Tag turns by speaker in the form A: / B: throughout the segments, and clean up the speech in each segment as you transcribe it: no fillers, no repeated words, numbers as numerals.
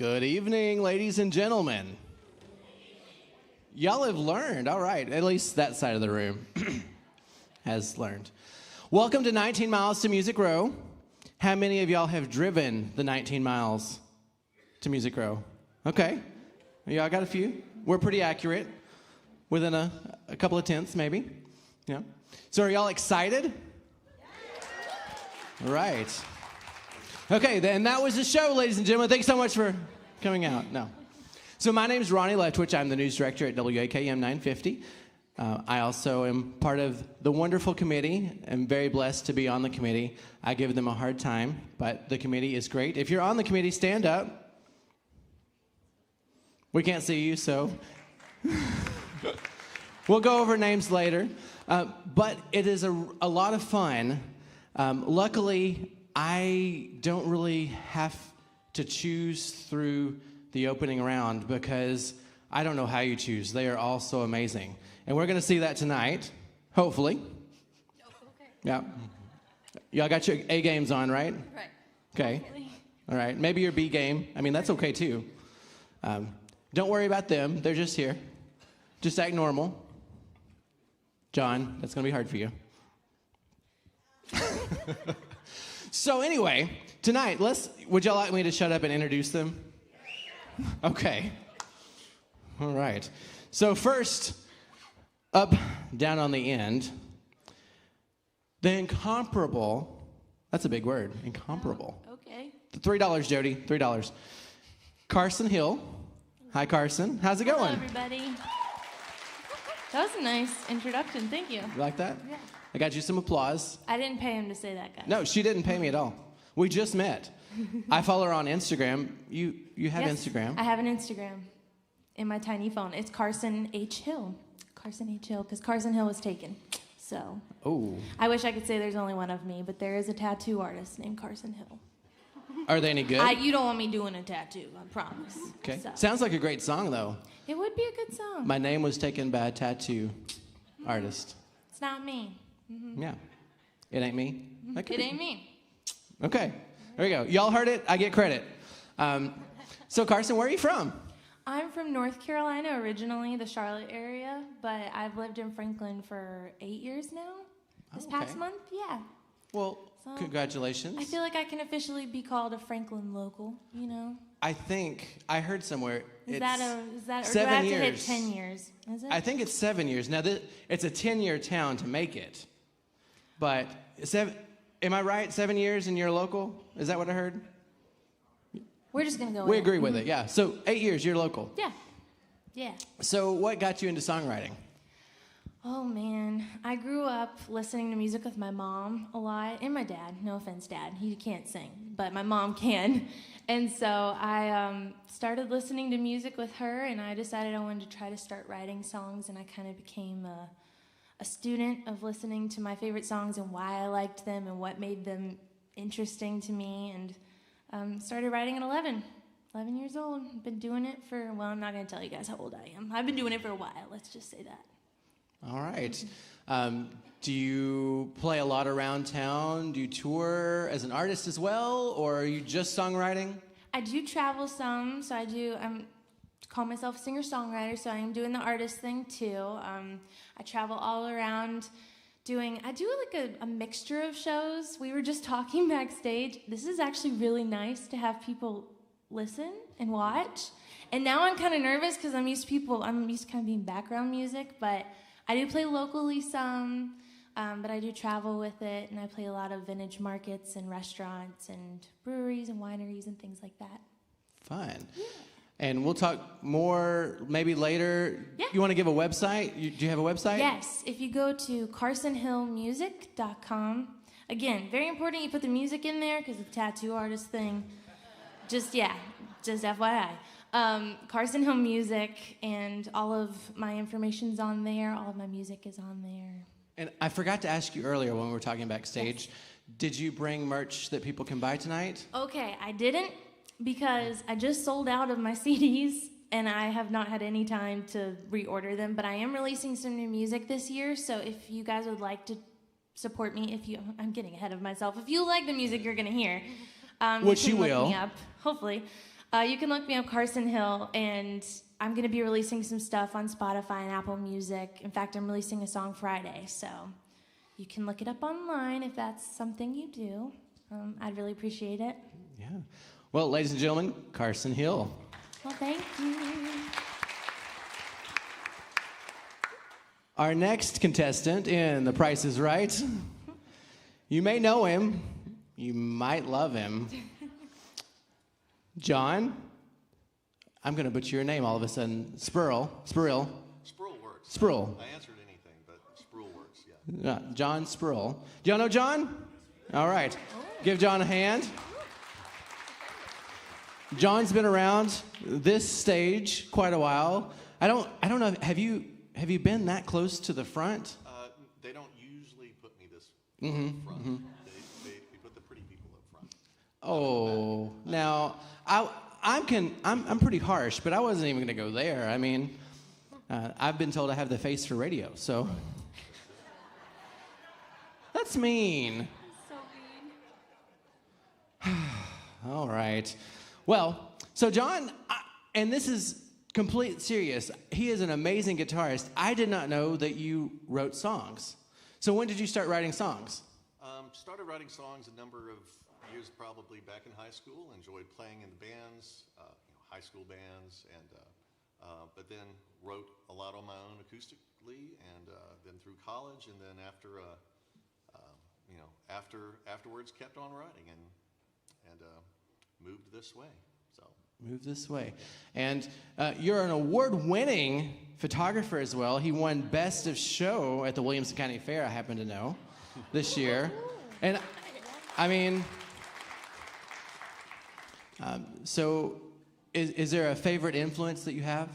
A: Good evening, ladies and gentlemen. Y'all have learned, all right, at least that side of the room has learned. Welcome to 19 Miles to Music Row. How many of y'all have driven the 19 miles to Music Row? Okay, y'all got a few. We're pretty accurate, within a couple of tenths maybe. Yeah. So are y'all excited? All right. Okay, then that was the show, ladies and gentlemen. Thanks so much for coming out. No. So my name is Ronnie Leftwich. I'm the news director at WAKM 950. I also am part of the wonderful committee. I'm very blessed to be on the committee. I give them a hard time, but the committee is great. If you're on the committee, stand up. We can't see you, so we'll go over names later. But it is a lot of fun. Luckily, I don't really have to choose through the opening round because I don't know how you choose. They are all so amazing. And we're going to see that tonight, hopefully.
B: Okay.
A: Yeah. Y'all got your A games on, right?
B: Right.
A: Okay.
B: Hopefully.
A: All right. Maybe your B game. I mean, that's okay, too. Don't worry about them. They're just here. Just act normal. John, that's going to be hard for you. So anyway, tonight, would y'all like me to shut up and introduce them? Okay. All right. So first, up, down on the end, the incomparable, that's a big word, incomparable.
B: Oh, okay.
A: $3, Jody, $3. Carson Hill. Hi, Carson. How's it going?
B: Hello, everybody. That was a nice introduction. Thank you.
A: You like that?
B: Yeah.
A: I got you some applause.
B: I didn't pay him to say that, guys.
A: No, she didn't pay me at all. We just met. I follow her on Instagram. You have
B: Yes,
A: Instagram.
B: I have an Instagram in my tiny phone. It's Carson H. Hill. Carson H. Hill, because Carson Hill was taken. So
A: Oh.
B: I wish I could say there's only one of me, but there is a tattoo artist named Carson Hill.
A: Are they any good?
B: You don't want me doing a tattoo, I promise.
A: Okay.
B: So.
A: Sounds like a great song, though.
B: It would be a good song.
A: My name was taken by a tattoo artist.
B: It's not me.
A: Yeah. It ain't me? Okay.
B: It ain't me.
A: Okay. There we go. Y'all heard it. I get credit. So, Carson, where are you from?
B: I'm from North Carolina originally, the Charlotte area, but I've lived in Franklin for 8 years now. This past month, yeah.
A: Well,
B: So,
A: congratulations.
B: I feel like I can officially be called a Franklin local, you know?
A: I think I heard somewhere
B: Is
A: it's
B: that or
A: 7
B: do I have to hit
A: years.
B: 10 years? Is it?
A: I think it's 7 years. Now, it's a 10-year town to make it. But am I right? 7 years and you're local? Is that what I heard?
B: We're just going to go
A: We
B: with
A: agree with it, yeah. So 8 years, you're local.
B: Yeah. Yeah.
A: So what got you into songwriting?
B: Oh, man. I grew up listening to music with my mom a lot, and my dad. No offense, Dad. He can't sing, but my mom can. And so I started listening to music with her, and I decided I wanted to try to start writing songs, and I kind of became a student of listening to my favorite songs and why I liked them and what made them interesting to me, and started writing at 11 years old. I've been doing it for, well, I'm not going to tell you guys how old I am. I've been doing it for a while, let's just say that.
A: All right. Do you play a lot around town? Do you tour as an artist as well, or are you just songwriting?
B: I do travel some, so I call myself a singer-songwriter, so I am doing the artist thing too. I travel all around I do like a mixture of shows. We were just talking backstage. This is actually really nice to have people listen and watch. And now I'm kind of nervous because I'm used to kind of being background music, but I do play locally some, but I do travel with it, and I play a lot of vintage markets and restaurants and breweries and wineries and things like that.
A: Fun.
B: Yeah.
A: And we'll talk more maybe later.
B: Yeah.
A: You want to give a website? Do you have a website?
B: Yes. If you go to carsonhillmusic.com, again, very important you put the music in there because the tattoo artist thing, just FYI. Carson Hill Music, and all of my information's on there. All of my music is on there.
A: And I forgot to ask you earlier when we were talking backstage,
B: Yes.
A: Did you bring merch that people can buy tonight?
B: Okay, I didn't because I just sold out of my CDs and I have not had any time to reorder them, but I am releasing some new music this year, so if you guys would like to support me, I'm getting ahead of myself. If you like the music you're going to hear,
A: Which you
B: can look
A: will.
B: me up, hopefully. You can look me up, Carson Hill, and I'm going to be releasing some stuff on Spotify and Apple Music. In fact, I'm releasing a song Friday, so you can look it up online if that's something you do. I'd really appreciate it.
A: Yeah. Well, ladies and gentlemen, Carson Hill.
B: Well, thank you.
A: Our next contestant in The Price is Right. You may know him. You might love him. John, I'm going to butcher your name all of a sudden. Spruill.
C: Spruill works.
A: Spruill.
C: I answered anything, but Spruill works, yeah.
A: John Spruill. Do y'all know John? All right. Give John a hand. John's been around this stage quite a while. I don't know. Have you been that close to the front?
C: They don't usually put me this
A: Mm-hmm,
C: front.
A: mm-hmm.
C: They put the pretty people up front.
A: Oh, now I'm pretty harsh, but I wasn't even going to go there. I mean, I've been told I have the face for radio, so that's mean.
B: So mean.
A: All right. Well, so John, and this is complete serious. He is an amazing guitarist. I did not know that you wrote songs. So when did you start writing songs?
C: Started writing songs a number of years, probably back in high school. Enjoyed playing in the bands, high school bands, and but then wrote a lot on my own acoustically, and then through college, and then afterwards kept on writing and moved this way. So
A: Move this way. And you're an award-winning photographer as well. He won Best of Show at the Williamson County Fair, I happen to know, this year. And, I mean, so is there a favorite influence that you have?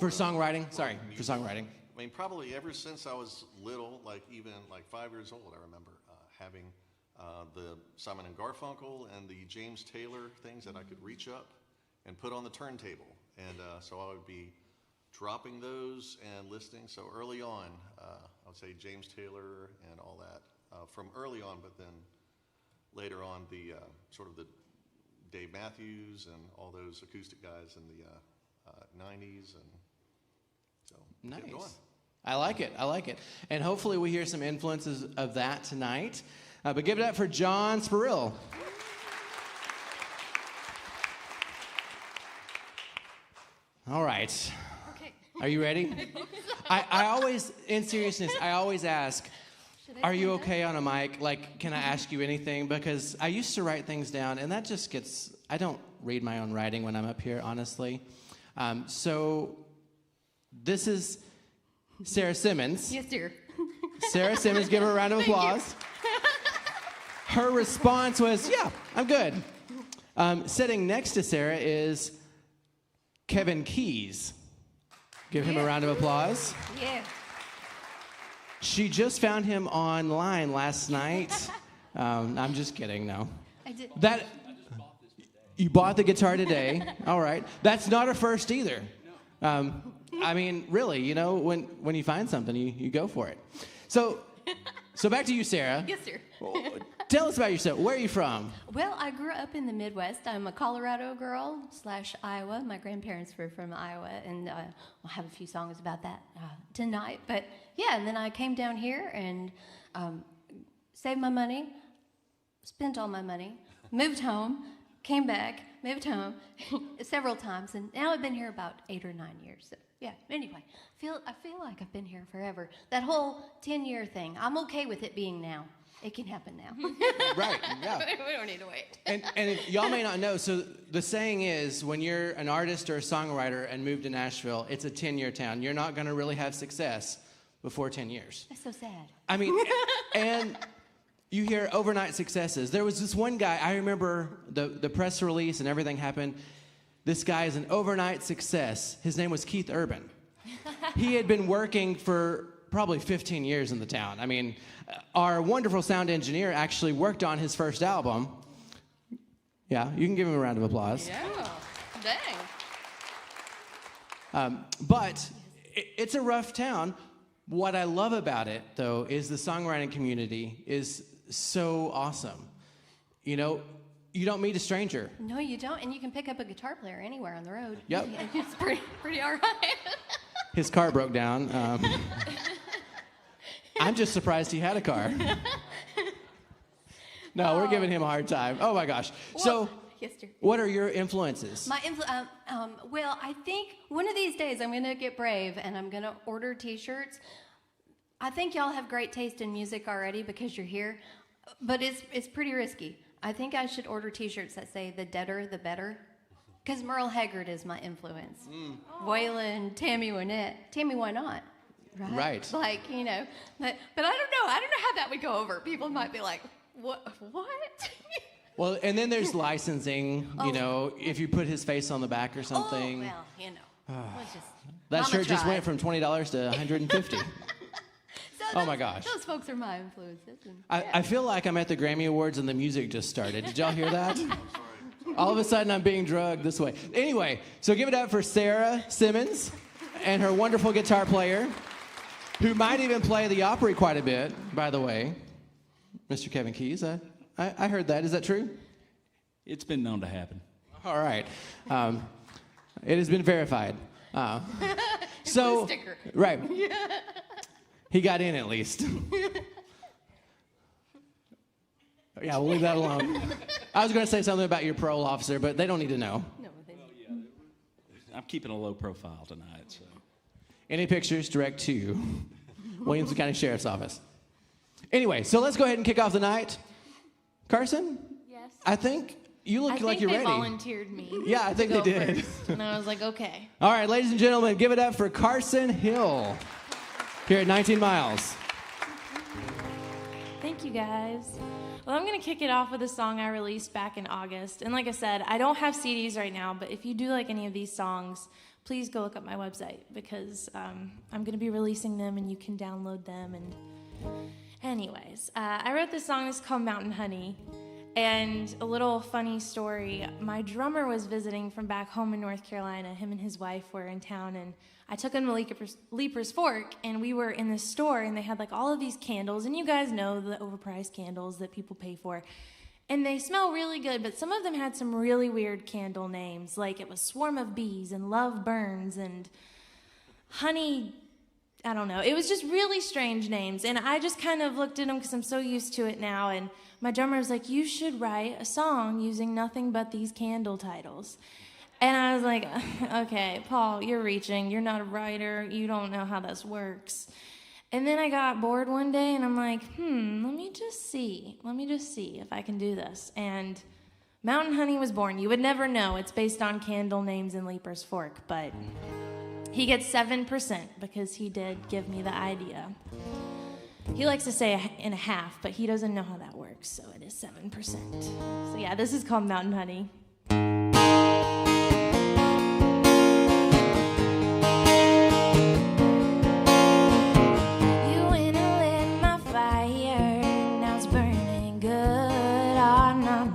A: For songwriting? Sorry, for songwriting.
C: I mean, probably ever since I was little, even 5 years old, I remember having the Simon and Garfunkel and the James Taylor things that I could reach up and put on the turntable. And so I would be dropping those and listening. So early on, I would say James Taylor and all that from early on, but then later on the sort of the Dave Matthews and all those acoustic guys in the 90s. And so kept going.
A: Nice. I like it. I like it. And hopefully we hear some influences of that tonight. But give it up for John Spruill. All right.
D: Okay.
A: Are you ready? I always, in seriousness, I always ask, are you okay on a mic? Like, can I ask you anything? Because I used to write things down, and that just gets, I don't read my own writing when I'm up here, honestly. So this is Sarah Simmons.
D: Yes, dear.
A: Sarah Simmons, give her a round of applause. Her response was, yeah, I'm good. Sitting next to Sarah is Kevin Keys. Give him a round of applause.
D: Yeah.
A: She just found him online last night. I'm just kidding, no.
D: I did.
A: You bought the guitar today. All right. That's not a first either. I mean, really, when you find something, you go for it. So back to you, Sarah.
D: Yes, sir.
A: Tell us about yourself. Where are you from?
D: Well, I grew up in the Midwest. I'm a Colorado girl / Iowa. My grandparents were from Iowa, and we'll have a few songs about that tonight. But yeah, and then I came down here and saved my money, spent all my money, moved home, came back, moved home several times, and now I've been here about 8 or 9 years. So, yeah. Anyway, I feel like I've been here forever. That whole 10-year thing, I'm okay with it being now. It can happen now.
A: Right, yeah.
D: We don't need to wait.
A: And if y'all may not know, so the saying is when you're an artist or a songwriter and move to Nashville, it's a 10-year town. You're not going to really have success before 10 years.
D: That's so sad.
A: I mean, and you hear overnight successes. There was this one guy, I remember the press release and everything happened. This guy is an overnight success. His name was Keith Urban. He had been working for probably 15 years in the town. I mean, our wonderful sound engineer actually worked on his first album. Yeah, you can give him a round of applause.
D: Yeah. Dang.
A: But it's a rough town. What I love about it, though, is the songwriting community is so awesome. You don't meet a stranger.
D: No, you don't. And you can pick up a guitar player anywhere on the road.
A: Yep.
D: It's pretty all right.
A: His car broke down. I'm just surprised he had a car. No, we're giving him a hard time. Oh my gosh. So,
D: yes, dear.
A: What are your influences?
D: Well, I think one of these days I'm going to get brave and I'm going to order T-shirts. I think y'all have great taste in music already because you're here, but it's pretty risky. I think I should order T-shirts that say "The deader, the better," because Merle Haggard is my influence. Waylon, Tammy Wynette. Tammy, why not?
A: Right.
D: Like, but I don't know. I don't know how that would go over. People might be like, what?
A: Well, and then there's licensing, if you put his face on the back or something.
D: Oh, well,
A: That shirt just went from $20 to $150. Oh my gosh.
D: Those folks are my influences.
A: I feel like I'm at the Grammy Awards and the music just started. Did y'all hear that? All of a sudden I'm being drugged this way. Anyway, so give it up for Sarah Simmons and her wonderful guitar player, who might even play the Opry quite a bit, by the way. Mr. Kevin Keys, I heard that. Is that true?
E: It's been known to happen.
A: All right. It has been verified. So,
D: sticker.
A: Right. He got in at least. Yeah, we'll leave that alone. I was going to say something about your parole officer, but they don't need to know.
D: No,
E: I'm keeping a low profile tonight. So.
A: Any pictures, direct to Williamson County Sheriff's Office. Anyway, so let's go ahead and kick off the night. Carson?
B: Yes.
A: I think you look like you're ready.
B: I think they volunteered me.
A: Yeah, I think
B: to
A: they
B: go
A: did.
B: first, and I was like, okay.
A: All right, ladies and gentlemen, give it up for Carson Hill here at 19 Miles.
B: Thank you, guys. Well, I'm going to kick it off with a song I released back in August. And like I said, I don't have CDs right now, but if you do like any of these songs, please go look up my website because I'm going to be releasing them and you can download them. And anyways, I wrote this song that's called Mountain Honey. And a little funny story, my drummer was visiting from back home in North Carolina. Him and his wife were in town, and I took him to Leaper's Fork, and we were in the store, and they had like all of these candles, and you guys know the overpriced candles that people pay for. And they smell really good, but some of them had some really weird candle names, like it was Swarm of Bees, and Love Burns, and Honey, I don't know. It was just really strange names, and I just kind of looked at them because I'm so used to it now, and my drummer was like, you should write a song using nothing but these candle titles. And I was like, okay, Paul, you're reaching. You're not a writer. You don't know how this works. And then I got bored one day, and I'm like, let me just see. Let me just see if I can do this. And Mountain Honey was born. You would never know. It's based on candle names in Leaper's Fork, but he gets 7% because he did give me the idea. He likes to say in a half, but he doesn't know how that works, so it is 7%. So yeah, this is called Mountain Honey. You went and lit my fire, now it's burning good, oh no.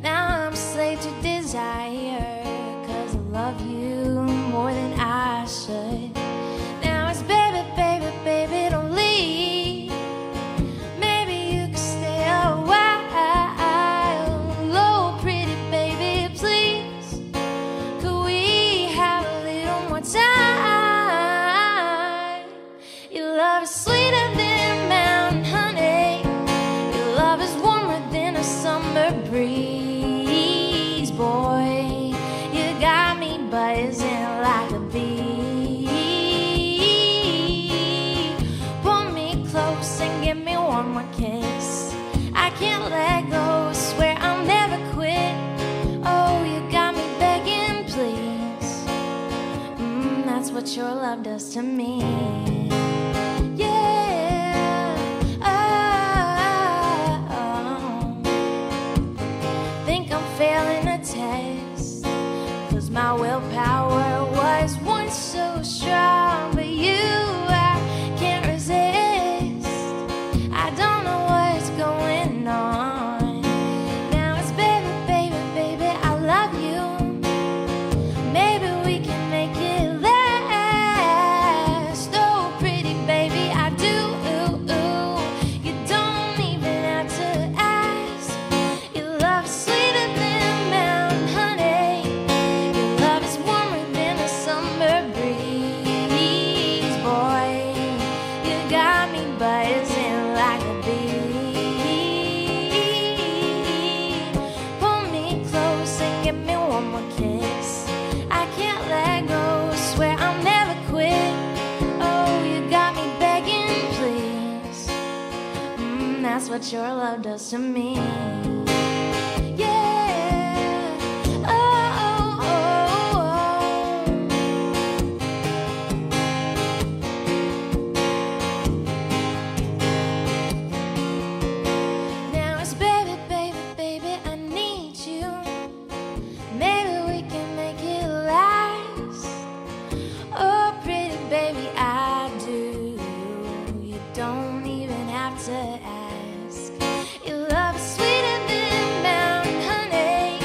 B: Now I'm a slave to desire, 'cause I love you more than I should. Now it's baby, baby, baby, don't leave. Maybe you could stay a while. Oh, pretty baby, please. Could we have a little more time? Your love is sweeter than mountain honey. Your love is warmer than a summer breeze, boy. You got me buzzing like a bee. Pull me close and give me one more kiss. I can't let go, swear I'll never quit. Oh, you got me begging, please. That's what your love does to me. Yeah. Oh. Think I'm failing a test, 'cause my willpower was once so strong, but you, I can't resist. I don't know what's going on. Now it's baby, baby, baby, I love you. Maybe we can make it last. Oh, pretty baby, I do. You don't even have to ask. what your love does to me. Yeah. Oh, oh, oh, now it's baby, baby, baby, I need you. Maybe we can make it last. Oh, pretty baby, I do. You don't even have to ask. Your love is sweeter than mountain honey.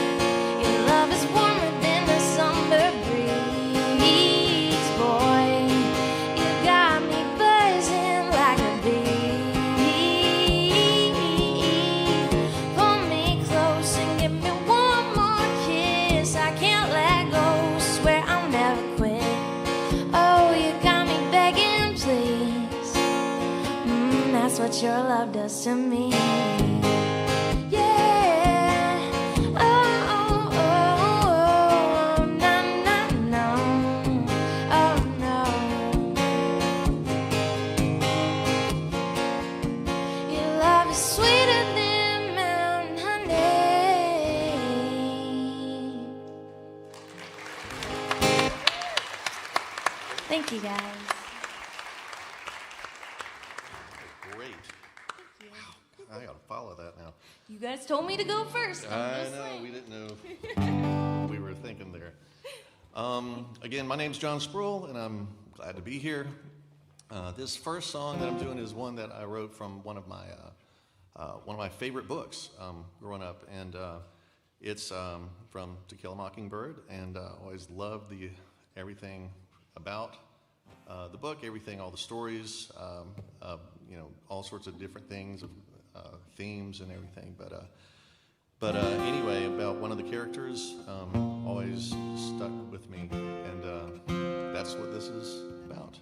B: Your love is warmer than the summer breeze. Boy, you got me buzzing like a bee. Pull me close and give me one more kiss. I can't let go, swear I'll never quit. Oh, you got me begging, please. That's what your love does to me. Yeah. Oh, oh, oh, oh, no, no, no. Oh, no. Your love is sweeter than mountain honey. Thank you, guys.
C: Great. Wow. I gotta follow that now.
B: You guys told me to go first.
C: I know, we didn't know what we were thinking there. Again, my name's John Spruill, and I'm glad to be here. This first song that I'm doing is one that I wrote from one of my favorite books growing up, and it's from To Kill a Mockingbird, and always loved everything about the book, everything, all the stories, all sorts of different things, themes and everything. But anyway, about one of the characters always stuck with me, and that's what this is about.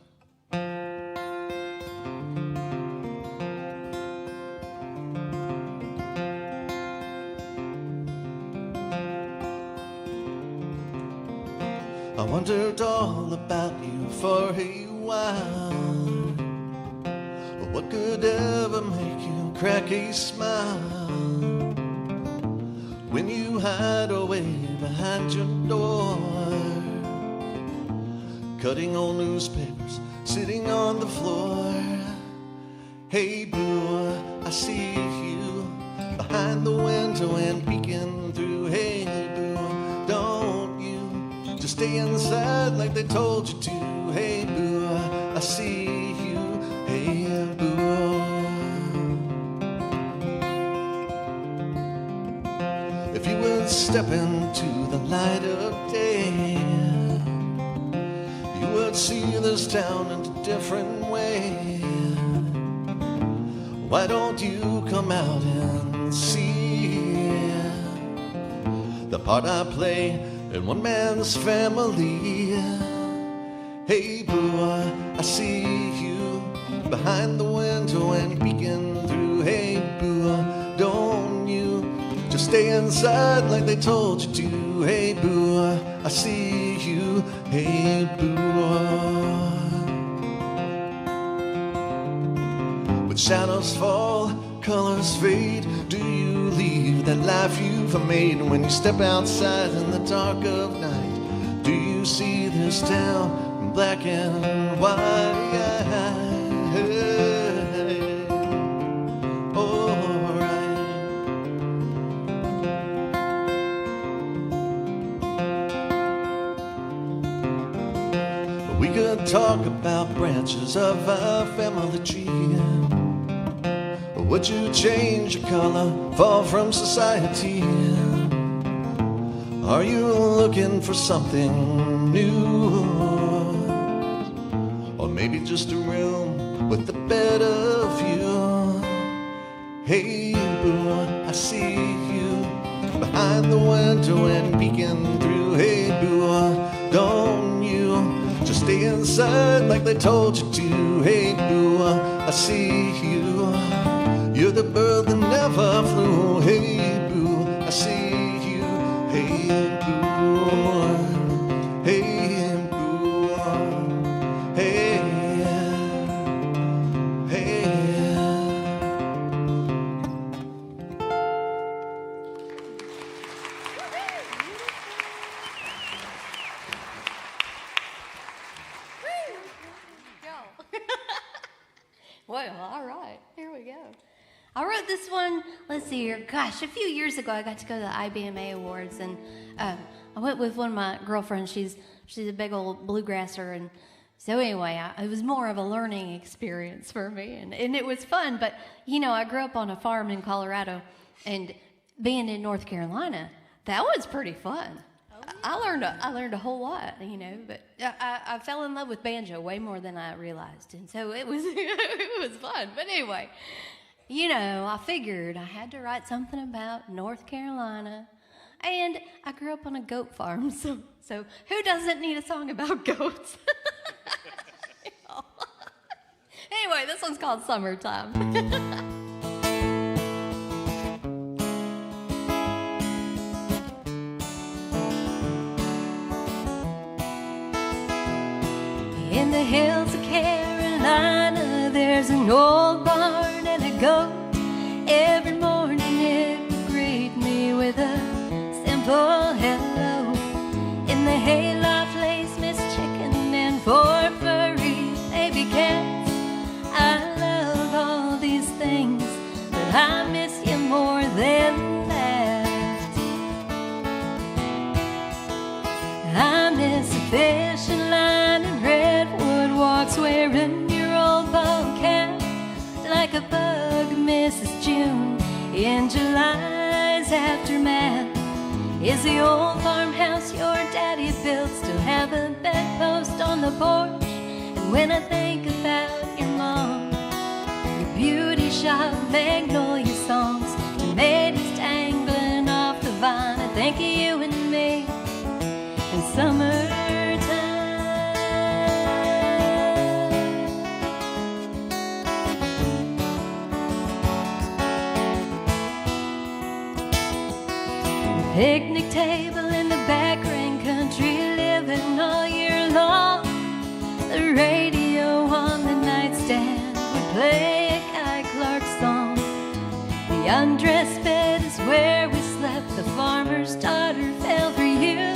C: I wondered all about you for a while. What could ever make you crack a smile when you hide away behind your door, cutting old newspapers, sitting on the floor? Hey boo, I see you behind the window and peeking through. Hey boo, don't you just stay inside like they told you to. Hey boo, I see you. Hey boo. If you would step into the light of day, you would see this town in a different way. Why don't you come out and see the part I play in one man's family? Hey boo, I see you behind the window and peeking through. Hey boo, don't you just stay inside like they told you to. Hey boo, I see you. Hey boo. When shadows fall, colors fade, do you leave that life you've made? When you step outside in the dark of night, do you see this town in black and white? We could talk about branches of our family tree. Would you change your color, fall from society? Are you looking for something new? Or maybe just a room with a better view? Hey boo, I see you behind the window and peeking through. Hey boo, don't you just stay inside like they told you to. Hey boo, I see you. You're the bird that never flew. Hey boo, I see you. Hey boo, hey boo, hey, hey,
D: well, all right, here we go. I wrote this one, let's see here, gosh, a few years ago I got to go to the IBMA Awards, and I went with one of my girlfriends. She's a big old bluegrasser, and so anyway, it was more of a learning experience for me, and it was fun. But, you know, I grew up on a farm in Colorado, and being in North Carolina, that was pretty fun. I learned a whole lot, you know, but I fell in love with banjo way more than I realized, and so it was it was fun. But anyway, you know, I figured I had to write something about North Carolina, and I grew up on a goat farm, so who doesn't need a song about goats? You know. Anyway, this one's called Summertime. In the hills of Carolina, there's an old barn and a goat. Every morning it would greet me with a simple hello. In the hayloft lays Miss Chicken and 4 furry baby cats. I love all these things, but I miss you more than that. I miss a fishing line and redwood walks wearing your old bald cap. Like a bug, Mrs. June, in July's aftermath. Is the old farmhouse your daddy built still have a bedpost on the porch? And when I think about your mom, your beauty shop, magnolia songs, tomatoes dangling off the vine, I think of you and me in summertime. Picnic table in the back, rain country living all year long. The radio on the nightstand would play a Guy Clark song. The undressed bed is where we slept. The farmer's daughter fell for you.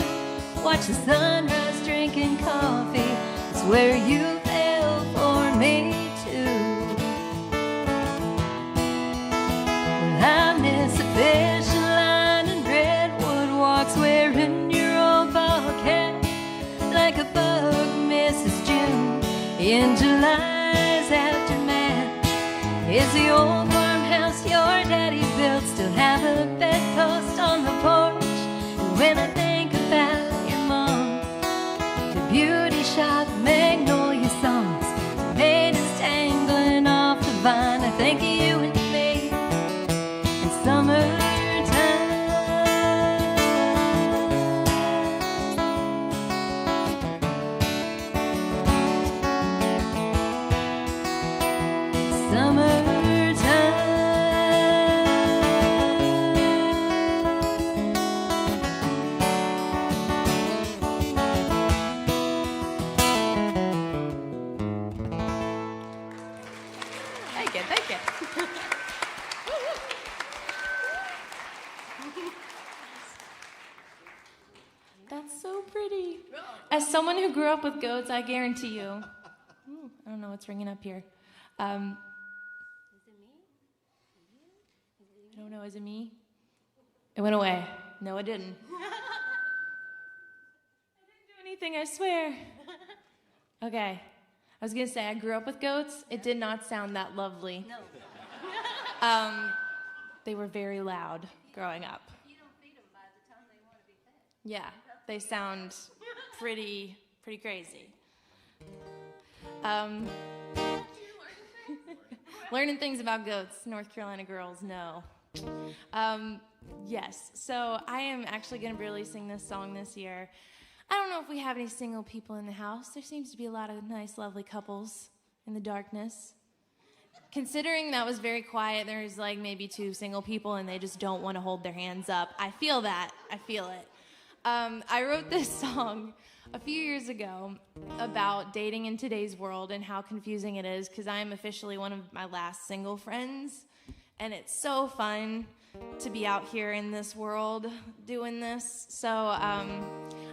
D: Watch the sunrise drinking coffee. It's where you fell for me too. Well, I miss a fishing line and redwood walks wearing your old ball cap. Like a bug, Mrs. June, in July's aftermath. Is the old farmhouse your daddy built still have a bedpost on the porch? And when I think about your mom, the beauty shop, magnolia songs, tomatoes dangling off the vine, I think of you and me in summertime. Thank you.
B: That's so pretty. As someone who grew up with goats, I guarantee you. I don't know what's ringing up here.
D: Is it me?
B: I don't know. Is it me? It went away. No, it didn't. I didn't do anything, I swear. Okay. I was going to say, I grew up with goats. It did not sound that lovely.
D: No.
B: They were very loud growing up.
D: You don't feed them by the time they want to be fed.
B: Yeah, they sound pretty crazy. Learning things about goats, North Carolina girls know. Yes, so I am actually going to be releasing this song this year. I don't know if we have any single people in the house. There seems to be a lot of nice, lovely couples in the darkness. Considering that was very quiet, there's like maybe 2 single people and they just don't want to hold their hands up. I feel that. I feel it. I wrote this song a few years ago about dating in today's world and how confusing it is, because I am officially one of my last single friends, and it's so fun to be out here in this world doing this. So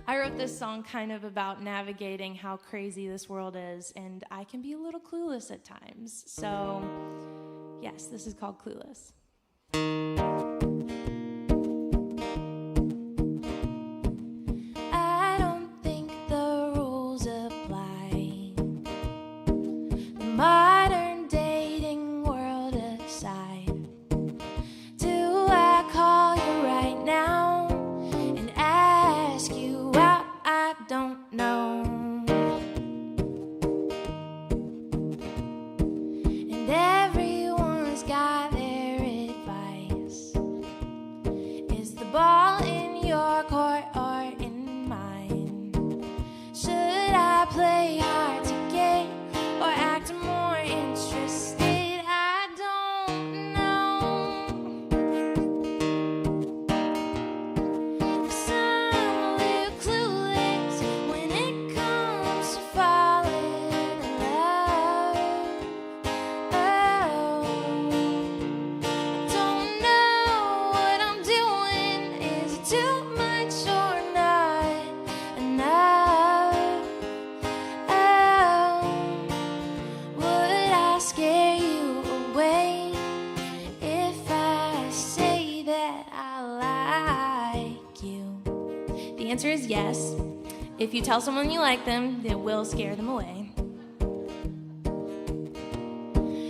B: I wrote this song kind of about navigating how crazy this world is, and I can be a little clueless at times. So, yes, this is called Clueless. I don't think the rules apply. The modern dating world aside, do I call you right now and ask you out? I don't know. And everyone's got their advice. Is the ball in your court or in mine? Should I play hard to get or act more interested? I don't know. 'Cause I'm a little clueless when it comes to falling in love. Oh, I don't know what I'm doing. Is it too much or not enough? Oh, would I scare you away if I say that I like you? The answer is yes. If you tell someone you like them, it will scare them away.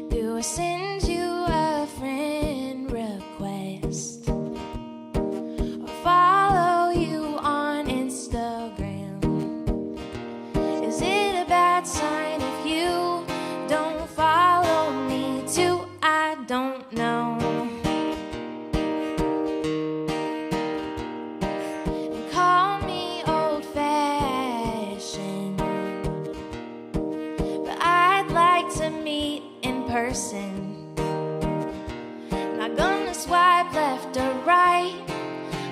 B: Do I send you a friend request or follow you on Instagram? Is it a bad sign if you don't follow me too? I don't know. And call me old-fashioned, but I'd like to meet in person. Not gonna swipe left or right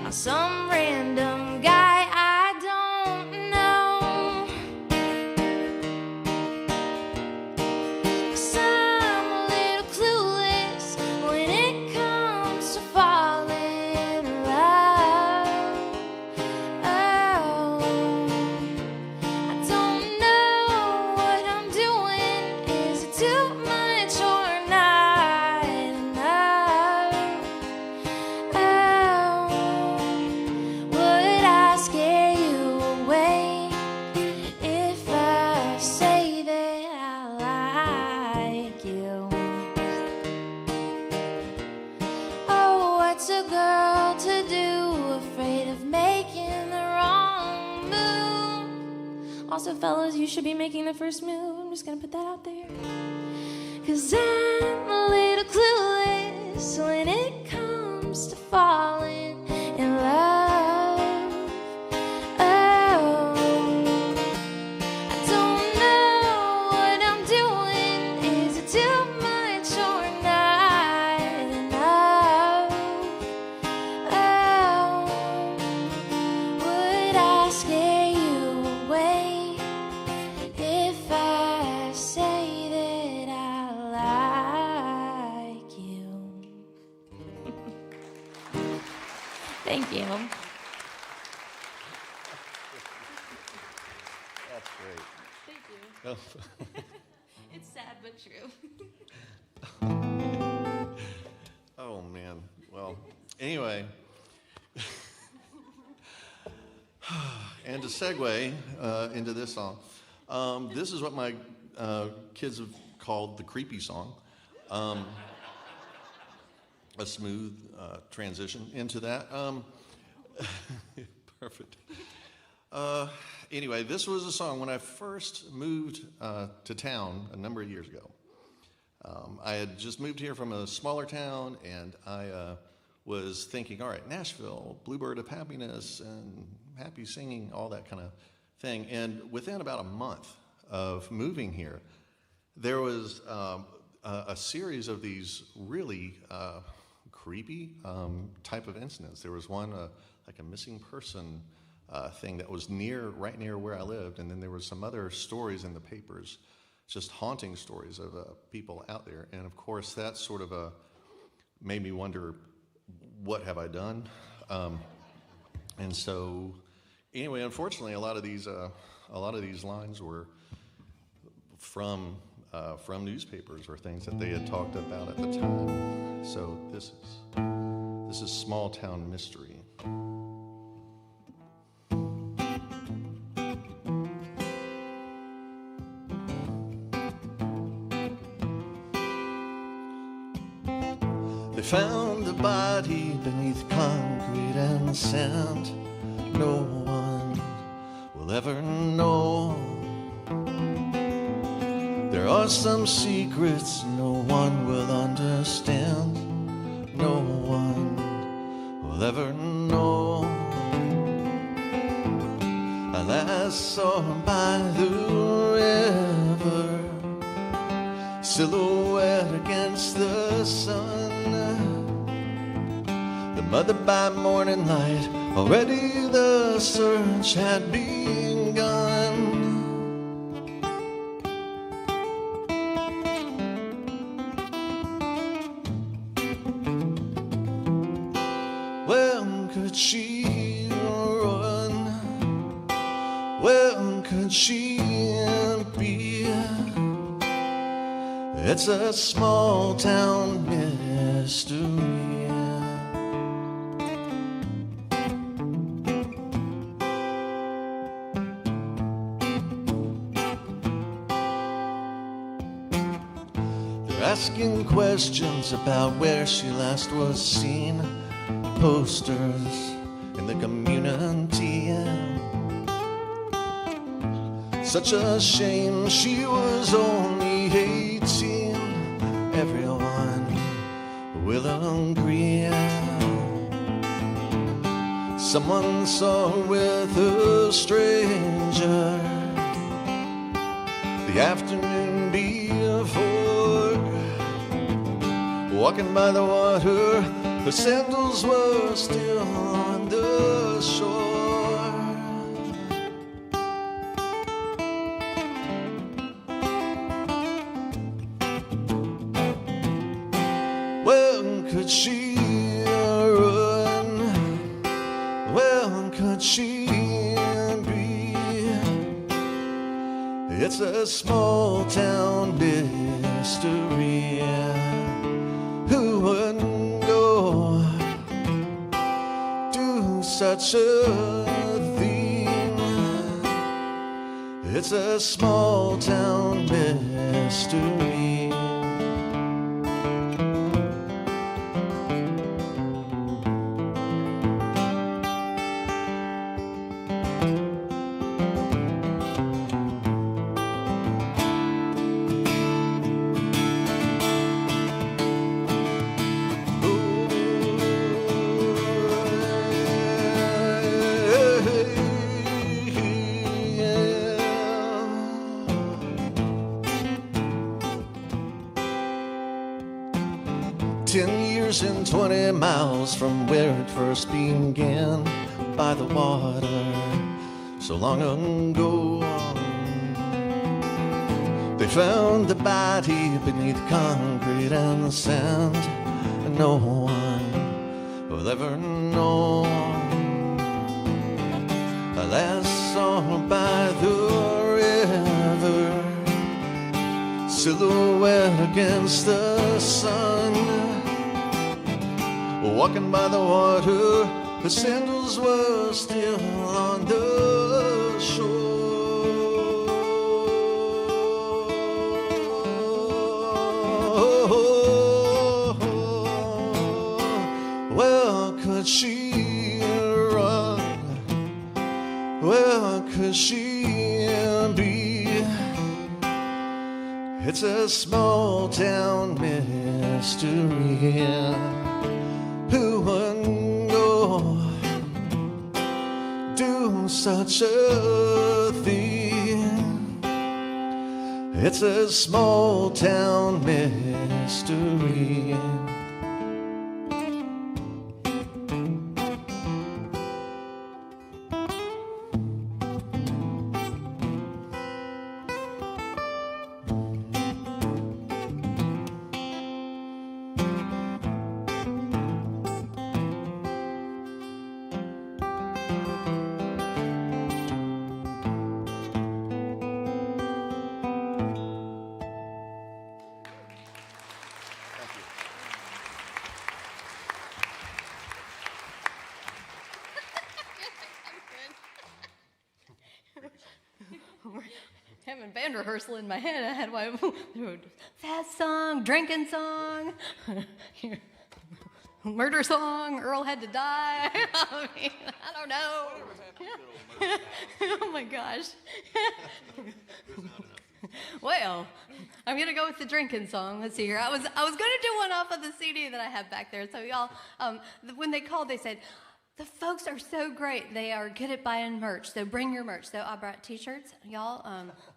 B: on some random guy. I don't know. 'Cause I'm a little clueless when it comes to falling in love. Oh, I don't know what I'm doing. Is it too much or not enough? Oh, would I scare you away if I say that I like you? Oh, what's a girl to do, afraid of making the wrong move? Also, fellas, you should be making the first move. I'm just gonna put that out there. 'Cause I'm a little clueless when it comes to falling in love. Oh, I don't know what I'm doing. Is it too much or not enough? Oh, would I scare you away if I say that I like you? Thank you.
C: That's great.
B: Thank you.
C: Oh,
B: It's sad but true.
C: oh, man. Well, anyway. And to segue into this song, this is what my kids have called the creepy song. A smooth transition into that. Perfect. Anyway, this was a song when I first moved to town a number of years ago. I had just moved here from a smaller town, and I was thinking, all right, Nashville, Bluebird of Happiness, and happy singing, all that kind of thing. And within about a month of moving here, there was a series of these really creepy type of incidents. There was one, like a missing person thing that was right near where I lived, and then there was some other stories in the papers, just haunting stories of people out there. And of course, that sort of made me wonder, what have I done? And so Anyway, unfortunately, a lot of these lines were from newspapers or things that they had talked about at the time. So this is Small Town Mystery. They found the body beneath concrete and sand. No one will ever know. There are some secrets no one will understand. No one will ever know. I last saw her by the river, silhouette against the sun. The mother by morning light, already the search had begun. When could she run? When could she be? It's a small town mystery. They're asking questions about where she last was seen. Posters in the community. Such a shame she was only 18. Everyone will agree. Someone saw her with a stranger the afternoon before, walking by the water. Her sandals were still on the shore. When could she run? When could she be? It's a small town mystery. Who wouldn't go do such a thing? It's a small town mystery. And 20 miles from where it first began, by the water, so long ago. They found the body beneath concrete and sand, and no one will ever know. I last saw her by the river, silhouette against the sun. Walking by the water, her sandals were still on the shore. Where could she run? Where could she be? It's a small town mystery. Who wouldn't go do such a thing? It's a small town mystery.
D: having band rehearsal in my head. I had my fast song, drinking song, murder song, Earl had to die. I mean, I don't know. Oh my gosh. Well, I'm gonna go with the drinking song. Let's see here. I was gonna do one off of the CD that I have back there. So y'all, when they called, they said, the folks are so great. They are good at buying merch. So bring your merch. So I brought T-shirts, y'all.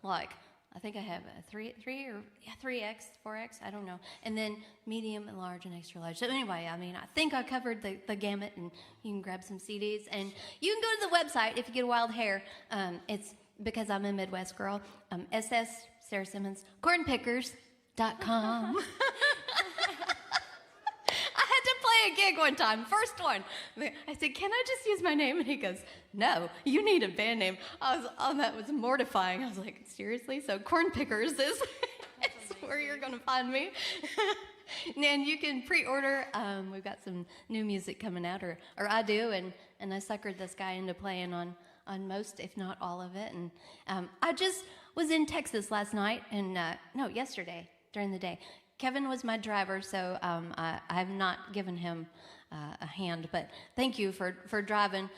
D: Like I think I have a 3X, 4X. I don't know. And then medium and large and extra large. So anyway, I mean, I think I covered the gamut, and you can grab some CDs, and you can go to the website if you get wild hair. It's because I'm a Midwest girl. SS Sarah Simmons cornpickers.com. A gig one time, first one. I said, can I just use my name? And he goes, no, you need a band name. That was mortifying. I was like, seriously? So Corn Pickers is where you're going to find me. And you can pre-order. We've got some new music coming out, or I do, and I suckered this guy into playing on most, if not all of it. And I just was in Texas last night, and yesterday during the day. Kevin was my driver, so I have not given him a hand, but thank you for driving.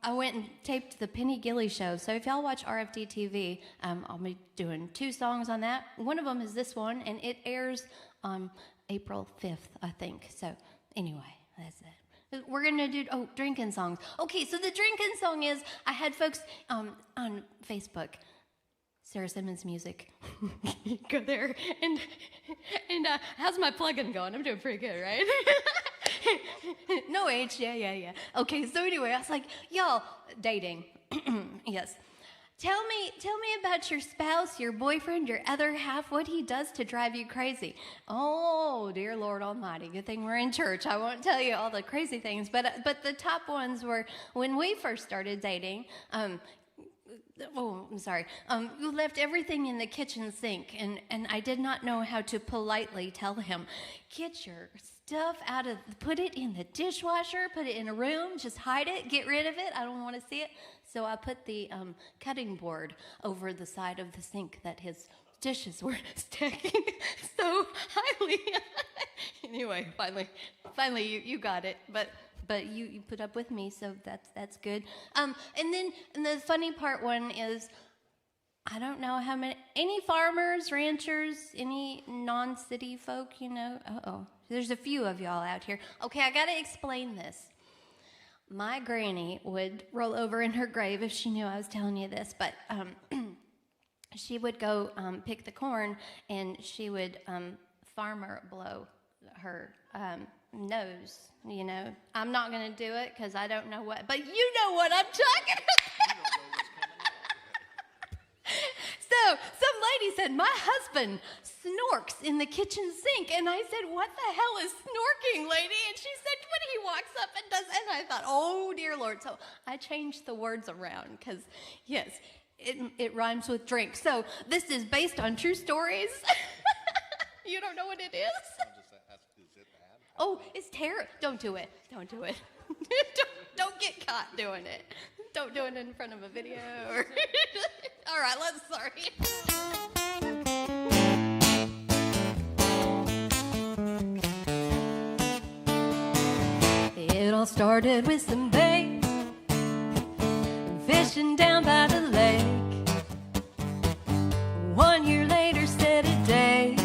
D: I went and taped the Penny Gilly show, so if y'all watch RFD TV, I'll be doing 2 songs on that. One of them is this one, and it airs on April 5th, I think. So anyway, that's it. We're going to do, drinking songs. Okay, so the drinking song is, I had folks on Facebook, Sarah Simmons Music. Go there. And how's my plug-in going? I'm doing pretty good, right? No H, yeah. Okay, so anyway, I was like, y'all, dating. Yes. Tell me about your spouse, your boyfriend, your other half, what he does to drive you crazy. Oh, dear Lord Almighty, good thing we're in church. I won't tell you all the crazy things, but the top ones were when we first started dating. I'm sorry. You left everything in the kitchen sink, and I did not know how to politely tell him, get your stuff put it in the dishwasher, put it in a room, just hide it, get rid of it. I don't want to see it. So I put the cutting board over the side of the sink that his dishes were stacking so highly. Anyway, finally, you got it, but you put up with me, so that's good. And the funny part one is, I don't know how any farmers, ranchers, any non-city folk, there's a few of y'all out here. Okay, I gotta explain this. My granny would roll over in her grave if she knew I was telling you this, but she would go pick the corn, and she would farmer blow her nose. I'm not going to do it because I don't know what, but you know what I'm talking about. So some lady said, my husband snorks in the kitchen sink. And I said, what the hell is snorking, lady? And she said, when he walks up and does, and I thought, oh, dear Lord. So I changed the words around because, yes, it rhymes with drink. So this is based on true stories. You don't know what it is? Oh, it's terrible. Don't do it. Don't don't get caught doing it. Don't do it in front of a video. All right, sorry. It all started with some bait, fishing down by the lake. 1 year later, set a date.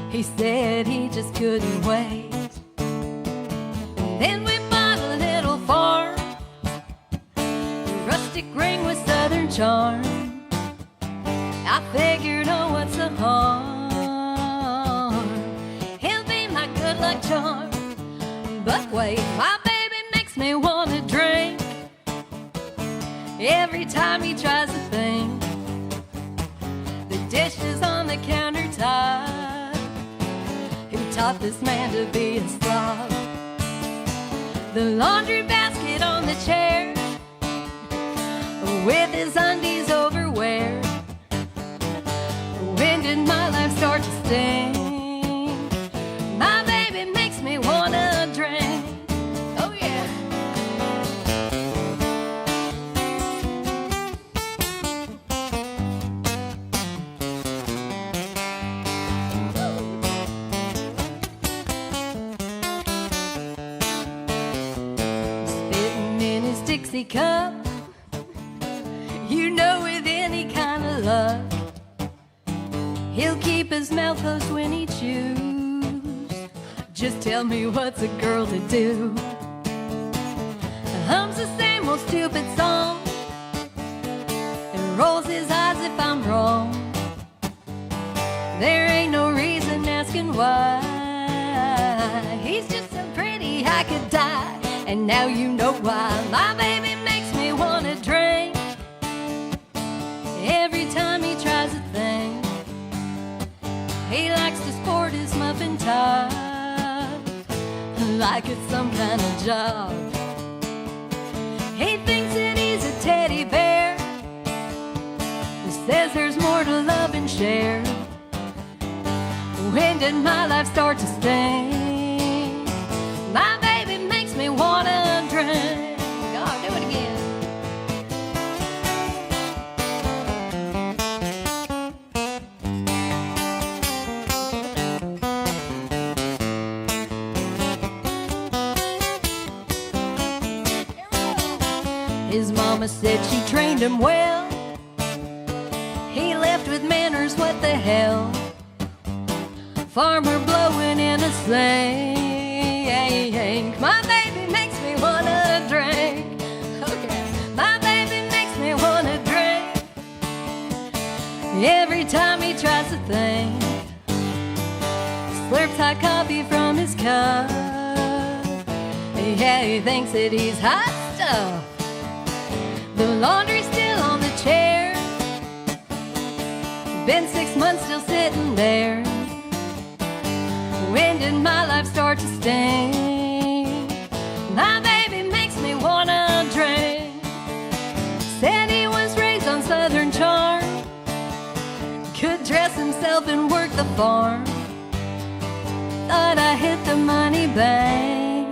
D: He said he just couldn't wait. Then we bought a little farm, a rustic ring with southern charm. I figured, oh, what's the harm? He'll be my good luck charm. But wait, my baby makes me want to drink every time he tries a thing. The dishes on the countertop, who taught this man to be a slob? The laundry basket on the chair, with his undies overwear. When did my life start to stink? My baby makes me wanna drink. Oh yeah. come, you know with any kind of luck, he'll keep his mouth closed when he chews. Just tell me what's a girl to do. Hums the same old stupid song and rolls his eyes if I'm wrong. There ain't no reason asking why. He's just so pretty I could die. And now you know why. My baby makes me wanna drink every time he tries a thing. He likes to sport his muffin top like it's some kind of job. He thinks that he's a teddy bear. He says there's more to love and share. When did my life start to sting? My baby makes me wanna drink. Oh, do it again. His mama said she trained him well. He left with manners, what the hell? Farmer blowing in a sling. My baby makes me wanna drink. Okay. My baby makes me wanna drink every time he tries to think. Slurps hot coffee from his cup. Yeah, he thinks that he's hot stuff. The laundry's still on the chair. Been 6 months still sitting there. When did my life start to sting? My baby makes me wanna drink. Said he was raised on Southern charm. Could dress himself and work the farm. Thought I hit the money bank.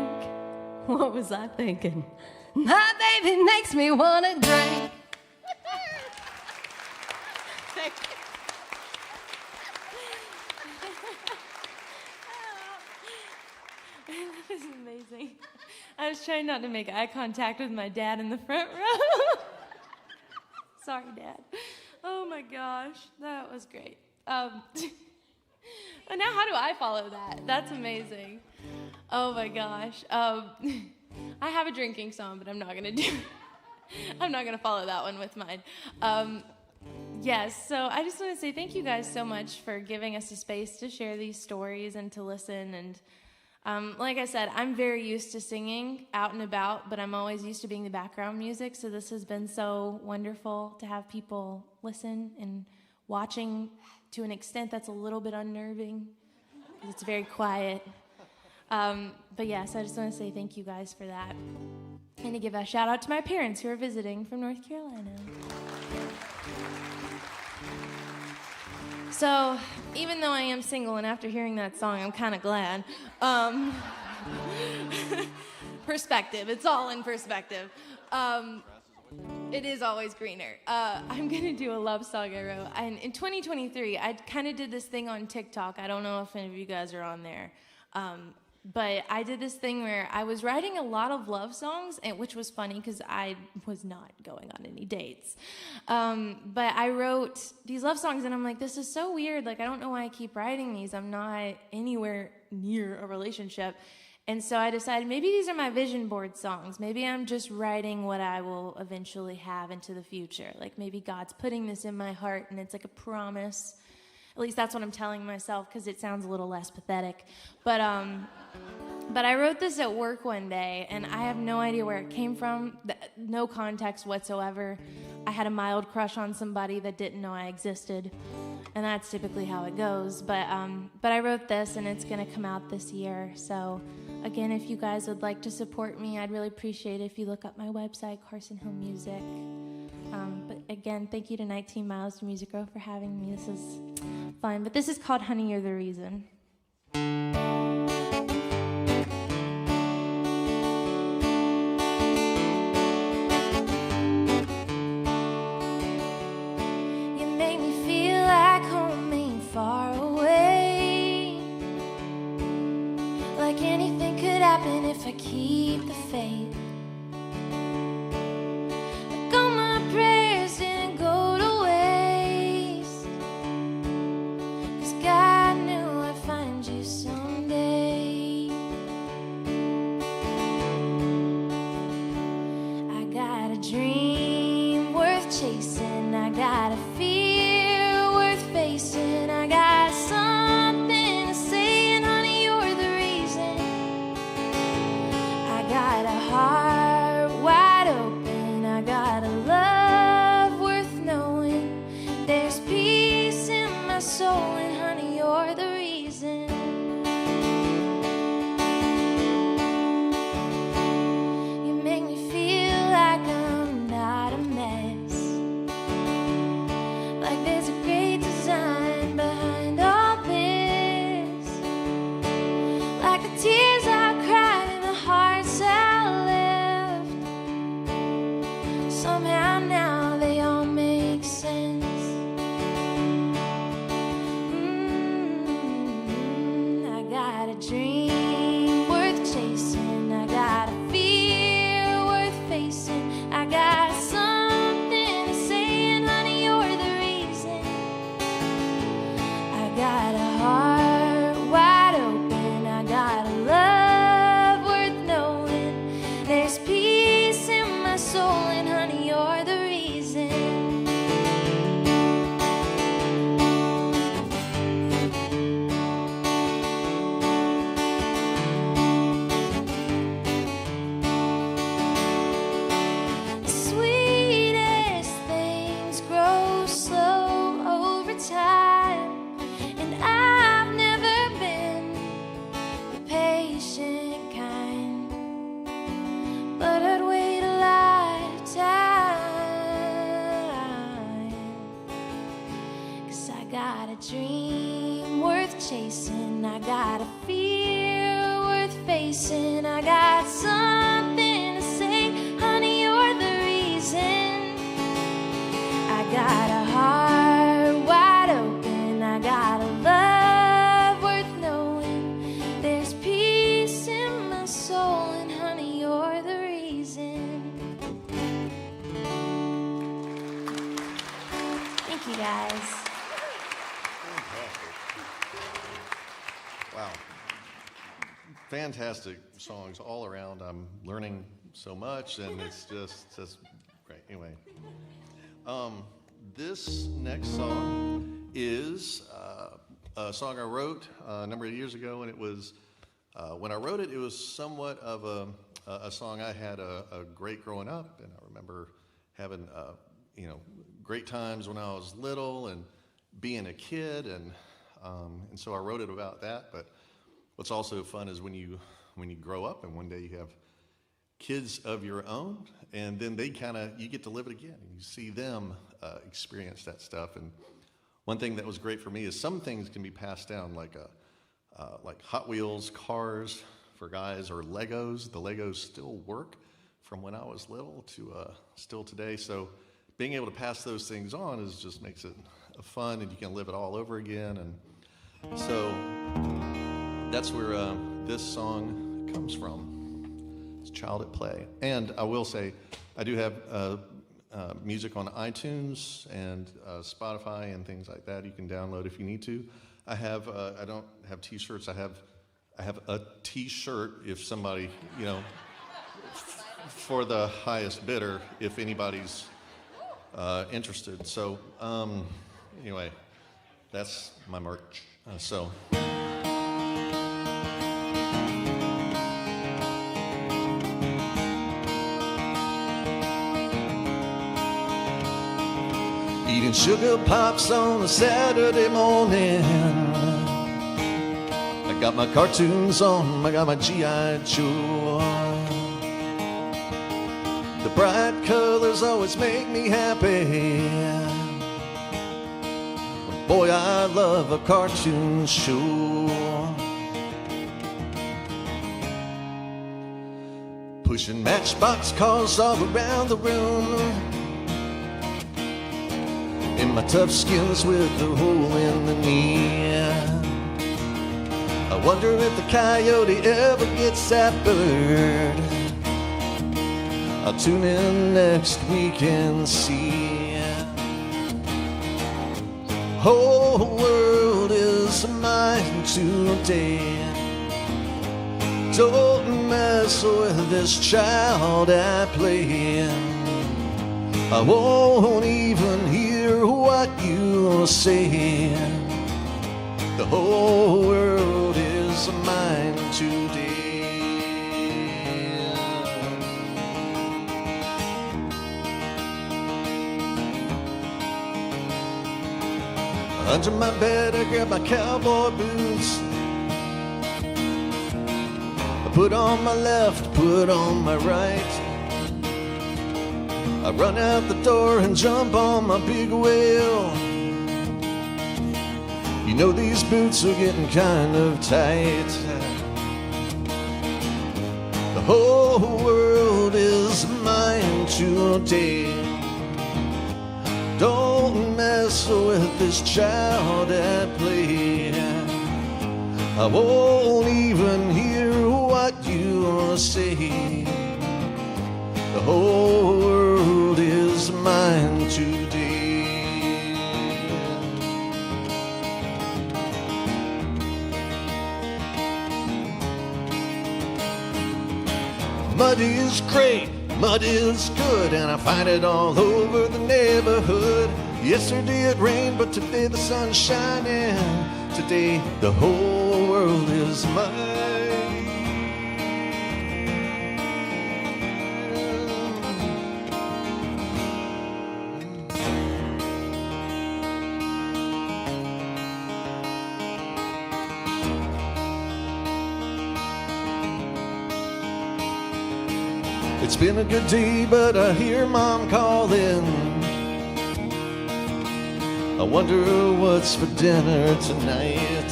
D: What was I thinking? My baby makes me wanna drink.
B: That was amazing. I was trying not to make eye contact with my dad in the front row. Sorry, Dad. Oh my gosh, that was great. But now how do I follow that? That's amazing. Oh my gosh. I have a drinking song, but I'm not gonna I'm not gonna follow that one with mine. Yes, so I just want to say thank you guys so much for giving us a space to share these stories and to listen. And like I said, I'm very used to singing out and about, but I'm always used to being the background music. So this has been so wonderful to have people listen and watching to an extent that's a little bit unnerving because it's very quiet. But yes, I just want to say thank you guys for that. And to give a shout out to my parents who are visiting from North Carolina. So, even though I am single and after hearing that song, I'm kind of glad. Perspective, it's all in perspective. It is always greener. I'm gonna do a love song I wrote. And in 2023, I kind of did this thing on TikTok. I don't know if any of you guys are on there. But I did this thing where I was writing a lot of love songs, which was funny because I was not going on any dates. But I wrote these love songs, and I'm like, this is so weird. Like, I don't know why I keep writing these. I'm not anywhere near a relationship. And so I decided maybe these are my vision board songs. Maybe I'm just writing what I will eventually have into the future. Like, maybe God's putting this in my heart, and it's like a promise. At least that's what I'm telling myself because it sounds a little less pathetic. But I wrote this at work one day, and I have no idea where it came from, no context whatsoever. I had a mild crush on somebody that didn't know I existed, and that's typically how it goes. But I wrote this, and it's going to come out this year. So, again, if you guys would like to support me, I'd really appreciate it if you look up my website, Carson Hill Music. But again, thank you to 19 Miles to Music Row for having me. This is fun. But this is called Honey, You're the Reason. You make me feel like home ain't far away. Like anything could happen if I keep the faith. a dream worth chasing. I got a fear worth facing. I got something to say, and honey, you're the reason. I got a heart wide open. I got a love worth knowing. There's peace in my soul, and honey, you're the reason. You make me feel like I'm not a mess, like there's a great design behind all this, like the tears I cried and the hearts I left. Somehow now they all make sense. I got a dream worth chasing. I got a fear worth facing. I got something to say, and honey, you're the reason. I got a heart wide open. I got a love worth knowing. There's peace in my soul, and honey, you're the reason. The sweetest things grow slow over time, and I've never been the patient kind, but I'd wait a lifetime, 'cause I got a dream worth chasing. I got a fear worth facing. I got something to say, honey, you're the reason. I got a heart wide open. I got a love worth knowing. There's peace in my soul, and honey, you're the reason. Thank you, guys.
C: Wow. Fantastic songs all around. I'm learning so much, and it's just great. Anyway, this next song is a song I wrote a number of years ago, and it was when I wrote it, it was somewhat of a song. I had a great growing up, and I remember having great times when I was little and being a kid, and so I wrote it about that. But what's also fun is when you grow up and one day you have kids of your own, and then you get to live it again, and you see them experience that stuff. And one thing that was great for me is some things can be passed down, like Hot Wheels, cars for guys, or Legos. The Legos still work from when I was little to still today. So being able to pass those things on just makes it fun, and you can live it all over again. And so that's where this song comes from. It's Child at Play. And I will say, I do have music on iTunes and Spotify and things like that. You can download if you need to. I don't have T-shirts. I have a T-shirt if somebody, for the highest bidder, if anybody's interested. So anyway, that's my merch. Eating sugar pops on a Saturday morning. I got my cartoons on, I got my G.I. Joe. The bright colors always make me happy. Boy, I love a cartoon show. Pushing matchbox cars all around the room, in my tough skins with the hole in the knee. I wonder if the coyote ever gets that bird. I'll tune in next week and see. Whole world is mine today. Don't mess with this child I play. I won't even hear what you say. The whole world is mine today. Under my bed I grab my cowboy boots. I put on my left, put on my right. I run out the door and jump on my big wheel. You know these boots are getting kind of tight. The whole world is mine today. Don't mess with this child at play. I won't even hear what you say. The whole world is mine today. Mud is great, mud is good, and I find it all over the neighborhood. Yesterday it rained, but today the sun's shining. Today the whole world is mine. It's been a good day, but I hear Mom calling. I wonder what's for dinner tonight.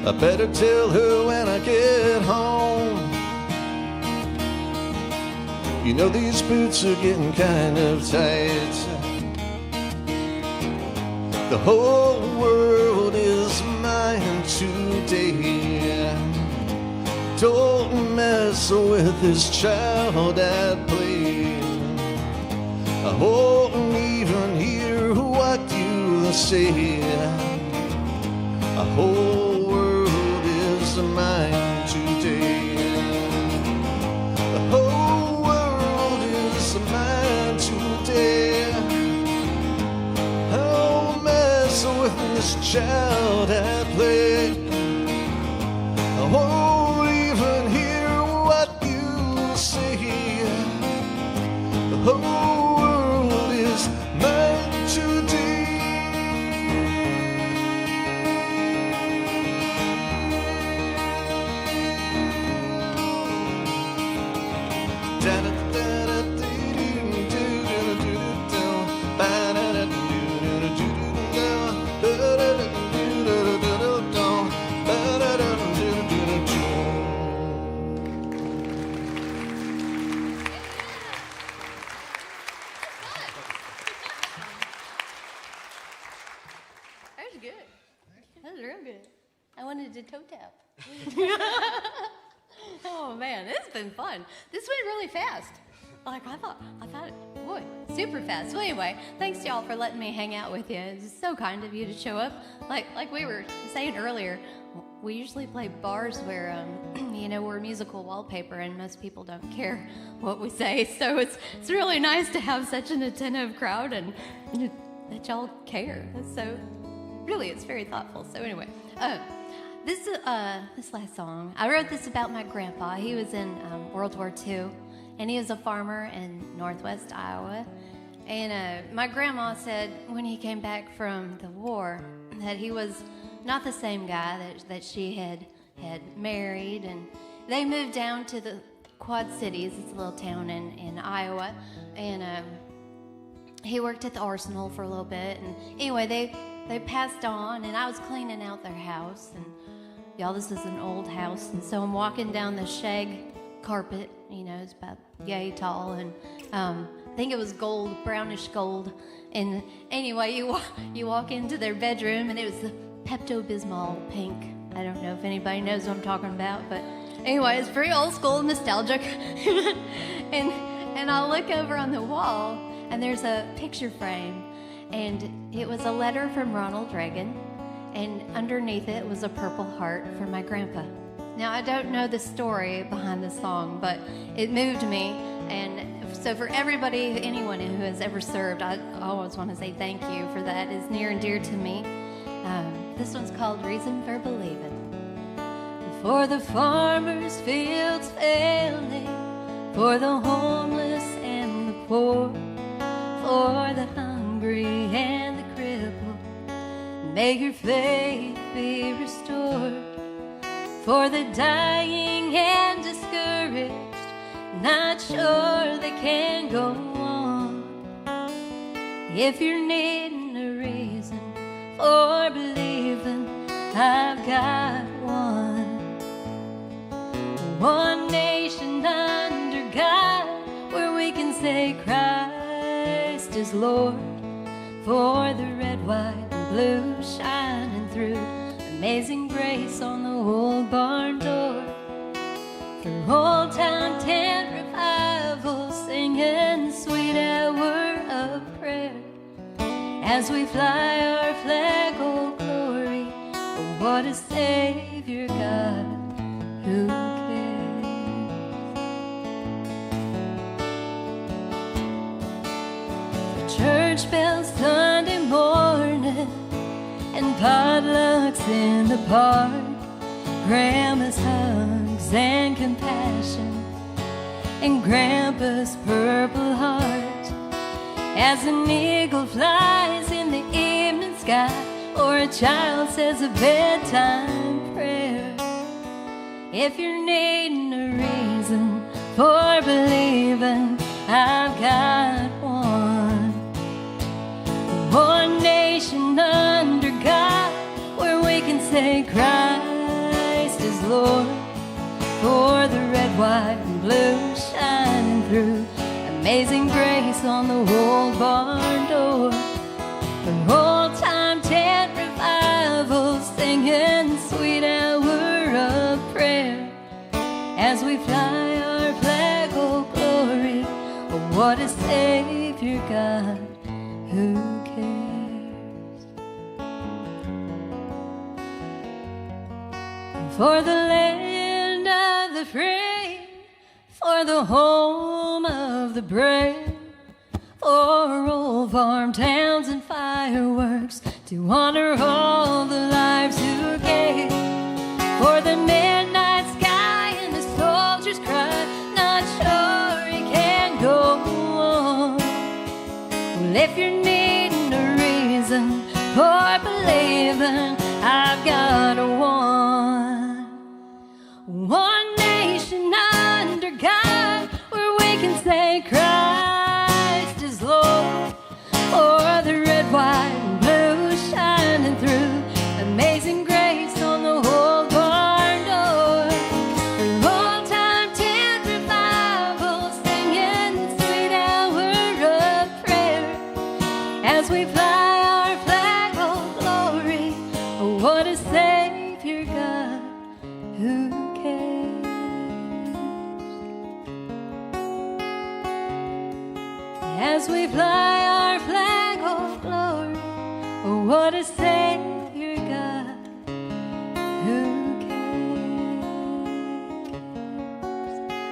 C: I better tell her when I get home. You know these boots are getting kind of tight. The whole world is mine today. Don't mess with this child at play. I won't even hear what you say. The whole world is mine today. The whole world is mine today. Don't mess with this child at play. I won't even hear what you say. The whole world is mine today.
D: That was good. That was real good. I wanted to toe tap. Oh man, it's been fun. This went really fast. Like I thought, boy, super fast. So anyway, thanks y'all for letting me hang out with you. It's so kind of you to show up. Like we were saying earlier, we usually play bars where, we're musical wallpaper and most people don't care what we say. So it's really nice to have such an attentive crowd and that y'all care. So really, it's very thoughtful. So anyway, this last song, I wrote this about my grandpa. He was in World War II, and he was a farmer in northwest Iowa. And my grandma said when he came back from the war that he was not the same guy that she had married, and they moved down to the Quad Cities. It's a little town in Iowa, and he worked at the arsenal for a little bit. And anyway, they passed on, and I was cleaning out their house, and y'all, this is an old house, and so I'm walking down the shag carpet. It's about yay tall, and I think it was gold, brownish gold. And anyway, you walk into their bedroom, and it was the Pepto-Bismol pink. I don't know if anybody knows what I'm talking about, but anyway, it's very old school, nostalgic. and I look over on the wall, and there's a picture frame, and it was a letter from Ronald Reagan, and underneath it was a purple heart for my grandpa. Now, I don't know the story behind the song, but it moved me, and So for everybody, anyone who has ever served, I always want to say thank you for that. It's near and dear to me. This one's called Reason for Believing. For the farmer's fields failing, for the homeless and the poor, for the hungry and the crippled, may your faith be restored. For the dying and discouraged, not sure they can go on. If you're needing a reason for believing, I've got one. One nation under God, where we can say Christ is Lord. For the red, white, and blue shining through, amazing grace on the old barn door. For old time tent revival, singing sweet hour of prayer. As we fly our flag, oh glory, oh what a Savior God who cares. For church bells Sunday morning and potlucks in the park, Grandma's hugs and compassion, and Grandpa's purple heart. As an eagle flies in the evening sky, or a child says a bedtime prayer. If you're needing a reason for believing, I've got one. One nation under God, where we can say Christ is Lord. For the red, white, and blue shining through, amazing grace on the old barn door. For old time tent revival, singing sweet hour of prayer. As we fly our flag, oh glory, oh what a Savior God who cares. For the land of the free, for the home of the brave, for old farm towns and fireworks, to honor all the lives who gave. For the midnight sky and the soldier's cry, not sure he can go on. Well, if you're needing a reason for believing, I've got one. One nation under God, where we can say Christ is Lord. For the red, white, and blue shining through, amazing grace on the old barn door. For old time tent revival, singing sweet hour of prayer. As we fly our flag, oh glory, oh what a Savior God who cares. As we fly our flag, oh glory, oh what a Savior God who cares.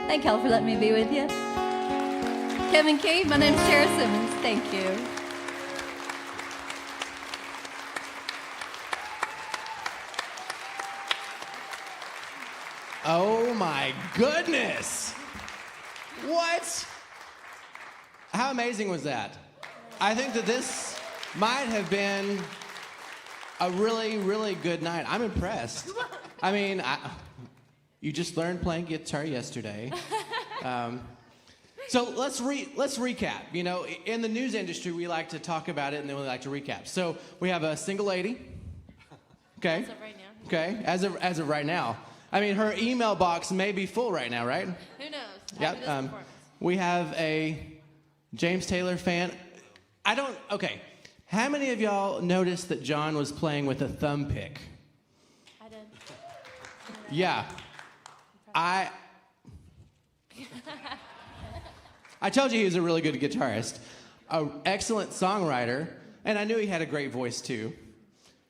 D: Thank y'all for letting me be with you. Kevin Key, my name's Tara Simmons. Thank you.
A: Oh my goodness! What? How amazing was that? I think that this might have been a really, really good night. I'm impressed. I mean, you just learned playing guitar yesterday. So let's recap. You know, in the news industry, we like to talk about it and then we like to recap. So we have a single lady. Okay.
B: As of right now.
A: Okay. As of right now. I mean, her email box may be full right now, right?
B: Who knows?
A: Yep. We have a James Taylor fan. Okay. How many of y'all noticed that John was playing with a thumb pick?
B: I did.
A: Yeah. I told you he was a really good guitarist, an excellent songwriter, and I knew he had a great voice too.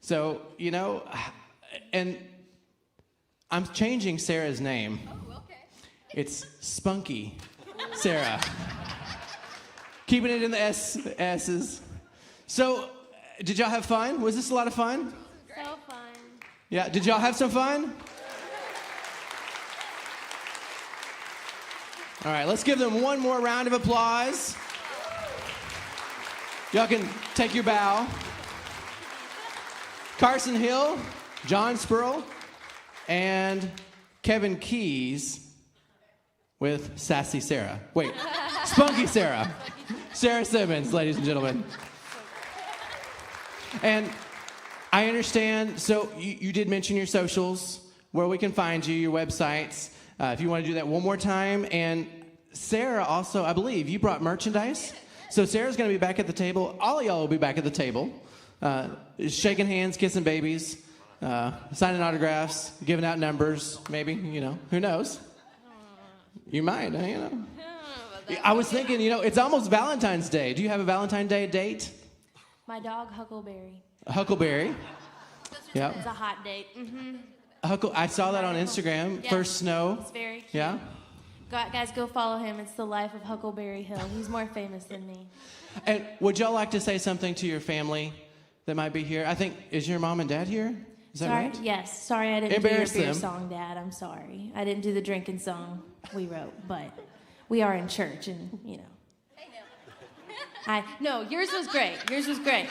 A: So, you know, and I'm changing Sarah's name.
D: Oh, okay.
A: It's Spunky Sarah. Keeping it in the S's. So, did y'all have fun? Was this a lot of fun?
B: So fun.
A: Yeah, did y'all have some fun? All right, let's give them one more round of applause. Y'all can take your bow. Carson Hill, John Spurl, and Kevin Keys with Sassy Sarah. Wait, Spunky Sarah. Sarah Simmons, ladies and gentlemen. And I understand, so you did mention your socials, where we can find you, your websites, if you want to do that one more time. And Sarah also, I believe, you brought merchandise. So Sarah's going to be back at the table. All of y'all will be back at the table, shaking hands, kissing babies, signing autographs, giving out numbers, maybe, who knows? You might, I was thinking, it's almost Valentine's Day. Do you have a Valentine's Day date?
B: My dog, Huckleberry.
A: Huckleberry. Yeah.
B: It's a hot date. Mm-hmm.
A: I saw that on Instagram.
B: Yeah.
A: First snow.
B: It's very cute.
A: Yeah.
B: Guys, go follow him. It's the life of Huckleberry Hill. He's more famous than me.
A: And would y'all like to say something to your family that might be here? I think, is your mom and dad here? Is that
B: Sorry?
A: right?
B: Yes. Sorry I didn't
A: Embarrass
B: do your beer
A: them.
B: song, Dad. I'm sorry. I didn't do the drinking song we wrote, but we are in church and, No, yours was great. Yours was great.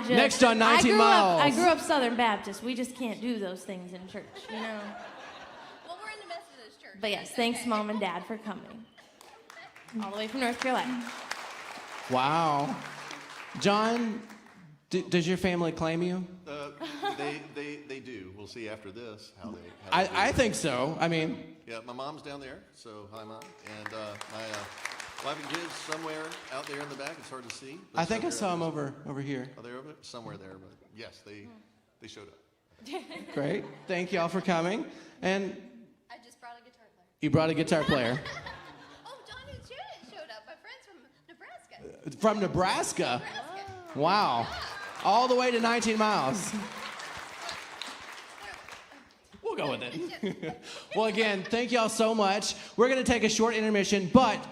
A: Next on 19 Miles.
B: I grew up Southern Baptist. We just can't do those things in church,
D: Well, we're in the Methodist church.
B: But yes, thanks, Mom and Dad, for coming. All the way from North Carolina.
A: Wow. John, does your family claim you?
C: They do. We'll see after this how they do.
A: I think so. I mean,
C: Yeah, my mom's down there, so hi, Mom. And my wife and kids somewhere out there in the back. It's hard to see.
A: I think I saw them over here.
C: Oh, they're over somewhere there, but yes, they showed up.
A: Great. Thank y'all for coming. And
D: I just brought a guitar player.
A: you brought a guitar player.
D: Oh, Johnny and Sharon showed up. My friends from Nebraska.
A: From Nebraska? Wow. All the way to 19 miles. We'll go with it. Well, again, thank y'all so much. We're going to take a short intermission, but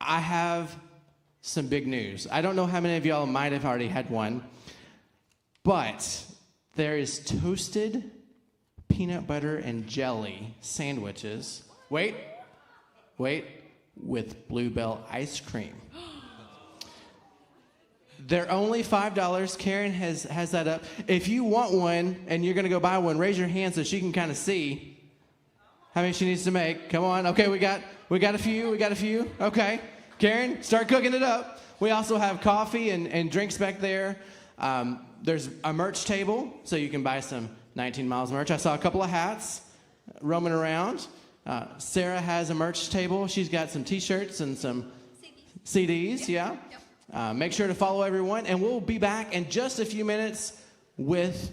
A: I have some big news. I don't know how many of y'all might have already had one, but there is toasted peanut butter and jelly sandwiches. Wait, with Bluebell ice cream. They're only $5. Karen has that up. If you want one and you're going to go buy one, raise your hand so she can kind of see how many she needs to make. Come on. Okay, we got a few. Okay. Karen, start cooking it up. We also have coffee and drinks back there. There's a merch table, so you can buy some 19 Miles merch. I saw a couple of hats roaming around. Sarah has a merch table. She's got some T-shirts and some CDs. Yeah. Make sure to follow everyone, and we'll be back in just a few minutes with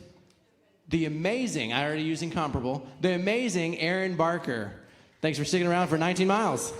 A: the amazing, I already using comparable, the amazing Aaron Barker. Thanks for sticking around for 19 Miles.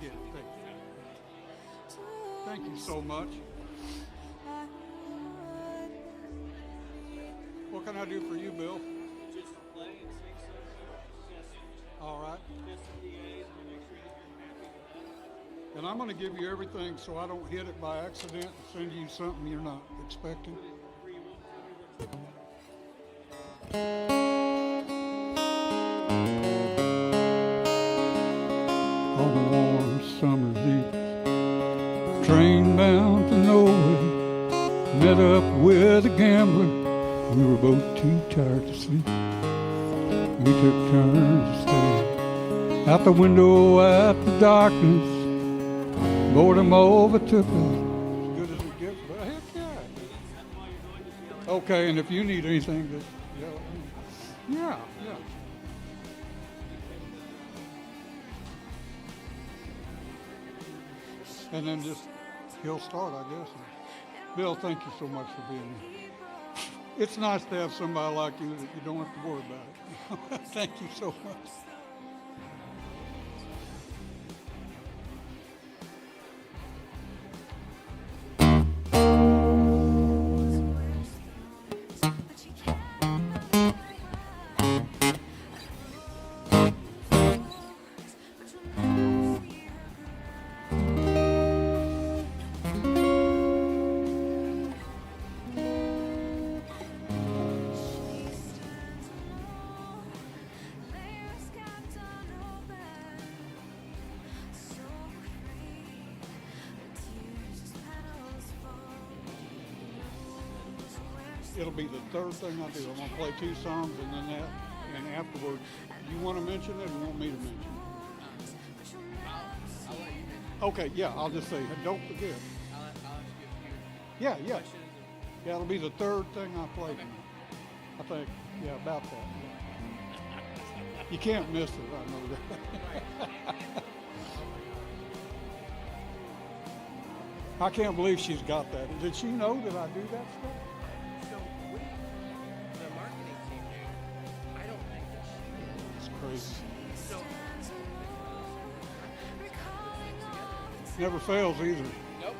F: Yeah, thank you so much. What can I do for you, Bill?
E: Just play and sing something.
F: All right.
E: Just some DAs and make sure that you're happy with that.
F: And I'm going to give you everything so I don't hit it by accident and send you something you're not expecting. On a warm summer's eve, train bound to nowhere, met up with a gambler. We were both too tired to sleep. We took turns to stare out the window at the darkness. Boredom overtook us. As good as it gets, but heck yeah. Okay, and if you need anything, just yell at me. Yeah. And then just, he'll start, I guess. Bill, thank you so much for being here. It's nice to have somebody like you that you don't have to worry about it. Thank you so much. It'll be the third thing I do. I'm going to play 2 songs and then that, and afterwards, you want to mention it or you want me to mention it?
A: I'll let you mention it.
F: Okay, yeah, I'll just say, don't forget.
A: I'll ask you
F: Yeah,
A: a few
F: yeah.
A: questions.
F: Yeah, it'll be the third thing I play tonight. I think, yeah, about that. Yeah. You can't miss it, I know that. I can't believe she's got that. Did she know that I do that stuff?
A: So the marketing team knew. I don't think that she
F: It's crazy.
A: So
F: Never fails either.
A: nope.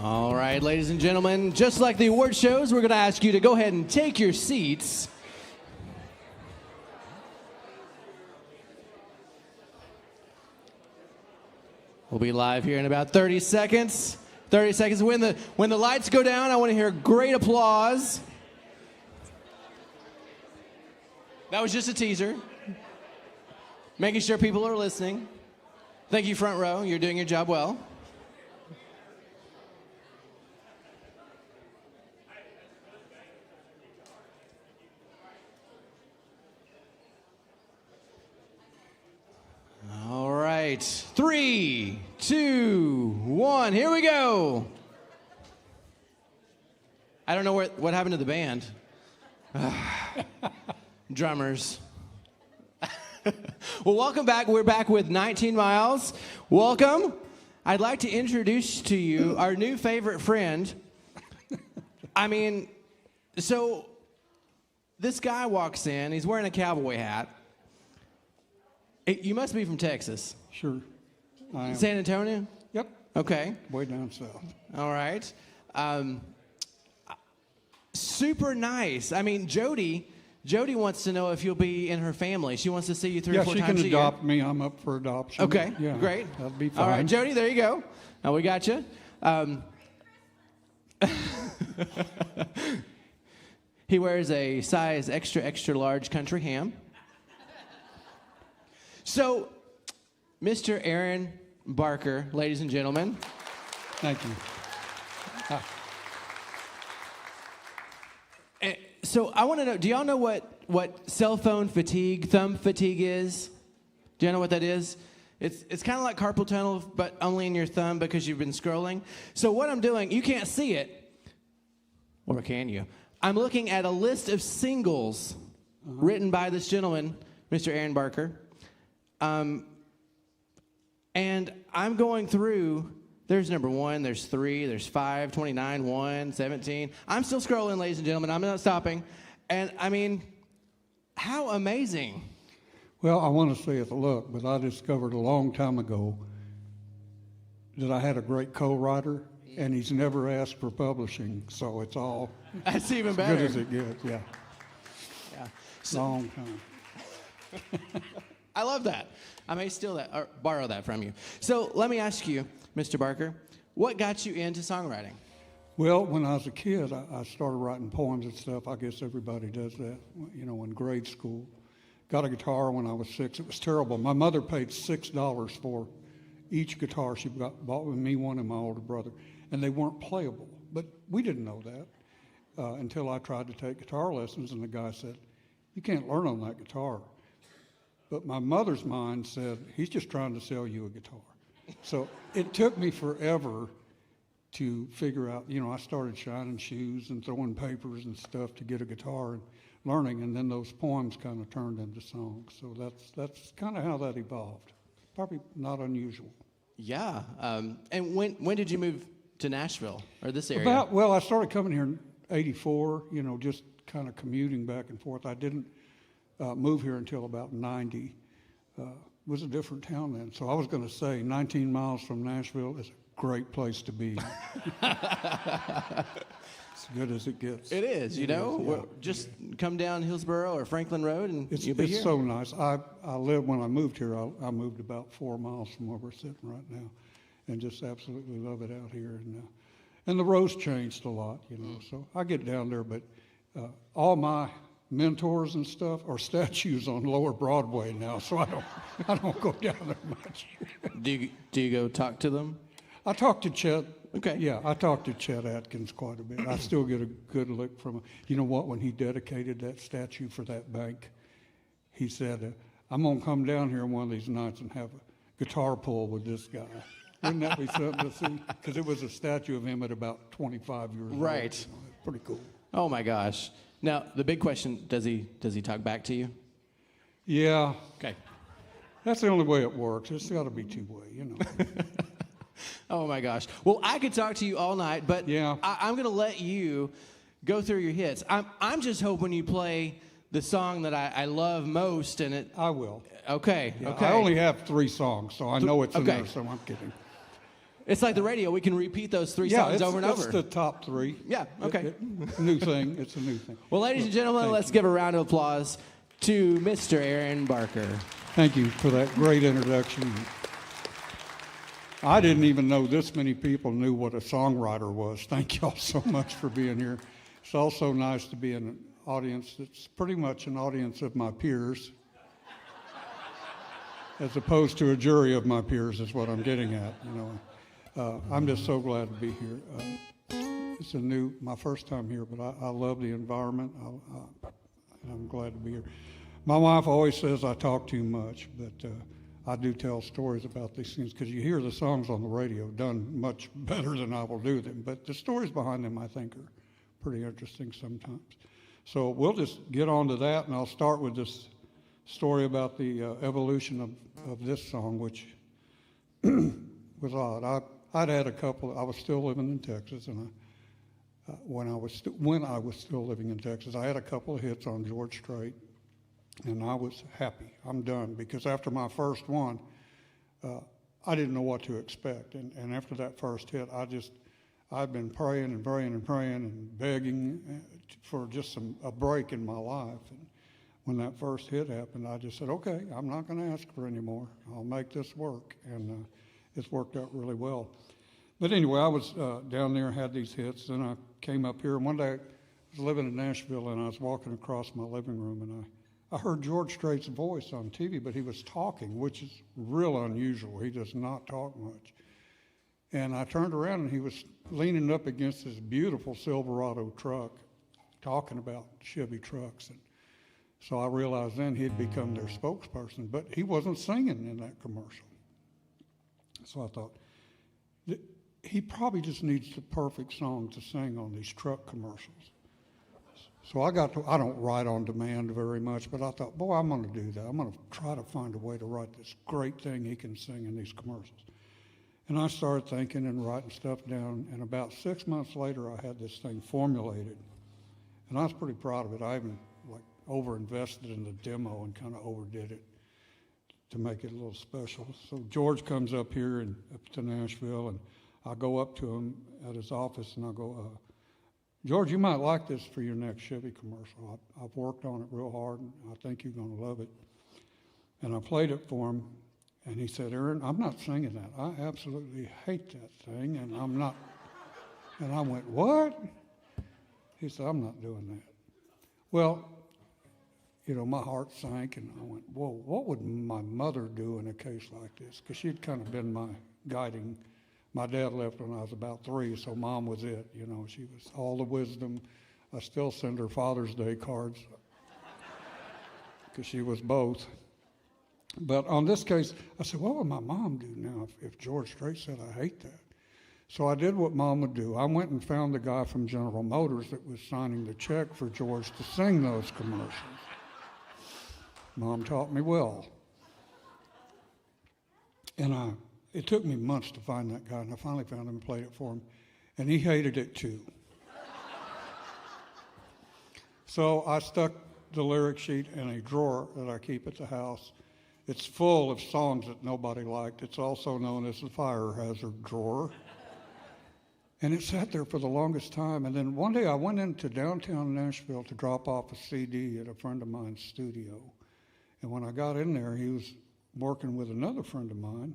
A: All right, ladies and gentlemen, just like the award shows, we're going to ask you to go ahead and take your seats. We'll be live here in about 30 seconds. 30 seconds. When the lights go down, I want to hear great applause. That was just a teaser. Making sure people are listening. Thank you, front row. You're doing your job well. All right. 3, 2, 1. Here we go. I don't know what happened to the band. Drummers. Well, welcome back. We're back with 19 Miles. Welcome. I'd like to introduce to you our new favorite friend, I mean, so this guy walks in. He's wearing a cowboy hat. You must be from Texas.
F: Sure. I am.
A: San Antonio?
F: Yep.
A: Okay.
F: Way down south.
A: All right. Super nice. I mean, Jody wants to know if you'll be in her family. She wants to see you 3 or 4 times a year.
F: Yeah, she can adopt me. I'm up for adoption.
A: Okay,
F: Yeah,
A: great.
F: That'll be fine.
A: All right, Jody, there you go. Now we got you. He wears a size extra, extra large country ham. So, Mr. Aaron Barker, ladies and gentlemen.
F: Thank you.
A: So I want to know, do y'all know what cell phone fatigue, thumb fatigue is? Do y'all know what that is? It's kind of like carpal tunnel, but only in your thumb because you've been scrolling. So what I'm doing, you can't see it, or can you? I'm looking at a list of singles written by this gentleman, Mr. Aaron Barker. And I'm going through, there's number 1, there's 3, there's 5, 29, 1, 17. I'm still scrolling, ladies and gentlemen. I'm not stopping. And, I mean, how amazing.
F: Well, I want to say it's luck, but I discovered a long time ago that I had a great co-writer, and he's never asked for publishing, so it's all
A: That's even
F: as
A: better.
F: good as it gets, yeah.
A: Yeah.
F: Long time.
A: I love that. I may steal that or borrow that from you. So let me ask you, Mr. Barker, what got you into songwriting?
F: Well, when I was a kid, I started writing poems and stuff. I guess everybody does that, you know, in grade school. Got a guitar when I was 6. It was terrible. My mother paid $6 for each guitar she bought with me, one, and my older brother, and they weren't playable. But we didn't know that until I tried to take guitar lessons, and the guy said, "You can't learn on that guitar." But my mother's mind said, "He's just trying to sell you a guitar." So it took me forever to figure out, you know, I started shining shoes and throwing papers and stuff to get a guitar and learning, and then those poems kind of turned into songs. So that's kind of how that evolved. Probably not unusual.
A: Yeah. And when did you move to Nashville or this area?
F: Well, I started coming here in '84, you know, just kind of commuting back and forth. I didn't move here until about 90. It was a different town then. So I was going to say 19 miles from Nashville is a great place to be. As good as it gets.
A: It is, you know.
F: Yeah.
A: Just come down Hillsborough or Franklin Road and you'll be here.
F: It's so nice. I lived, when I moved here, I moved about 4 miles from where we're sitting right now, and just absolutely love it out here. And the road's changed a lot, you know, so I get down there, but all my mentors and stuff are statues on Lower Broadway now, so I don't go down there much.
A: Do you go talk to them?
F: I talk to Chet.
A: Okay.
F: Yeah, I talk to Chet Atkins quite a bit. I still get a good look from him. You know what? When he dedicated that statue for that bank, he said, "I'm going to come down here one of these nights and have a guitar pull with this guy." Wouldn't that be something to see? Because it was a statue of him at about 25 years old.
A: Right.
F: You know, pretty cool.
A: Oh my gosh. Now the big question: Does he talk back to you?
F: Yeah.
A: Okay.
F: That's the only way it works. It's got to be two-way, you know.
A: Oh my gosh. Well, I could talk to you all night, but
F: Yeah.
A: I'm going to let you go through your hits. I'm just hoping you play the song that I love most, and it.
F: I will.
A: Okay.
F: Yeah,
A: Okay.
F: I only have 3 songs, so I know it's in
A: okay.
F: there, so I'm kidding.
A: It's like the radio. We can repeat those 3
F: Yeah,
A: songs
F: it's,
A: over and
F: it's
A: over.
F: the top 3.
A: Yeah, okay.
F: New thing. It's a new thing.
A: Well, ladies and gentlemen,
F: Thank
A: let's
F: you.
A: give a round of applause to Mr. Aaron Barker.
F: Thank you for that great introduction. I didn't even know this many people knew what a songwriter was. Thank y'all so much for being here. It's also nice to be in an audience that's pretty much an audience of my peers, as opposed to a jury of my peers is what I'm getting at. You know, I'm just so glad to be here. It's my first time here, but I love the environment. I'm glad to be here. My wife always says I talk too much, but I do tell stories about these things because you hear the songs on the radio done much better than I will do them. But the stories behind them, I think, are pretty interesting sometimes. So we'll just get on to that, and I'll start with this story about the evolution of this song, which was odd. I'd had a couple. I was still living in Texas, and when I was still living in Texas. I had a couple of hits on George Strait, and I was happy. I'm done, because after my first one, I didn't know what to expect. And after that first hit, I've been praying and praying and praying and begging for just a break in my life. And when that first hit happened, I just said, okay, I'm not going to ask for any more. I'll make this work. And it's worked out really well. But anyway, I was down there, had these hits, and I came up here. And one day, I was living in Nashville, and I was walking across my living room, and I heard George Strait's voice on TV, but he was talking, which is real unusual. He does not talk much. And I turned around, and he was leaning up against this beautiful Silverado truck, talking about Chevy trucks. And so I realized then he'd become their spokesperson, but he wasn't singing in that commercial. So I thought, he probably just needs the perfect song to sing on these truck commercials. So I don't write on demand very much, but I thought, boy, I'm going to do that. I'm going to try to find a way to write this great thing he can sing in these commercials. And I started thinking and writing stuff down, and about 6 months later, I had this thing formulated. And I was pretty proud of it. I even over-invested in the demo and kind of overdid it to make it a little special. So George comes up here up to Nashville, and I go up to him at his office, and I go, George, you might like this for your next Chevy commercial. I've worked on it real hard, and I think you're going to love it. And I played it for him, and he said, Aaron, I'm not singing that. I absolutely hate that thing, and I'm not. And I went, what? He said, I'm not doing that. Well, my heart sank, and I went, whoa, what would my mother do in a case like this? Because she'd kind of been my guiding. My dad left when I was about 3, so Mom was it. She was all the wisdom. I still send her Father's Day cards because she was both. But on this case, I said, what would my mom do now if George Strait said, I hate that? So I did what Mom would do. I went and found the guy from General Motors that was signing the check for George to sing those commercials. Mom taught me well. And it took me months to find that guy, and I finally found him and played it for him, and he hated it too. So I stuck the lyric sheet in a drawer that I keep at the house. It's full of songs that nobody liked. It's also known as the fire hazard drawer. And it sat there for the longest time. And then one day I went into downtown Nashville to drop off a CD at a friend of mine's studio. And when I got in there, he was working with another friend of mine,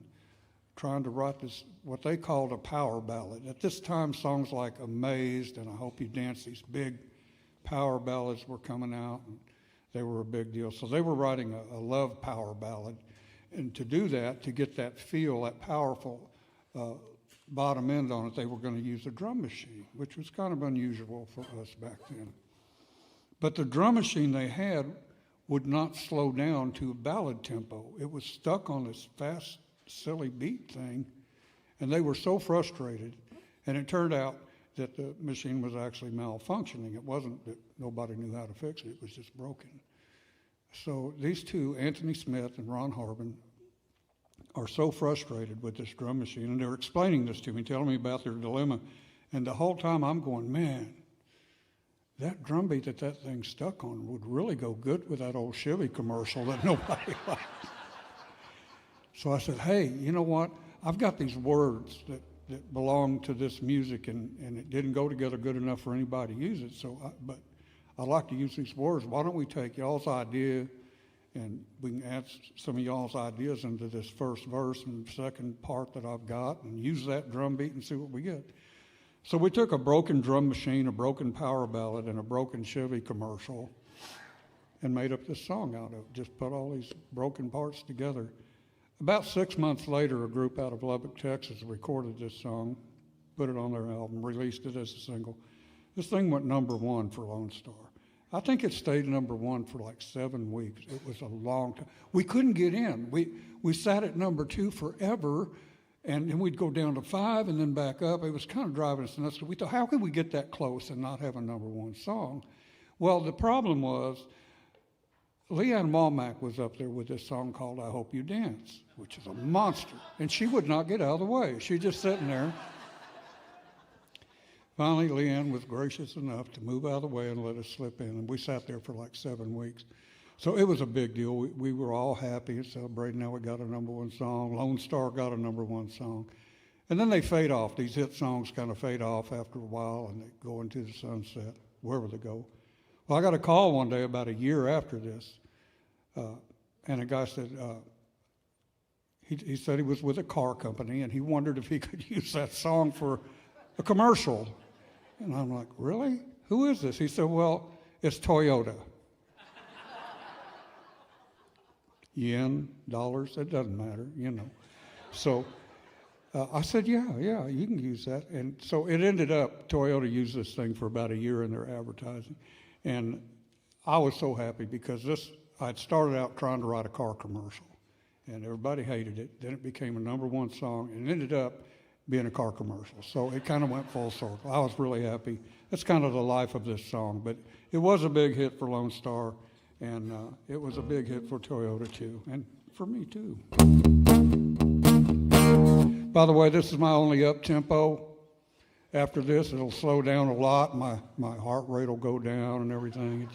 F: trying to write this, what they called a power ballad. At this time, songs like Amazed and I Hope You Dance, these big power ballads were coming out, and they were a big deal. So they were writing a love power ballad. And to do that, to get that feel, that powerful bottom end on it, they were going to use a drum machine, which was kind of unusual for us back then. But the drum machine they had would not slow down to a ballad tempo. It was stuck on this fast, silly beat thing, and they were so frustrated. And it turned out that the machine was actually malfunctioning. It wasn't that nobody knew how to fix it. It was just broken. So these two, Anthony Smith and Ron Harbin, are so frustrated with this drum machine, and they're explaining this to me, telling me about their dilemma. And the whole time I'm going, man, that drum beat that thing stuck on would really go good with that old Chevy commercial that nobody likes. So I said, hey, you know what? I've got these words that belong to this music, and it didn't go together good enough for anybody to use it. But I'd like to use these words. Why don't we take y'all's idea, and we can add some of y'all's ideas into this first verse and second part that I've got, and use that drum beat and see what we get. So we took a broken drum machine, a broken power ballad, and a broken Chevy commercial, and made up this song out of it. Just put all these broken parts together. About 6 months later, a group out of Lubbock, Texas, recorded this song, put it on their album, released it as a single. This thing went #1 for Lone Star. I think it stayed #1 for like 7 weeks. It was a long time. We couldn't get in. We sat at #2 forever, and then we'd go down to 5 and then back up. It was kind of driving us nuts. We thought, how could we get that close and not have a #1 song? Well, the problem was Leanne Malmack was up there with this song called I Hope You Dance, which is a monster. And she would not get out of the way. She's just sitting there. Finally, Leanne was gracious enough to move out of the way and let us slip in, and we sat there for like 7 weeks. So it was a big deal. We were all happy and celebrating. Now we got a #1 song. Lone Star got a #1 song. And then they fade off. These hit songs kind of fade off after a while, and they go into the sunset, wherever they go. Well, I got a call one day about a year after this, and a guy said, he said he was with a car company, and he wondered if he could use that song for a commercial. And I'm like, really? Who is this? He said, well, it's Toyota. Yen, dollars, it doesn't matter, you know. So I said, yeah, you can use that. And so it ended up, Toyota used this thing for about a year in their advertising. And I was so happy because I'd started out trying to write a car commercial, and everybody hated it. Then it became a #1 song, and it ended up being a car commercial. So it kind of went full circle. I was really happy. That's kind of the life of this song. But it was a big hit for Lone Star, and it was a big hit for Toyota, too, and for me, too. By the way, this is my only up-tempo. After this, it'll slow down a lot. My heart rate will go down and everything.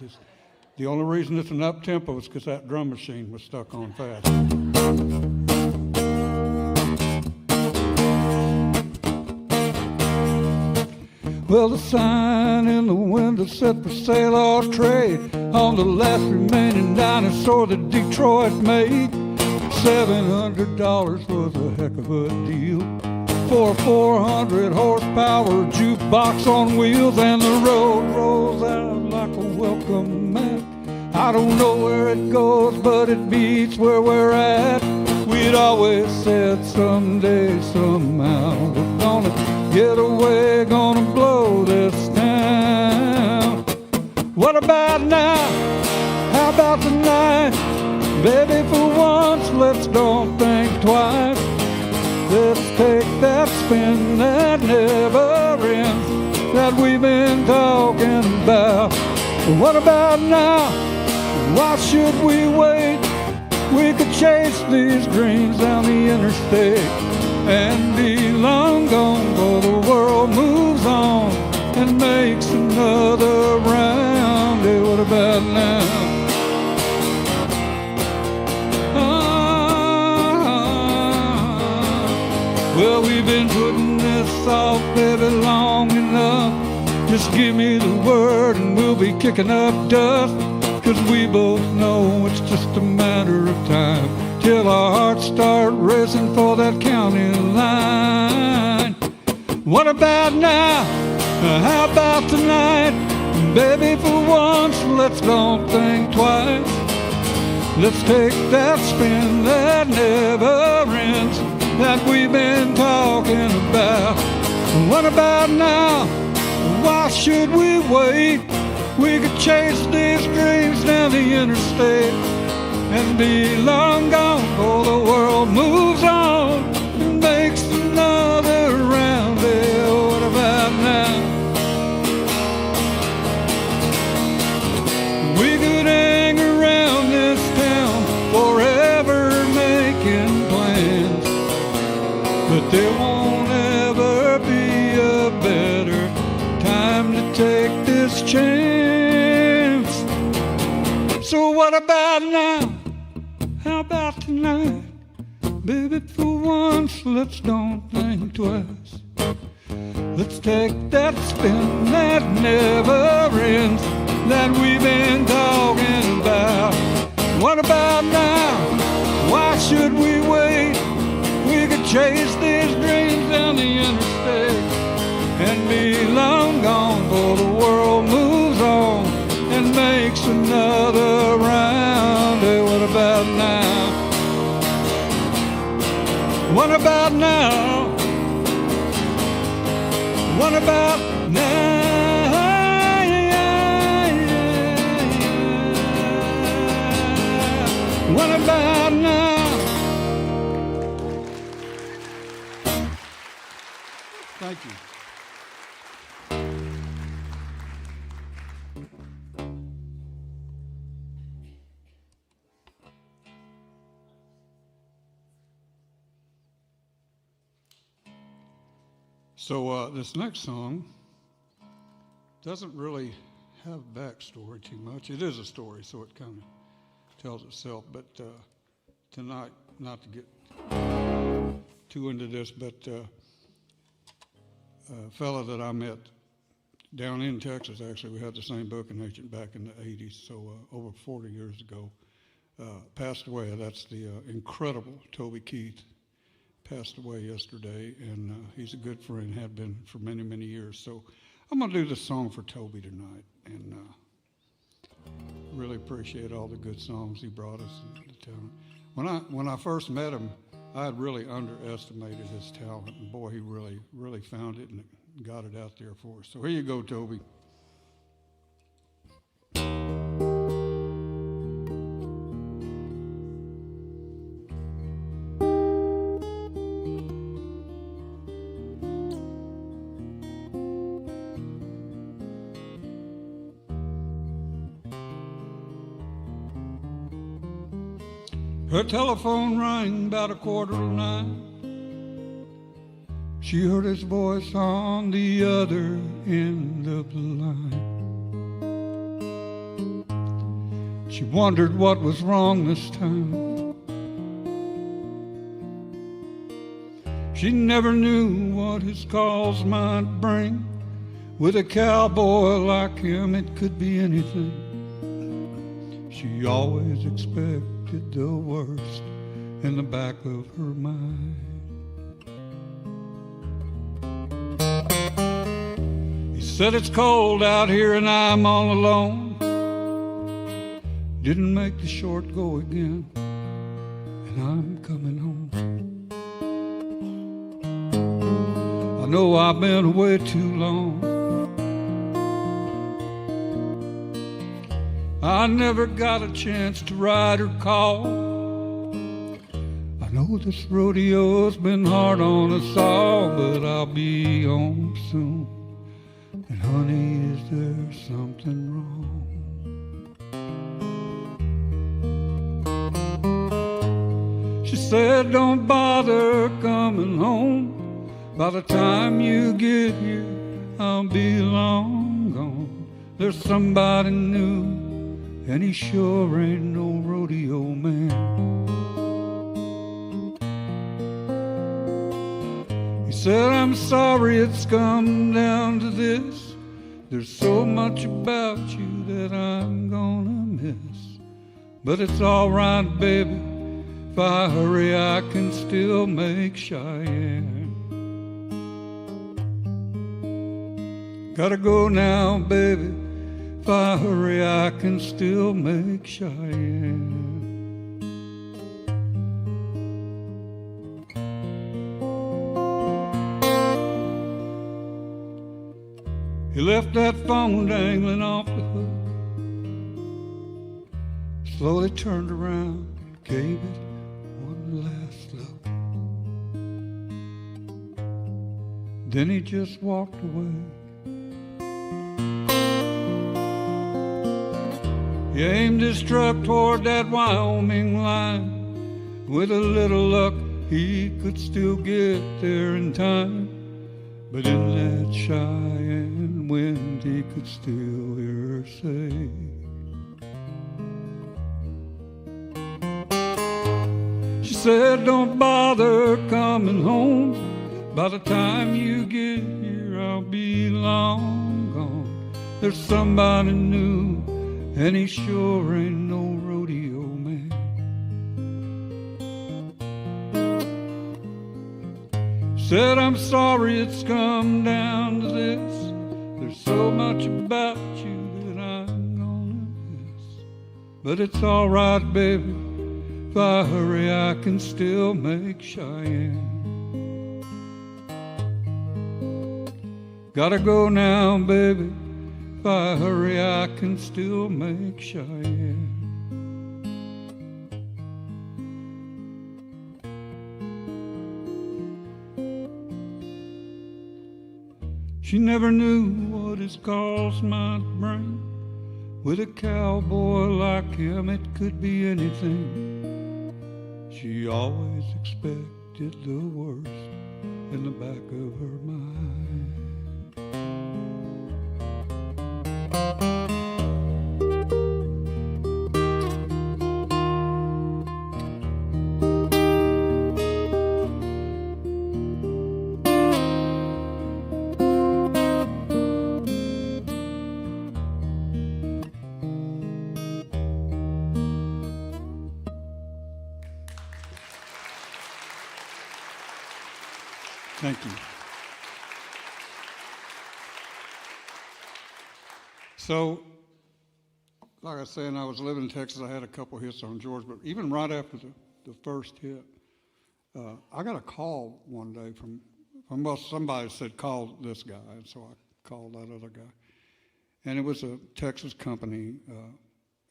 F: The only reason it's an up-tempo is because that drum machine was stuck on fast. Well, the sign in the window said for sale or trade on the last remaining dinosaur that Detroit made. $700 was a heck of a deal for a 400 horsepower jukebox on wheels, and the road rolls out like a welcome mat. I don't know where it goes, but it beats where we're at. We'd always said someday, somehow, we're gonna get away, gonna blow this town. What about now? How about tonight? Baby, for once, let's don't think twice. Let's take that spin that never ends, that we've been talking about. What about now? Why should we wait? We could chase these dreams down the interstate and be long gone before the world moves on and makes another round. Hey, what about now? Well, we've been putting this off, baby, long enough. Just give me the word and we'll be kicking up dust. 'Cause we both know it's just a matter of time till our hearts start racing for that county line. What about now? How about tonight? Baby, for once, let's don't think twice. Let's take that spin that never ends, that we've been talking about. What about now? Why should we wait? We could chase these dreams down the interstate and be long gone before the world moves on and makes another round. Hey, what about now? We could hang around this town forever making plans, but there won't ever be a better time to take this chance. So what about now? How about tonight? Baby, for once, let's don't think twice. Let's take that spin that never ends, that we've been talking about. What about now? Why should we wait? We could chase these dreams down the interstate and be long gone before the world moves on and makes another round. Hey, what about now? What about now? What about now? What about now? Thank you. So this next song doesn't really have backstory too much. It is a story, so it kind of tells itself. But tonight, not to get too into this, but a fella that I met down in Texas, actually, we had the same booking agent back in the 80s, so over 40 years ago, passed away. That's the incredible Toby Keith. Passed away yesterday, and he's a good friend, had been for many, many years. So I'm going to do this song for Toby tonight, and really appreciate all the good songs he brought us and the talent. When I first met him, I had really underestimated his talent, and boy, he really, really found it and got it out there for us. So here you go, Toby. Her telephone rang about 8:45. She heard his voice on the other end of the line. She wondered what was wrong this time. She never knew what his calls might bring. With a cowboy like him, it could be anything. She always expected the worst in the back of her mind. He said, it's cold out here and I'm all alone. Didn't make the short go again, and I'm coming home. I know I've been away too long. I never got a chance to ride or call. I know this rodeo's been hard on us all, but I'll be home soon. And honey, is there something wrong? She said, don't bother coming home. By the time you get here, I'll be long gone. There's somebody new, and he sure ain't no rodeo man. He said, I'm sorry it's come down to this. There's so much about you that I'm gonna miss. But it's all right, baby. If I hurry, I can still make Cheyenne. Gotta go now, baby. If I hurry, I can still make Cheyenne. He left that phone dangling off the hook, slowly turned around, gave it one last look. Then he just walked away. He aimed his truck toward that Wyoming line. With a little luck, he could still get there in time. But in that Cheyenne wind, he could still hear her say, she said, don't bother coming home. By the time you get here, I'll be long gone. There's somebody new, and he sure ain't no rodeo man. Said, I'm sorry it's come down to this. There's so much about you that I'm gonna miss. But it's all right, baby. If I hurry, I can still make Cheyenne. Gotta go now, baby. If I hurry, I can still make Cheyenne. She never knew what his calls might bring. With a cowboy like him, it could be anything. She always expected the worst in the back of her mind. Thank you. So, like I said, I was living in Texas. I had a couple hits on George, but even right after the first hit, I got a call one day from well, somebody said, call this guy, and so I called that other guy. And it was a Texas company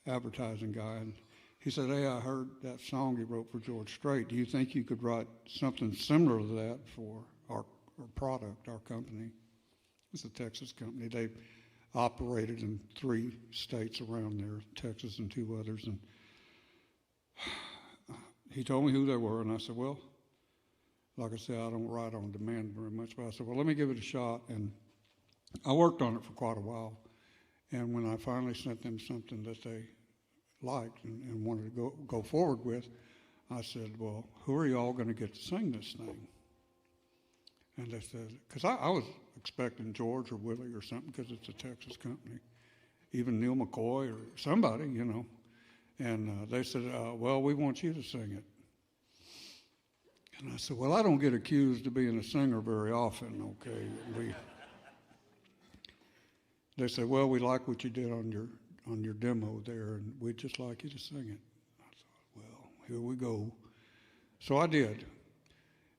F: advertising guy, and he said, hey, I heard that song you wrote for George Strait. Do you think you could write something similar to that for our product, our company? It's a Texas company. They operated in 3 states around there, Texas and 2 others. And he told me who they were, and I said, well, like I said, I don't write on demand very much, but I said, well, let me give it a shot. And I worked on it for quite a while. And when I finally sent them something that they liked and wanted to go forward with, I said, well, who are y'all going to get to sing this thing? And they said, because I was expecting George or Willie or something, because it's a Texas company, even Neil McCoy or somebody, you know. And they said, well, we want you to sing it. And I said, well, I don't get accused of being a singer very often, okay? They said, well, we like what you did on your demo there, and we'd just like you to sing it. I thought, well, here we go. So I did,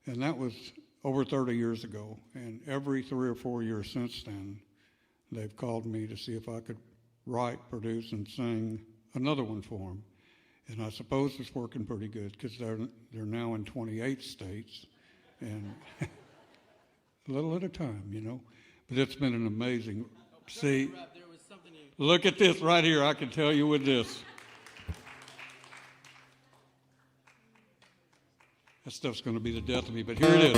F: and that was over 30 years ago, and every 3 or 4 years since then, they've called me to see if I could write, produce, and sing another one for them. And I suppose it's working pretty good, because they're now in 28 states, and a little at a time, you know. But it's been an amazing. See, look at this right here. I can tell you with this. That stuff's going to be the death of me, but here it is.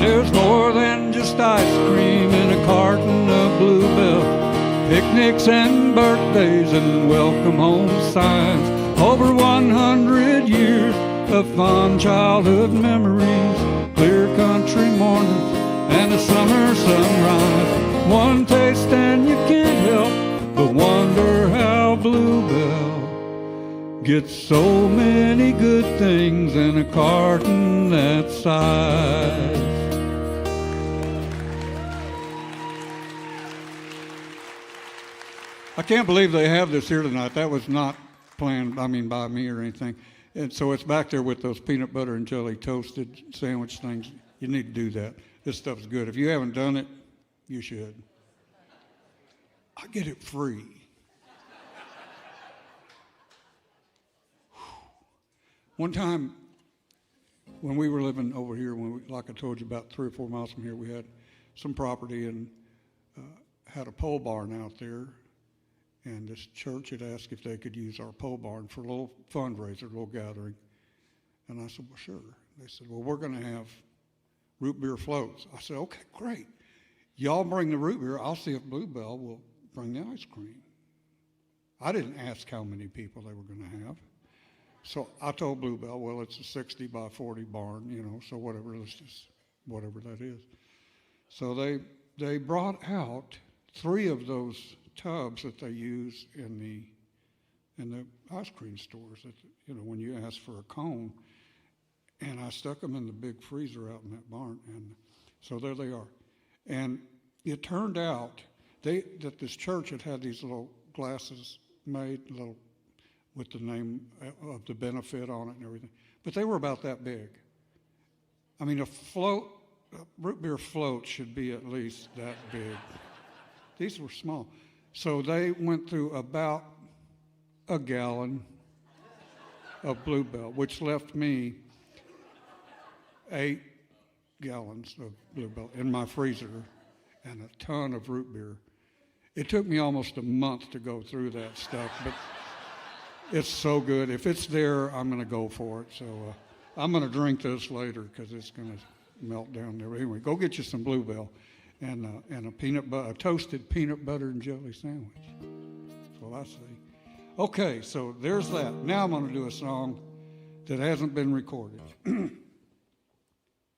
F: There's more than just ice cream in a carton of Bluebell, picnics and birthdays and welcome home signs. Over 100 years of fond childhood memories, clear country mornings and a summer sunrise. One taste and you can't help but wonder how Bluebell gets so many good things in a carton that size. I can't believe they have this here tonight. That was not planned, by me or anything. And so it's back there with those peanut butter and jelly toasted sandwich things. You need to do that. This stuff's good. If you haven't done it, you should. I get it free. One time, when we were living over here, like I told you, about 3 or 4 miles from here, we had some property and had a pole barn out there. And this church had asked if they could use our pole barn for a little fundraiser, a little gathering. And I said, well, sure. They said, well, we're going to have root beer floats. I said, okay, great. Y'all bring the root beer. I'll see if Bluebell will bring the ice cream. I didn't ask how many people they were going to have. So I told Bluebell, well, it's a 60 by 40 barn, you know, so whatever that is. So they brought out 3 of those tubs that they use in the ice cream stores, that, you know, when you ask for a cone. And I stuck them in the big freezer out in that barn, and so there they are. And it turned out that this church had these little glasses made, with the name of the benefit on it and everything. But they were about that big. I mean, a root beer float should be at least that big. These were small. So they went through about a gallon of Bluebell, which left me 8 gallons of Bluebell in my freezer and a ton of root beer. It took me almost a month to go through that stuff, but it's so good. If it's there, I'm going to go for it. So I'm going to drink this later because it's going to melt down there. Anyway, go get you some Bluebell. and a toasted peanut butter and jelly sandwich. That's what I say. Okay, so there's that. Now I'm going to do a song that hasn't been recorded.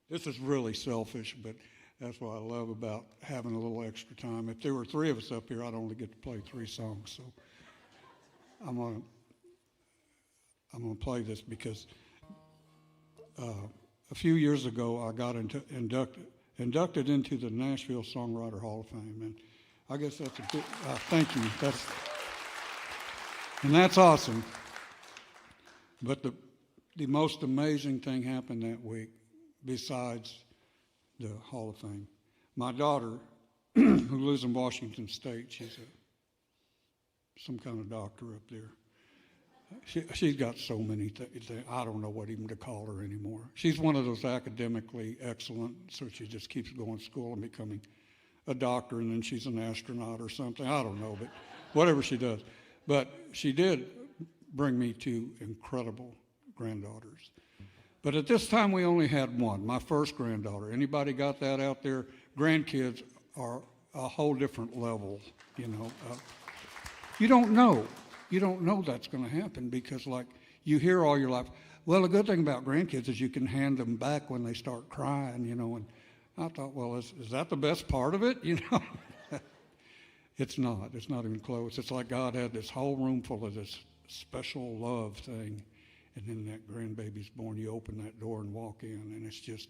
F: This is really selfish, but that's what I love about having a little extra time. If there were three of us up here, I'd only get to play 3 songs. So I'm going to play this because a few years ago I got inducted into the Nashville Songwriter Hall of Fame, and I guess that's a good. Thank you. That's awesome. But the most amazing thing happened that week, besides the Hall of Fame. My daughter, who lives in Washington State, she's some kind of doctor up there. She's got so many things. I don't know what even to call her anymore. She's one of those academically excellent, so she just keeps going to school and becoming a doctor, and then she's an astronaut or something. I don't know, but whatever she does. But she did bring me 2 incredible granddaughters. But at this time, we only had one, my first granddaughter. Anybody got that out there? Grandkids are a whole different level, you know. You don't know. You don't know that's going to happen because, like, you hear all your life. Well, the good thing about grandkids is you can hand them back when they start crying, you know. And I thought, well, is that the best part of it, you know? It's not. It's not even close. It's like God had this whole room full of this special love thing. And then that grandbaby's born, you open that door and walk in, and it's just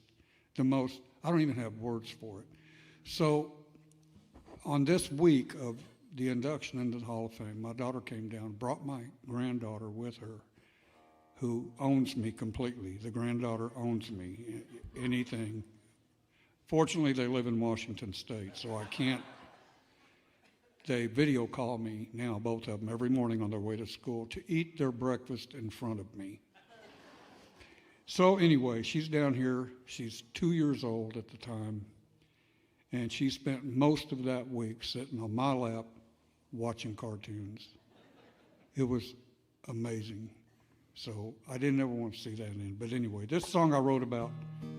F: the most, I don't even have words for it. So on this week of the induction into the Hall of Fame, my daughter came down, brought my granddaughter with her, who owns me completely. The granddaughter owns me, anything. Fortunately, they live in Washington State, so I can't. They video call me now, both of them, every morning on their way to school to eat their breakfast in front of me. So anyway, she's down here. She's 2 years old at the time, and she spent most of that week sitting on my lap watching cartoons. It was amazing. So I didn't ever want to see that end. But anyway, this song I wrote about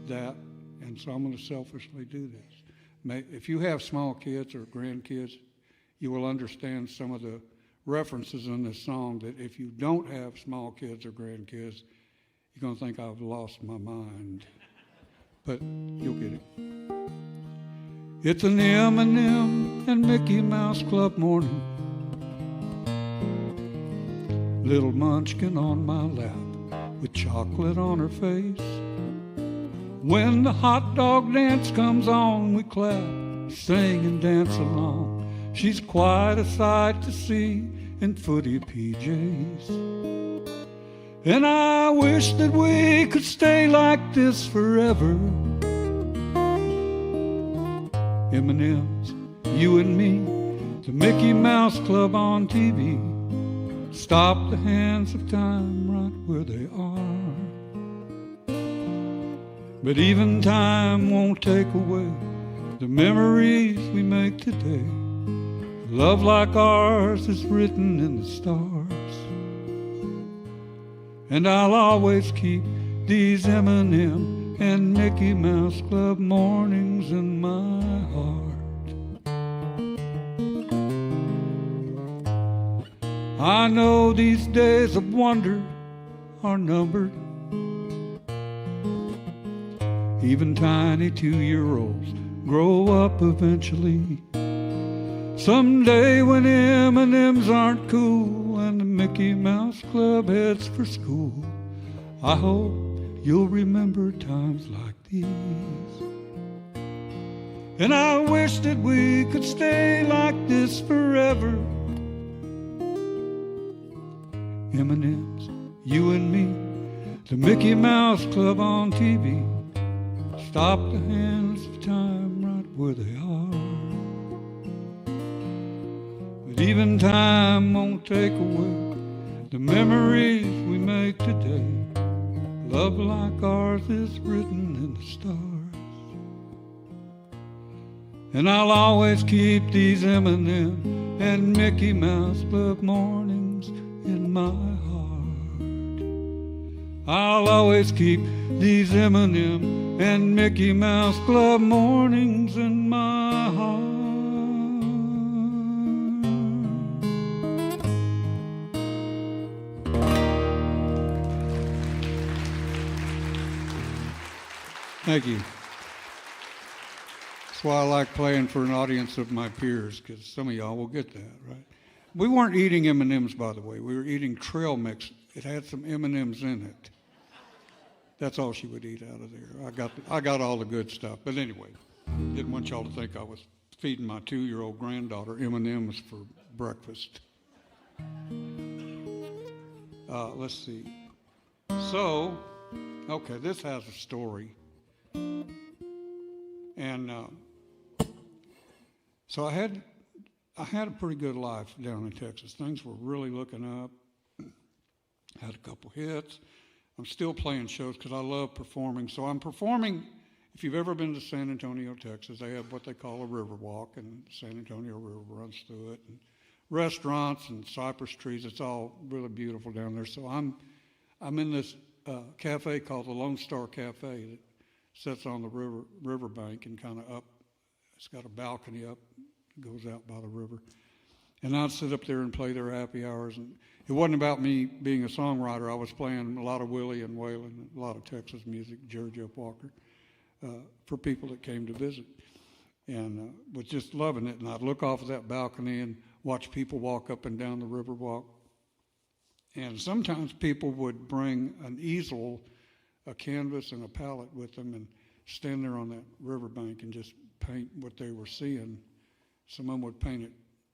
F: that, and so I'm going to selfishly do this. If you have small kids or grandkids, you will understand some of the references in this song that if you don't have small kids or grandkids, you're going to think I've lost my mind. But you'll get it. It's an M&M and Mickey Mouse Club morning. Little munchkin on my lap with chocolate on her face. When the hot dog dance comes on, we clap, sing and dance along. She's quite a sight to see in footy PJs. And I wish that we could stay like this forever. M&M's, you and me, the Mickey Mouse Club on TV. Stop the hands of time right where they are. But even time won't take away the memories we make today. Love like ours is written in the stars. And I'll always keep these M&M and Mickey Mouse Club mornings in my heart. I know these days of wonder are numbered. Even tiny 2-year-olds grow up eventually. Someday when M&M's aren't cool and the Mickey Mouse Club heads for school, I hope you'll remember times like these. And I wish that we could stay like this forever. M&M's, you and me, the Mickey Mouse Club on TV. Stop the hands of time right where they are. Even time won't take away the memories we make today. Love like ours is written in the stars. And I'll always keep these M&M and Mickey Mouse Club mornings in my heart. I'll always keep these M&M and Mickey Mouse Club mornings in my heart. Thank you. That's why I like playing for an audience of my peers, because some of y'all will get that, right? We weren't eating M&Ms, by the way. We were eating trail mix. It had some M&Ms in it. That's all she would eat out of there. I got all the good stuff. But anyway, didn't want y'all to think I was feeding my 2-year-old granddaughter M&Ms for breakfast. Let's see. So, okay, this has a story. And so I had a pretty good life down in Texas. Things were really looking up. Had a couple hits. I'm still playing shows because I love performing. So I'm performing. If you've ever been to San Antonio, Texas, they have what they call a river walk, and the San Antonio River runs through it. And restaurants and cypress trees. It's all really beautiful down there. So I'm in this cafe called the Lone Star Cafe that sits on the riverbank and kind of up. It's got a balcony up, goes out by the river. And I'd sit up there and play their happy hours. And it wasn't about me being a songwriter. I was playing a lot of Willie and Waylon, a lot of Texas music, Jerry Jeff Walker, for people that came to visit. And was just loving it. And I'd look off of that balcony and watch people walk up and down the river walk. And sometimes people would bring an easel, a canvas, and a palette with them and stand there on that riverbank and just paint what they were seeing. Someone would paint it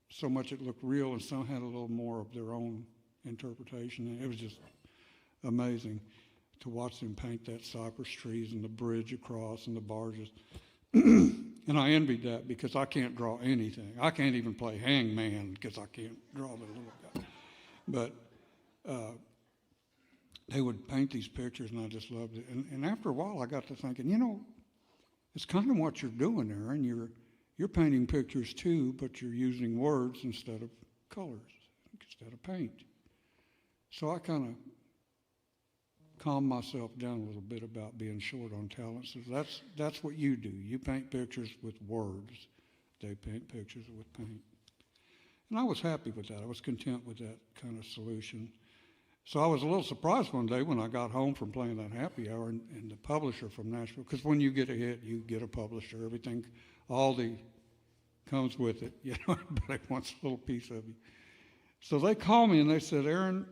F: so much it looked real, and some had a little more of their own interpretation. And it was just amazing to watch them paint that cypress trees and the bridge across and the barges. And I envied that because I can't draw anything. I can't even play hangman because I can't draw the little guy. But they would paint these pictures, and I just loved it. And after a while, I got to thinking, you know, it's kind of what you're doing there, and you're painting pictures too, but you're using words instead of colors, instead of paint. So I kind of calmed myself down a little bit about being short on talent. So that's what you do. You paint pictures with words. They paint pictures with paint. And I was happy with that. I was content with that kind of solution. So I was a little surprised one day when I got home from playing that happy hour, and the publisher from Nashville, because when you get a hit, you get a publisher. Everything, all the comes with it. You know, everybody wants a little piece of you. So they called me and they said, Aaron,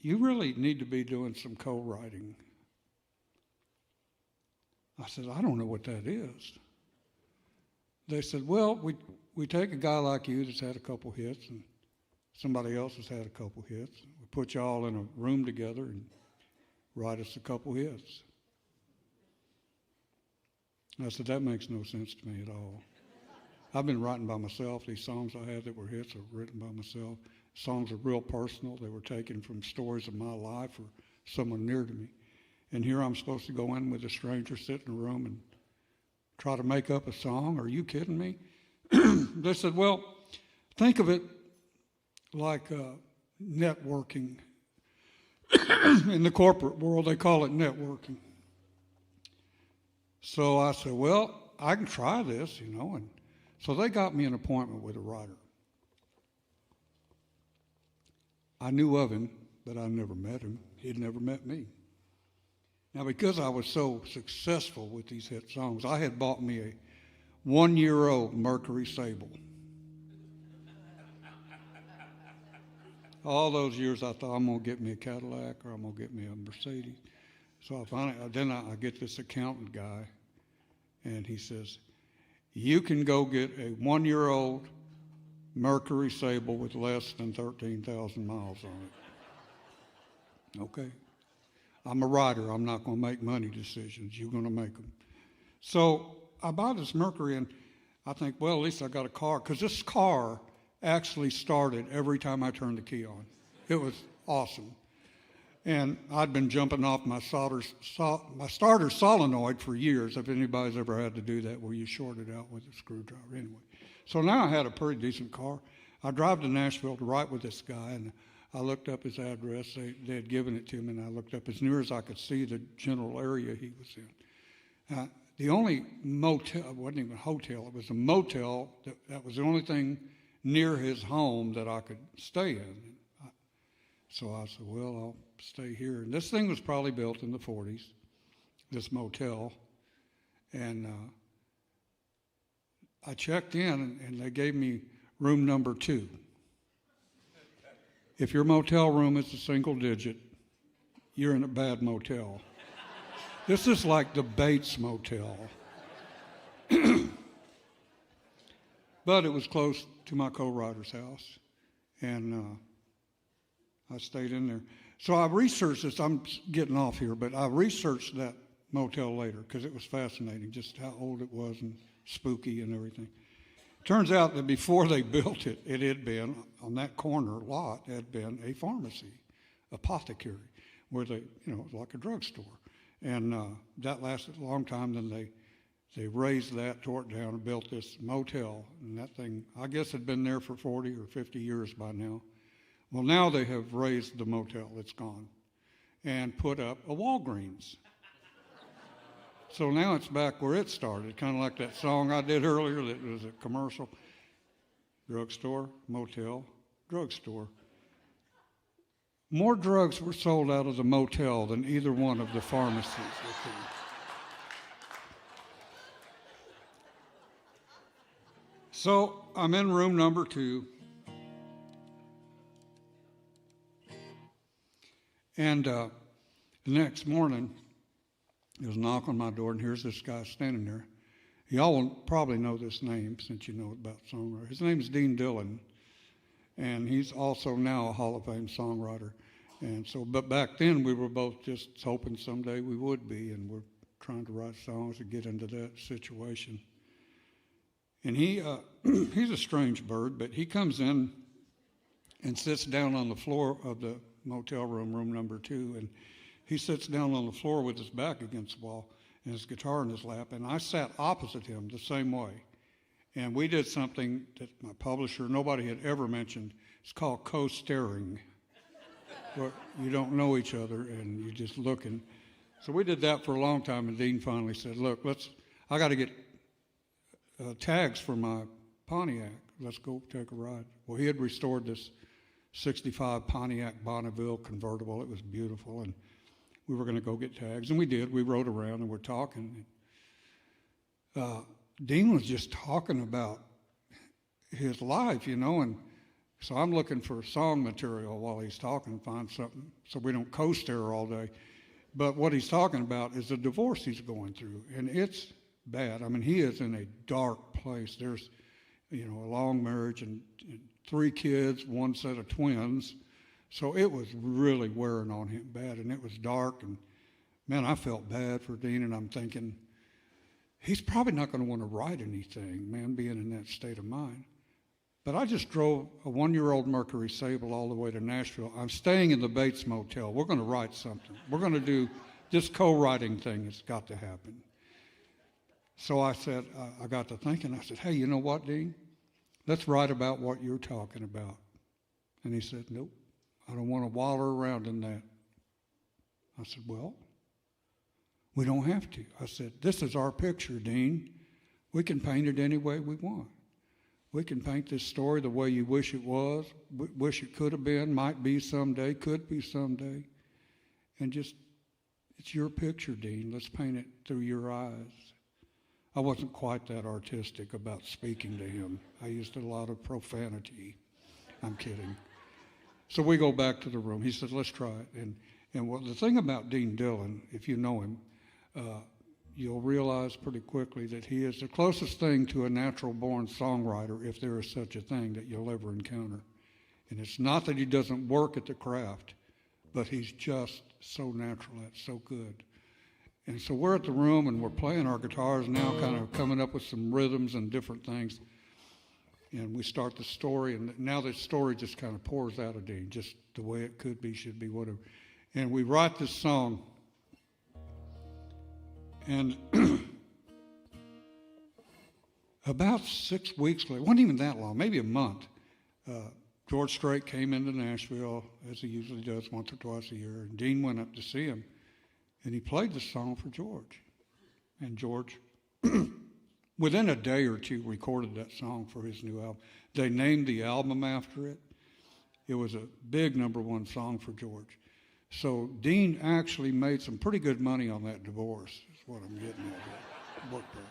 F: you really need to be doing some co-writing. I said, I don't know what that is. They said, well, we take a guy like you that's had a couple hits, and somebody else has had a couple hits. We put you all in a room together and write us a couple hits. I said, that makes no sense to me at all. I've been writing by myself. These songs I had that were hits are written by myself. Songs are real personal. They were taken from stories of my life or someone near to me. And here I'm supposed to go in with a stranger, sit in a room and try to make up a song. Are you kidding me? They said, well, think of it like networking. In the corporate world, they call it networking. So I said, well, I can try this, you know. And so they got me an appointment with a writer. I knew of him, but I never met him. He'd never met me. Now, because I was so successful with these hit songs, I had bought me a 1-year-old Mercury Sable. All those years I thought, I'm going to get me a Cadillac or I'm going to get me a Mercedes. So I get this accountant guy, and he says, you can go get a 1-year-old Mercury Sable with less than 13,000 miles on it. Okay. I'm a writer. I'm not going to make money decisions. You're going to make them. So I buy this Mercury, and I think, well, at least I got a car, because this car actually started every time I turned the key on. It was awesome. And I'd been jumping off my starter solenoid for years, if anybody's ever had to do that, where you short it out with a screwdriver. Anyway, so now I had a pretty decent car. I drive to Nashville to write with this guy, and I looked up his address. They had given it to me, and I looked up as near as I could see the general area he was in. The only motel, it wasn't even a hotel, it was a motel. That was the only thing near his home that I could stay in. So I said, well, I'll stay here. And this thing was probably built in the 40s, this motel. And I checked in, and they gave me room number 2. If your motel room is a single digit, you're in a bad motel. This is like the Bates Motel. But it was close to my co-writer's house, and I stayed in there. So I researched this. I'm getting off here, but I researched that motel later because it was fascinating, just how old it was and spooky and everything. Turns out that before they built it, it had been, on that corner lot, had been a pharmacy, apothecary, where it was like a drugstore. And that lasted a long time. Then they raised that, tore it down, and built this motel. And that thing, I guess, had been there for 40 or 50 years by now. Well, now they have raised the motel, it's gone, and put up a Walgreens. So now it's back where it started, kind of like that song I did earlier that was a commercial. Drugstore, motel, drugstore. More drugs were sold out of the motel than either one of the pharmacies. So I'm in room number 2. And the next morning, there was a knock on my door, and here's this guy standing there. Y'all will probably know this name since you know about songwriter. His name is Dean Dillon, and he's also now a Hall of Fame songwriter. And so, but back then we were both just hoping someday we would be, and we're trying to write songs to get into that situation. And he he's a strange bird, but he comes in and sits down on the floor of the motel room, room number 2, and he sits down on the floor with his back against the wall and his guitar in his lap, and I sat opposite him the same way. And we did something that my publisher, nobody had ever mentioned. It's called co-staring, where you don't know each other and you're just looking. So we did that for a long time, and Dean finally said, look, I got to get tags for my Pontiac. Let's go take a ride. Well, he had restored this 65 Pontiac Bonneville convertible. It was beautiful, and we were going to go get tags, and we did. We rode around, and we're talking. Dean was just talking about his life, and so I'm looking for song material while he's talking, find something so we don't co-stare all day. But what he's talking about is the divorce he's going through, and it's bad. I mean, he is in a dark place. There's, a long marriage and 3 kids, 1 set of twins. So it was really wearing on him bad, and it was dark. And, man, I felt bad for Dean, and I'm thinking, he's probably not going to want to write anything, man, being in that state of mind. But I just drove a 1-year-old Mercury Sable all the way to Nashville. I'm staying in the Bates Motel. We're going to write something. We're going to do this co-writing thing. It's got to happen. So I said, I got to thinking, I said, hey, you know what, Dean? Let's write about what you're talking about. And he said, nope, I don't want to waller around in that. I said, well, we don't have to. I said, this is our picture, Dean. We can paint it any way we want. We can paint this story the way you wish it was, wish it could have been, might be someday, could be someday. And just, it's your picture, Dean. Let's paint it through your eyes. I wasn't quite that artistic about speaking to him. I used a lot of profanity. I'm kidding. So we go back to the room. He said, let's try it. And the thing about Dean Dillon, if you know him, you'll realize pretty quickly that he is the closest thing to a natural-born songwriter, if there is such a thing, that you'll ever encounter. And it's not that he doesn't work at the craft, but he's just so natural at it, so good. And so we're at the room, and we're playing our guitars now, kind of coming up with some rhythms and different things. And we start the story, and now the story just kind of pours out of Dean, just the way it could be, should be, whatever. And we write this song, and about 6 weeks later, it wasn't even that long, maybe a month, George Strait came into Nashville, as he usually does once or twice a year, and Dean went up to see him, and he played the song for George. And George, within a day or two, recorded that song for his new album. They named the album after it. It was a big #1 song for George. So Dean actually made some pretty good money on that divorce, is what I'm getting at. Worked out.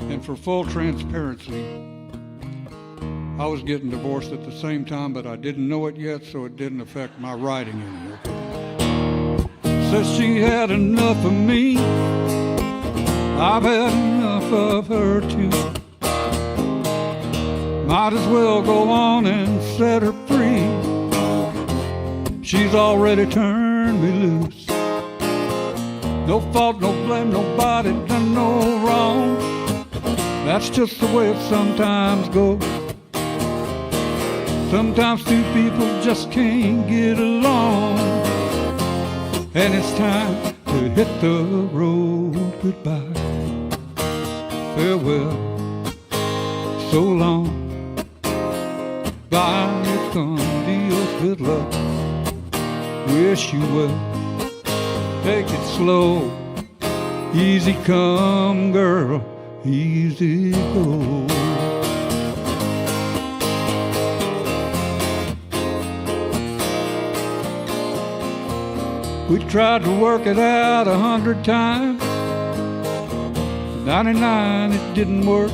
F: And for full transparency, I was getting divorced at the same time, but I didn't know it yet, so it didn't affect my writing any. Okay? Says she had enough of me, I've had enough of her too. Might as well go on and set her free. She's already turned me loose. No fault, no blame, nobody done no wrong. That's just the way it sometimes goes. Sometimes two people just can't get along, and it's time to hit the road goodbye. Farewell, so long. Bye con Dios, good luck. Wish you well. Take it slow. Easy come, girl. Easy go. We tried to work it out 100 times. 99, it didn't work.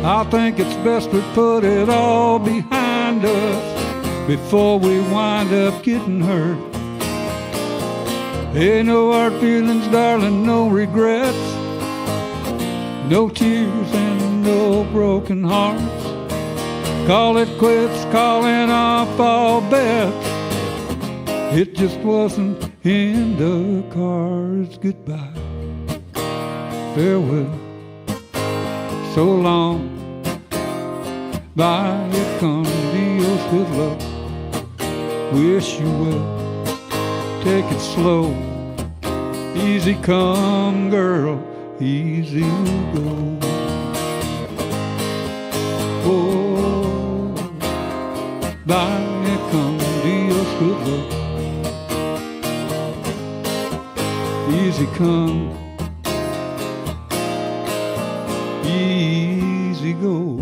F: I think it's best we put it all behind us before we wind up getting hurt. Ain't no hard feelings, darling, no regrets, no tears and no broken hearts. Call it quits, calling off all bets. It just wasn't in the cards. Goodbye, farewell, so long. Bye con Dios, good luck. Wish you well. Take it slow. Easy come, girl. Easy go. Oh, bye con Dios, good luck. Easy come. Easy go.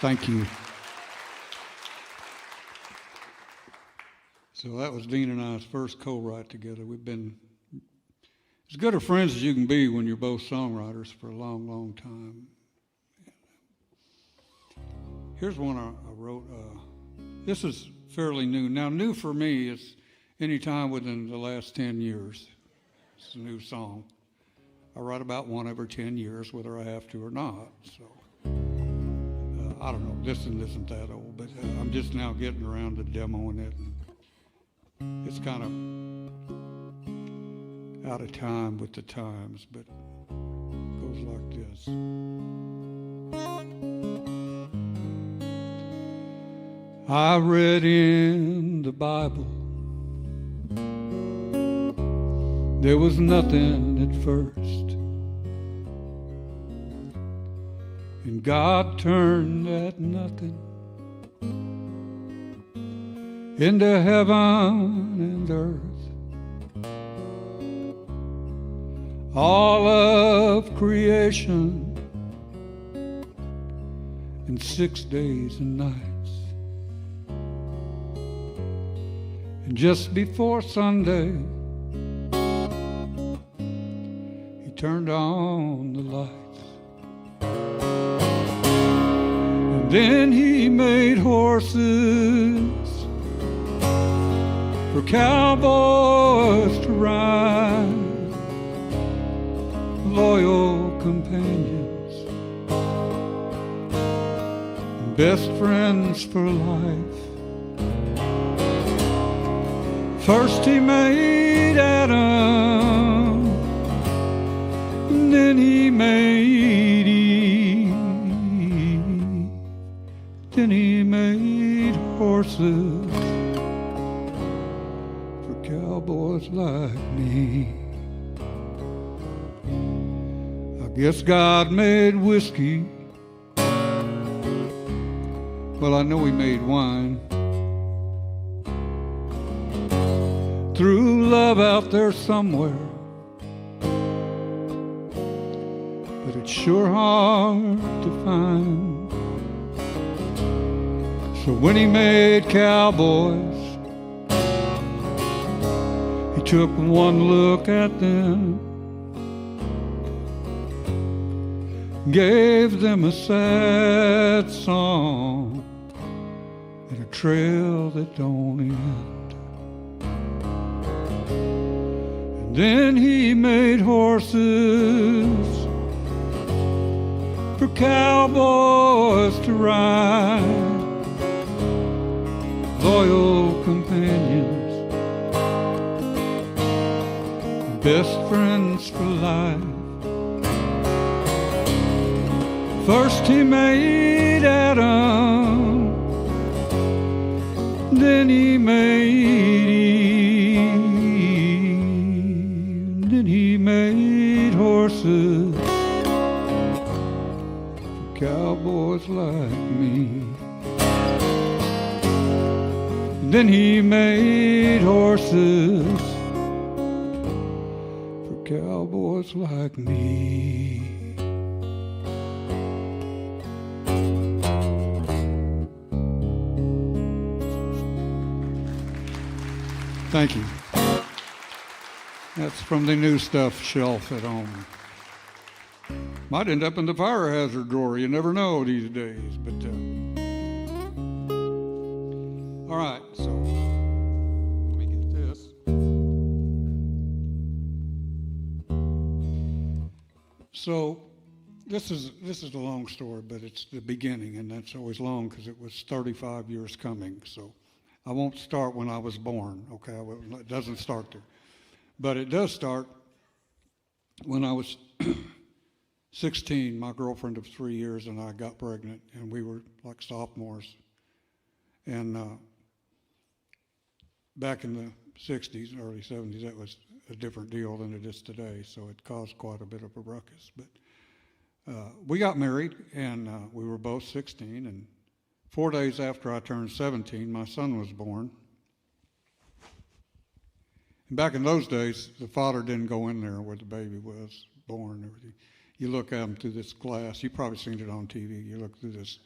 F: Thank you. So that was Dean and I's first co-write together. We've been as good of friends as you can be when you're both songwriters for a long, long time. Here's one I wrote. This is fairly new. Now, new for me is any time within the last 10 years. It's a new song. I write about one every 10 years, whether I have to or not. So. I don't know, this one isn't that old, but I'm just now getting around to demoing it. And it's kind of out of time with the times, but it goes like this. I read in the Bible there was nothing at first, and God turned that nothing into heaven and earth. All of creation in 6 days and nights. And just before Sunday, He turned on the lights. Then He made horses for cowboys to ride, loyal companions, and best friends for life. First He made Adam, and then He made Eve. Then He made horses for cowboys like me. I guess God made whiskey. Well, I know he made wine. Threw love out there somewhere, but it's sure hard to find. So when he made cowboys, he took one look at them, gave them a sad song and a trail that don't end. And then he made horses for cowboys to ride, loyal companions, best friends for life. First he made Adam, then he made Eve, then he made horses for cowboys like me. Then he made horses for cowboys like me. Thank you. That's from the new stuff shelf at home. Might end up in the fire hazard drawer. You never know these days. But all right, so let me get this. So this is a long story, but it's the beginning, and that's always long because it was 35 years coming. So I won't start when I was born, okay? It doesn't start there. But it does start when I was 16. My girlfriend of 3 years and I got pregnant, and we were like sophomores. And back in the 60s, early 70s, that was a different deal than it is today, so it caused quite a bit of a ruckus. But we got married, and we were both 16, and 4 days after I turned 17, my son was born. And back in those days, the father didn't go in there where the baby was born and everything. You look at him through this glass. You've probably seen it on TV. You look through this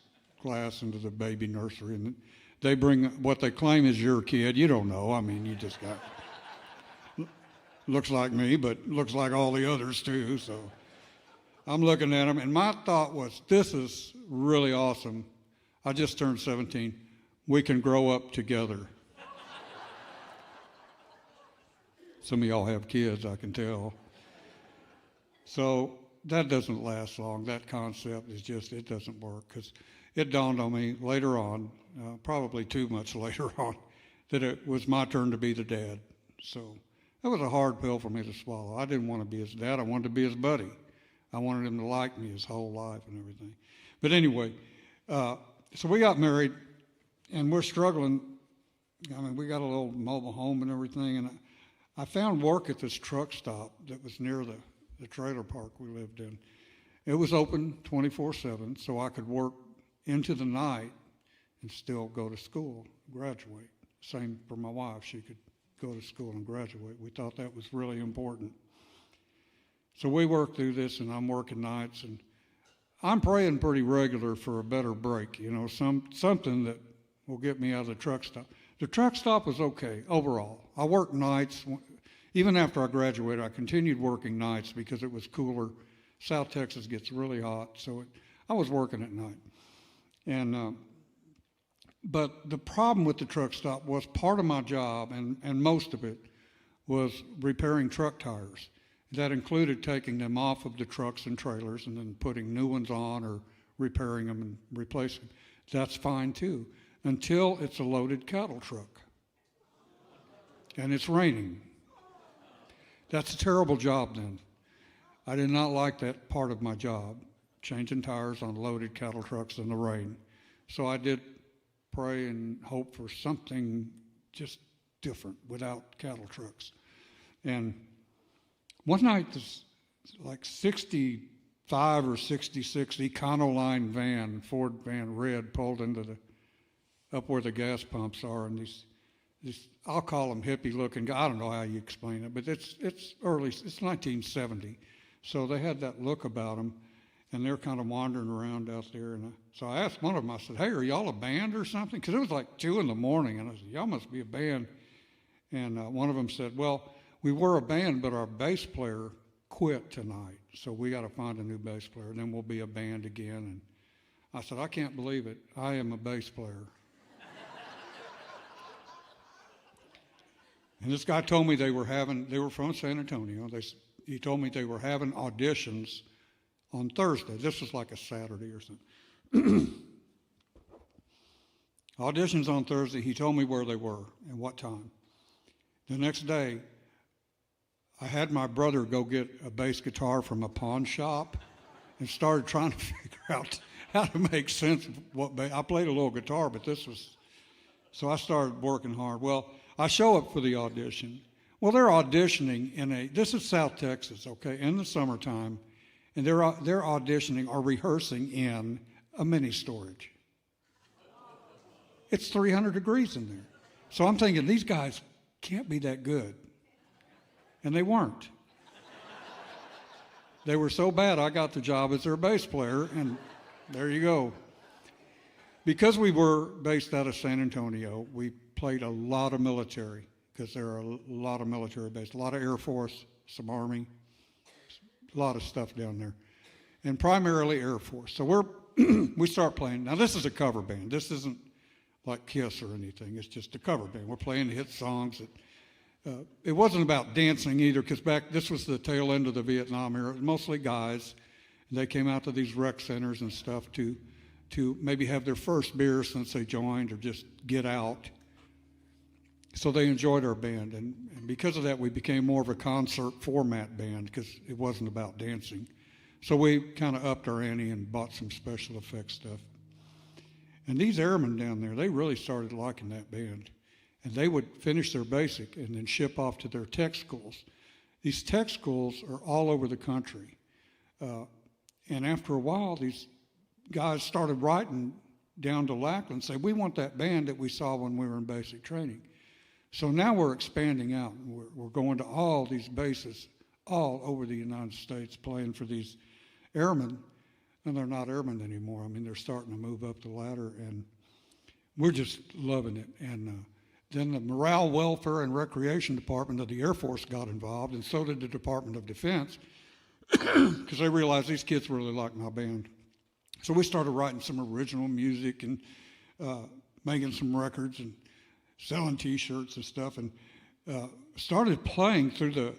F: glass into the baby nursery, and they bring what they claim is your kid. You don't know. I mean, you just got... looks like me, but looks like all the others too. So I'm looking at him, and my thought was, this is really awesome. I just turned 17. We can grow up together. Some of y'all have kids, I can tell. So that doesn't last long. That concept is just, it doesn't work, because it dawned on me later on, probably too much later on, that it was my turn to be the dad. So that was a hard pill for me to swallow. I didn't want to be his dad. I wanted to be his buddy. I wanted him to like me his whole life and everything. But anyway, so we got married, and we're struggling. I mean, we got a little mobile home and everything, and I found work at this truck stop that was near the trailer park we lived in. It was open 24/7, so I could work into the night and still go to school, graduate. Same for my wife. She could go to school and graduate. We thought that was really important. So we worked through this, and I'm working nights, and I'm praying pretty regular for a better break, you know, something that will get me out of the truck stop. The truck stop was okay overall. I worked nights. Even after I graduated, I continued working nights because it was cooler. South Texas gets really hot, so I was working at night. And but the problem with the truck stop was part of my job, and most of it, was repairing truck tires. That included taking them off of the trucks and trailers and then putting new ones on or repairing them and replacing them. That's fine too, until it's a loaded cattle truck and it's raining. That's a terrible job then. I did not like that part of my job, changing tires on loaded cattle trucks in the rain. So I did pray and hope for something just different without cattle trucks. And one night, this like 65 or 66 Econoline van, Ford van, red, pulled into up where the gas pumps are, and these I'll call them hippie-looking guys. I don't know how you explain it, but it's 1970, so they had that look about them, and they're kind of wandering around out there. And so I asked one of them. I said, "Hey, are y'all a band or something?" Because it was like 2 in the morning, and I said, "Y'all must be a band." And one of them said, "Well, we were a band, but our bass player quit tonight, so we got to find a new bass player, and then we'll be a band again." And I said, "I can't believe it. I am a bass player." And this guy told me they were from San Antonio. He told me they were having auditions on Thursday. This was like a Saturday or something. Auditions on Thursday. He told me where they were and what time. The next day, I had my brother go get a bass guitar from a pawn shop and started trying to figure out how to make sense of what bass. I played a little guitar, but so I started working hard. Well, I show up for the audition. Well, they're auditioning this is South Texas, okay, in the summertime, and they're auditioning or rehearsing in a mini storage. It's 300 degrees in there. So I'm thinking, these guys can't be that good. And they weren't. They were so bad, I got the job as their bass player, and there you go. Because we were based out of San Antonio, we played a lot of military, because there are a lot of military bases, a lot of Air Force, some Army, a lot of stuff down there, and primarily Air Force. So we start playing. Now, this is a cover band. This isn't like Kiss or anything. It's just a cover band. We're playing hit songs. It wasn't about dancing either, because this was the tail end of the Vietnam era. Mostly guys. They came out to these rec centers and stuff to maybe have their first beer since they joined, or just get out. So they enjoyed our band, and because of that, we became more of a concert format band, because it wasn't about dancing. So we kind of upped our ante and bought some special effects stuff. And these airmen down there, they really started liking that band. And they would finish their basic and then ship off to their tech schools. These tech schools are all over the country. And after a while, these guys started writing down to Lackland, say, "We want that band that we saw when we were in basic training." So now we're expanding out, and we're going to all these bases all over the United States, playing for these airmen, and they're not airmen anymore. I mean, they're starting to move up the ladder, and we're just loving it. And then the Morale, Welfare, and Recreation Department of the Air Force got involved, and so did the Department of Defense, because they realized these kids really liked my band. So we started writing some original music and making some records and selling T-shirts and stuff, and started playing through the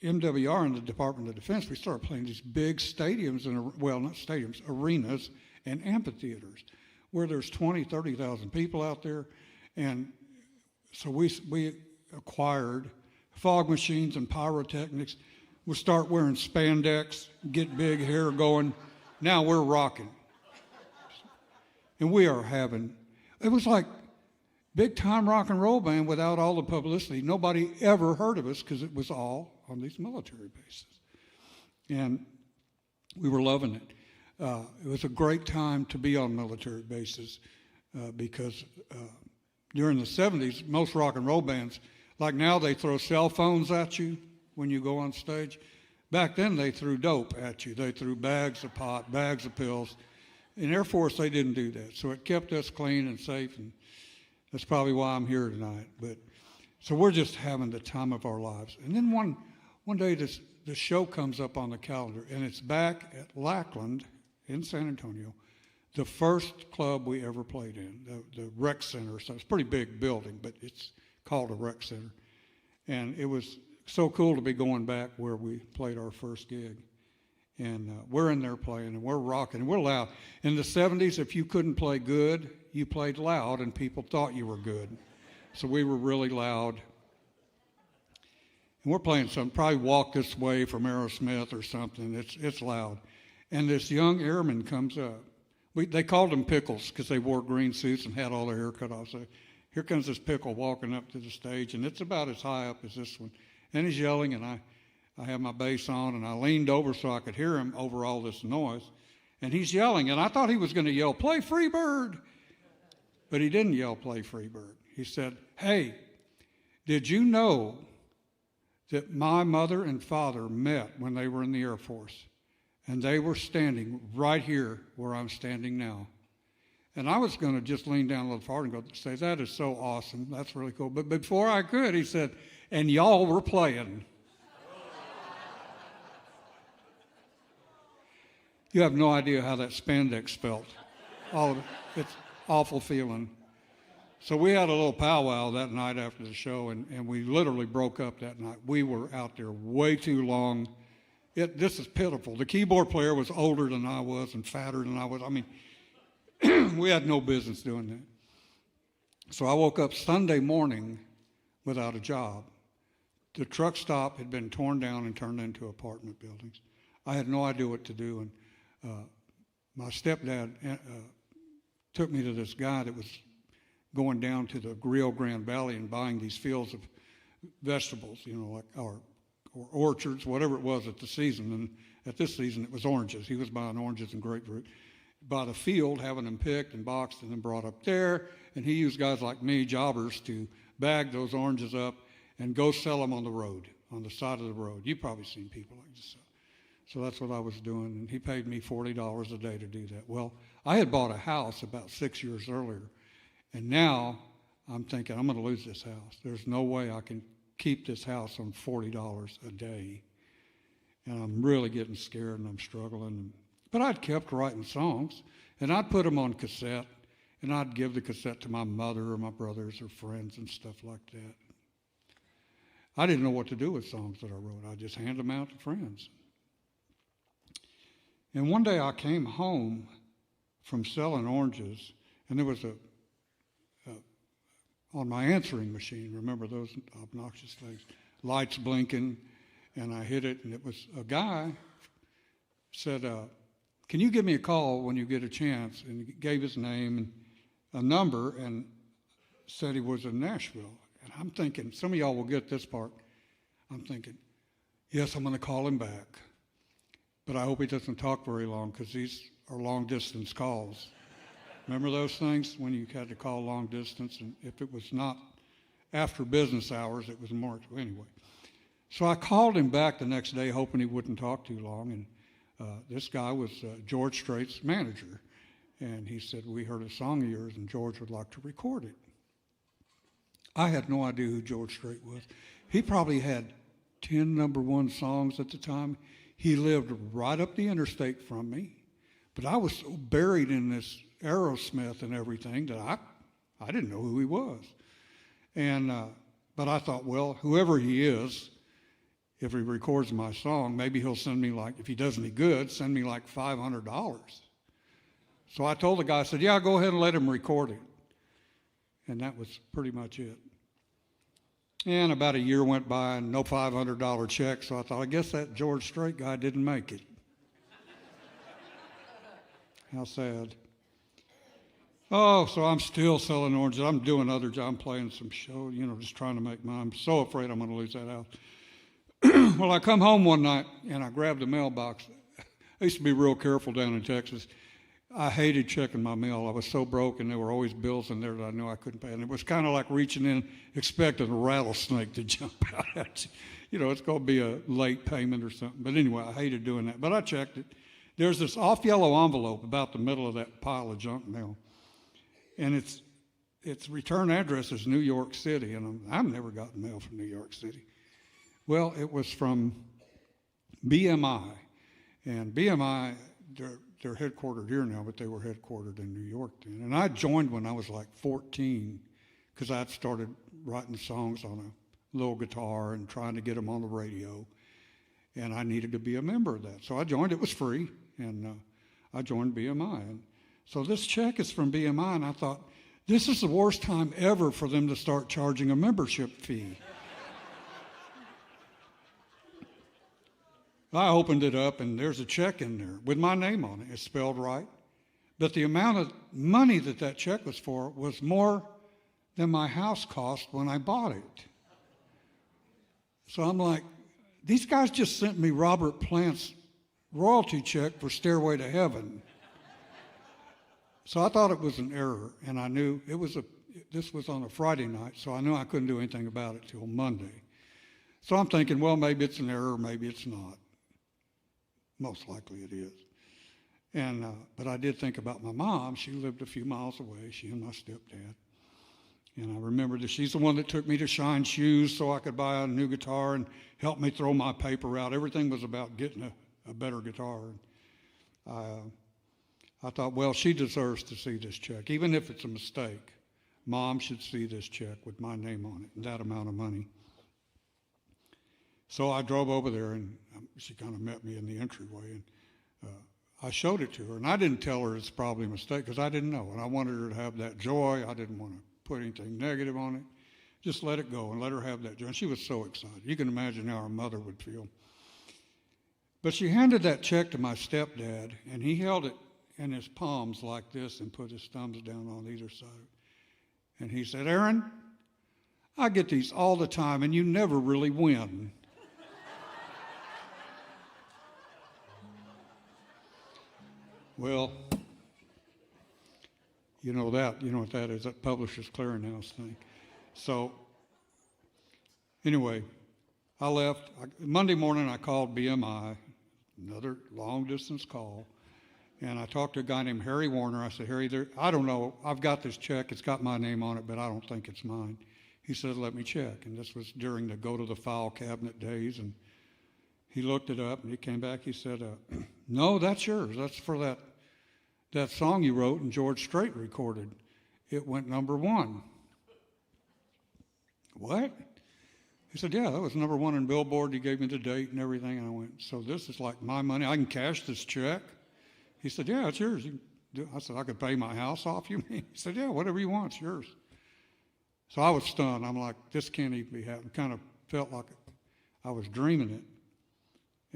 F: MWR and the Department of Defense. We started playing these big stadiums, not stadiums, arenas and amphitheaters, where there's 20, 30,000 people out there. And so we acquired fog machines and pyrotechnics. We start wearing spandex, get big hair going. Now we're rocking. And we are it was like big time rock and roll band without all the publicity. Nobody ever heard of us, because it was all on these military bases. And we were loving it. It was a great time to be on military bases, because during the 70s, most rock and roll bands, like now they throw cell phones at you when you go on stage. Back then they threw dope at you. They threw bags of pot, bags of pills. In Air Force, they didn't do that. So it kept us clean and safe, and that's probably why I'm here tonight. But so we're just having the time of our lives. And then one day the show comes up on the calendar, and it's back at Lackland in San Antonio, the first club we ever played in, the rec center. So it's a pretty big building, but it's called a rec center. And it was so cool to be going back where we played our first gig. And we're in there playing, and we're rocking, and we're loud. In the 70s, if you couldn't play good, you played loud, and people thought you were good. So we were really loud. And we're playing something, probably Walk This Way from Aerosmith or something. It's loud. And this young airman comes up. They called them Pickles, because they wore green suits and had all their hair cut off. So here comes this pickle walking up to the stage, and it's about as high up as this one. And he's yelling, and I have my bass on, and I leaned over so I could hear him over all this noise. And he's yelling, and I thought he was going to yell, "Play Freebird." But he didn't yell, "Play Freebird." He said, "Hey, did you know that my mother and father met when they were in the Air Force? And they were standing right here where I'm standing now." And I was going to just lean down a little farther and go say, "That is so awesome. That's really cool." But before I could, he said, "And y'all were playing." You have no idea how that spandex felt. All of it. It's awful feeling. So we had a little powwow that night after the show, and we literally broke up that night. We were out there way too long. This is pitiful. The keyboard player was older than I was and fatter than I was. I mean, we had no business doing that. So I woke up Sunday morning without a job. The truck stop had been torn down and turned into apartment buildings. I had no idea what to do, and my stepdad took me to this guy that was going down to the Rio Grande Valley and buying these fields of vegetables, like or orchards, whatever it was at the season. And at this season, it was oranges. He was buying oranges and grapefruit. By the field, having them picked and boxed and then brought up there. And he used guys like me, jobbers, to bag those oranges up and go sell them on the road, on the side of the road. You've probably seen people like this. So that's what I was doing, and he paid me $40 a day to do that. Well, I had bought a house about 6 years earlier, and now I'm thinking, I'm going to lose this house. There's no way I can keep this house on $40 a day. And I'm really getting scared, and I'm struggling. But I'd kept writing songs, and I'd put them on cassette, and I'd give the cassette to my mother or my brothers or friends and stuff like that. I didn't know what to do with songs that I wrote. I'd just hand them out to friends. And one day I came home from selling oranges, and there was on my answering machine, remember those obnoxious things, lights blinking, and I hit it, and it was a guy said, "Can you give me a call when you get a chance?" And he gave his name and a number and said he was in Nashville. And I'm thinking, some of y'all will get this part. I'm thinking, yes, I'm going to call him back. But I hope he doesn't talk very long, because these are long-distance calls. Remember those things when you had to call long distance? And if it was not after business hours, it was more. Anyway. So I called him back the next day, hoping he wouldn't talk too long. And this guy was George Strait's manager. And he said, "We heard a song of yours, and George would like to record it." I had no idea who George Strait was. He probably had 10 number one songs at the time. He lived right up the interstate from me, but I was so buried in this Aerosmith and everything that I didn't know who he was. And but I thought, well, whoever he is, if he records my song, maybe he'll send me, like, if he does me good, send me like $500. So I told the guy, I said, "Yeah, go ahead and let him record it." And that was pretty much it. And about a year went by and no $500 check, so I thought, I guess that George Strait guy didn't make it. How sad. Oh, so I'm still selling oranges. I'm doing other jobs. I'm playing some show, just trying to make money. I'm so afraid I'm going to lose that house. Well, I come home one night and I grabbed the mailbox. I used to be real careful down in Texas. I hated checking my mail. I was so broke, and there were always bills in there that I knew I couldn't pay. And it was kind of like reaching in, expecting a rattlesnake to jump out at you. It's going to be a late payment or something. But anyway, I hated doing that. But I checked it. There's this off-yellow envelope about the middle of that pile of junk mail. And its return address is New York City. And I've never gotten mail from New York City. Well, it was from BMI. And BMI, they're headquartered here now, but they were headquartered in New York then. And I joined when I was like 14, because I'd started writing songs on a little guitar and trying to get them on the radio. And I needed to be a member of that. So I joined. It was free, and I joined BMI. And so this check is from BMI, and I thought, this is the worst time ever for them to start charging a membership fee. I opened it up, and there's a check in there with my name on it. It's spelled right. But the amount of money that check was for was more than my house cost when I bought it. So I'm like, these guys just sent me Robert Plant's royalty check for Stairway to Heaven. So I thought it was an error, and I knew this was on a Friday night, so I knew I couldn't do anything about it till Monday. So I'm thinking, well, maybe it's an error, maybe it's not. Most likely it is. And but I did think about my mom. She lived a few miles away, she and my stepdad. And I remember that she's the one that took me to Shine Shoes so I could buy a new guitar and help me throw my paper out. Everything was about getting a better guitar. I thought, well, she deserves to see this check, even if it's a mistake. Mom should see this check with my name on it and that amount of money. So I drove over there, and she kind of met me in the entryway, and I showed it to her. And I didn't tell her it's probably a mistake because I didn't know, and I wanted her to have that joy. I didn't want to put anything negative on it. Just let it go and let her have that joy. And she was so excited. You can imagine how her mother would feel. But she handed that check to my stepdad, and he held it in his palms like this and put his thumbs down on either side. And he said, Aaron, I get these all the time, and you never really win. Well, you know what that is, that Publishers Clearinghouse thing. So anyway, I left. Monday morning I called BMI, another long-distance call, and I talked to a guy named Harry Warner. I said, Harry, I don't know. I've got this check. It's got my name on it, but I don't think it's mine. He said, let me check. And this was during the go to the file cabinet days. And he looked it up, and he came back. He said, no, that's yours. That's for that song you wrote and George Strait recorded. It went #1. What? He said, yeah, that was #1 in Billboard. He gave me the date and everything. And I went, so this is like my money. I can cash this check? He said, yeah, it's yours. I said, I could pay my house off, you mean? He said, yeah, whatever you want, it's yours. So I was stunned. I'm like, this can't even be happening. Kind of felt like I was dreaming it.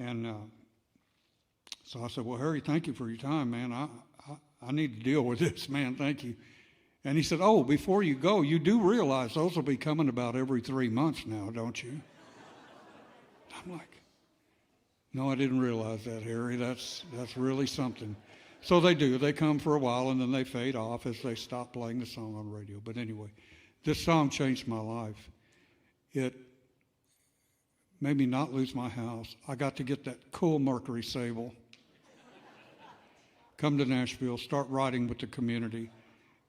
F: And so I said, well, Harry, thank you for your time, man. I need to deal with this, man. Thank you. And he said, oh, before you go, you do realize those will be coming about every 3 months now, don't you? I'm like, no, I didn't realize that, Harry. That's really something. So they do. They come for a while, and then they fade off as they stop playing the song on the radio. But anyway, this song changed my life. It made me not lose my house. I got to get that cool Mercury Sable, come to Nashville, start writing with the community.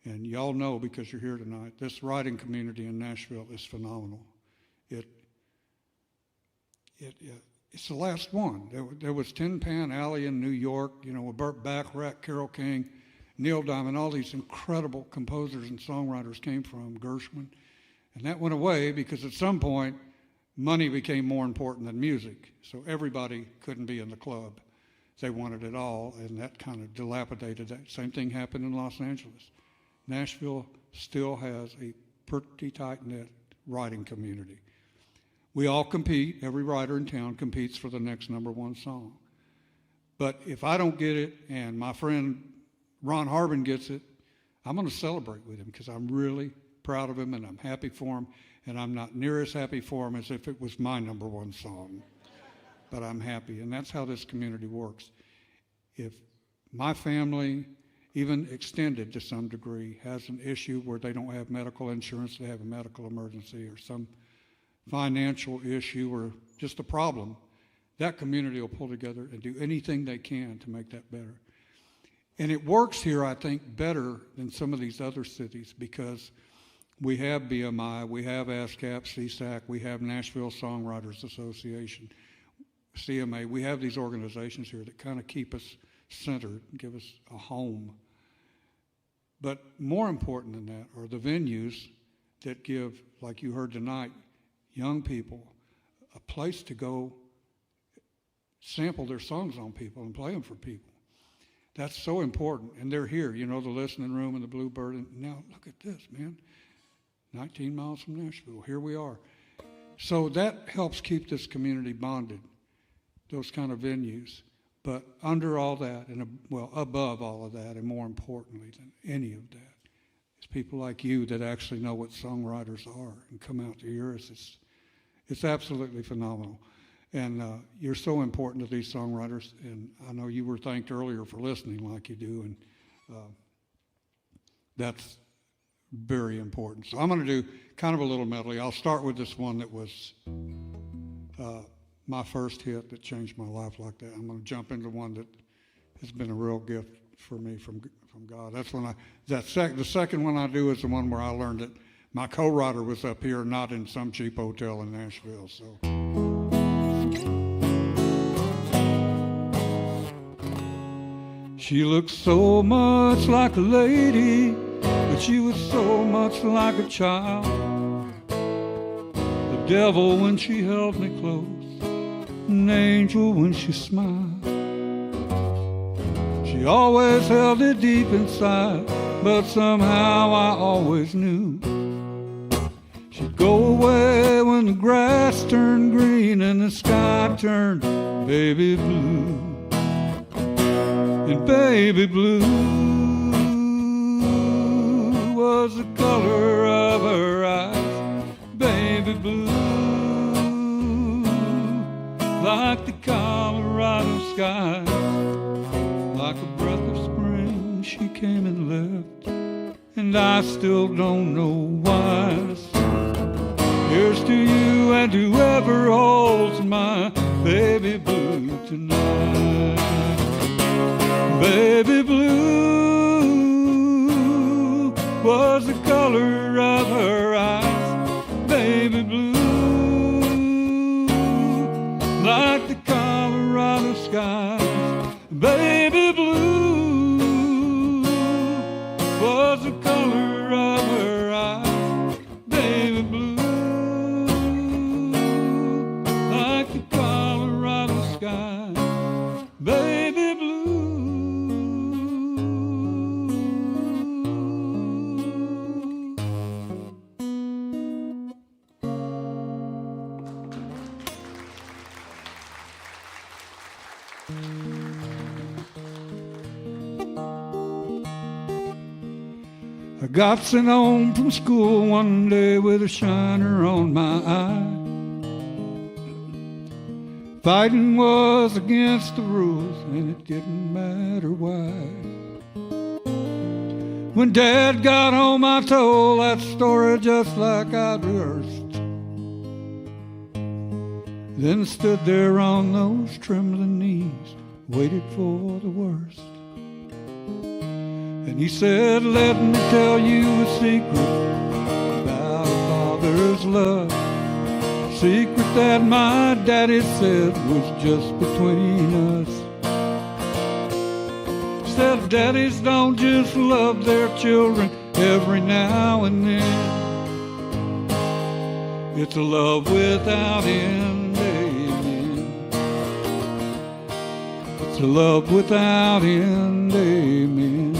F: And y'all know, because you're here tonight, this writing community in Nashville is phenomenal. It's the last one. There was Tin Pan Alley in New York, with Burt Bacharach, Carole King, Neil Diamond, all these incredible composers and songwriters came from, Gershwin. And that went away because at some point, money became more important than music. So everybody couldn't be in the club. They wanted it all, and that kind of dilapidated that. Same thing happened in Los Angeles. Nashville still has a pretty tight-knit writing community. We all compete. Every writer in town competes for the next #1 song. But if I don't get it and my friend Ron Harbin gets it, I'm going to celebrate with him because I'm really proud of him and I'm happy for him. And I'm not near as happy for him as if it was my #1 song. But I'm happy. And that's how this community works. If my family, even extended to some degree, has an issue where they don't have medical insurance, they have a medical emergency or some financial issue or just a problem, that community will pull together and do anything they can to make that better. And it works here, I think, better than some of these other cities because we have BMI, we have ASCAP, CSAC, we have Nashville Songwriters Association, CMA. We have these organizations here that kind of keep us centered, give us a home. But more important than that are the venues that give, like you heard tonight, young people a place to go sample their songs on people and play them for people. That's so important. And they're here, the Listening Room and the Bluebird. And now look at this, man. 19 miles from Nashville. Here we are. So that helps keep this community bonded, those kind of venues. But under all that, and above all of that, and more importantly than any of that, is people like you that actually know what songwriters are and come out to hear us. It's absolutely phenomenal. And you're so important to these songwriters. And I know you were thanked earlier for listening like you do. And that's very important. So I'm going to do kind of a little medley. I'll start with this one that was my first hit that changed my life like that. I'm going to jump into one that has been a real gift for me from God. That's when the second one I do is the one where I learned that my co-writer was up here, not in some cheap hotel in Nashville. So. She looked so much like a lady, but she was so much like a child. The devil when she held me close, an angel when she smiled. She always held it deep inside, but somehow I always knew she'd go away when the grass turned green and the sky turned baby blue. And baby blue was the color of her eyes. Baby blue, like the Colorado skies. Like a breath of spring, she came and left, and I still don't know why. Here's to you and whoever holds my baby blue tonight. Baby blue was the color of her eyes. Baby blue, like the Colorado skies. Baby blue was the color of her eyes. Baby blue, like the Colorado skies. Baby blue. I got sent home from school one day with a shiner on my eye. Fighting was against the rules and it didn't matter why. When Dad got home I told that story just like I'd rehearsed. Then stood there on those trembling knees, waited for the worst. And he said, let me tell you a secret about a father's love. Secret that my daddy said was just between us. Said daddies don't just love their children every now and then. It's a love without end, amen. It's a love without end, amen.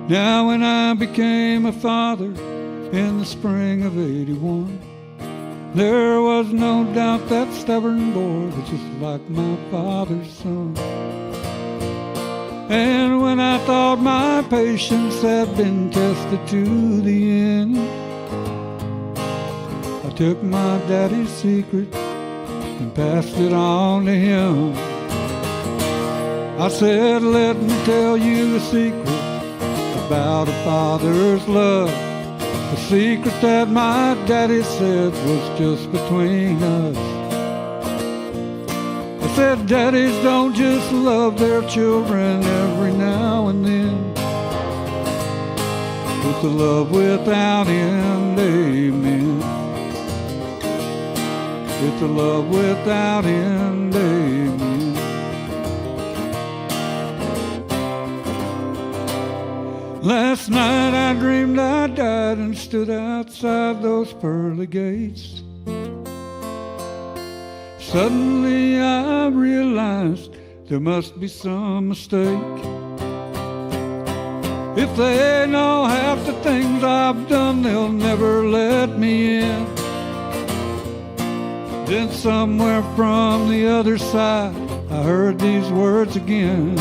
F: Now when I became a father in the spring of '81, there was no doubt that stubborn boy was just like my father's son. And when I thought my patience had been tested to the end, I took my daddy's secret and passed it on to him. I said, let me tell you a secret about a father's love. A secret that my daddy said was just between us. I said daddies don't just love their children every now and then. It's a love without end, amen. It's a love without end, amen. Last night I dreamed I died and stood outside those pearly gates. Suddenly I realized there must be some mistake. If they know half the things I've done, they'll never let me in. Then somewhere from the other side I heard these words again.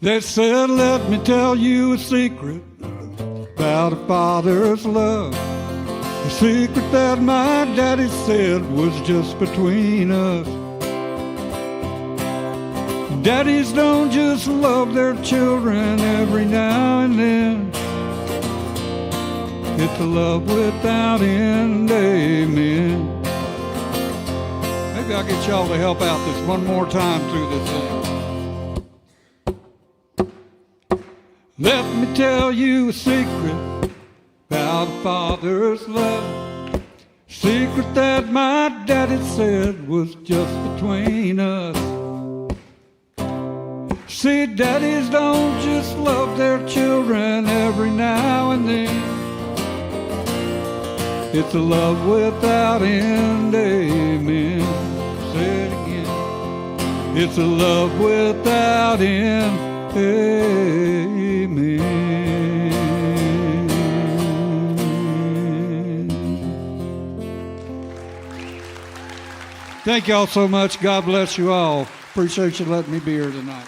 F: They said, let me tell you a secret about a father's love. A secret that my daddy said was just between us. Daddies don't just love their children every now and then. It's a love without end, amen. Maybe I'll get y'all to help out this one more time through this thing. Let me tell you a secret about a father's love. Secret that my daddy said was just between us. See, daddies don't just love their children every now and then. It's a love without end, amen. Say it again. It's a love without end, amen. Thank y'all so much. God bless you all. Appreciate you letting me be here tonight.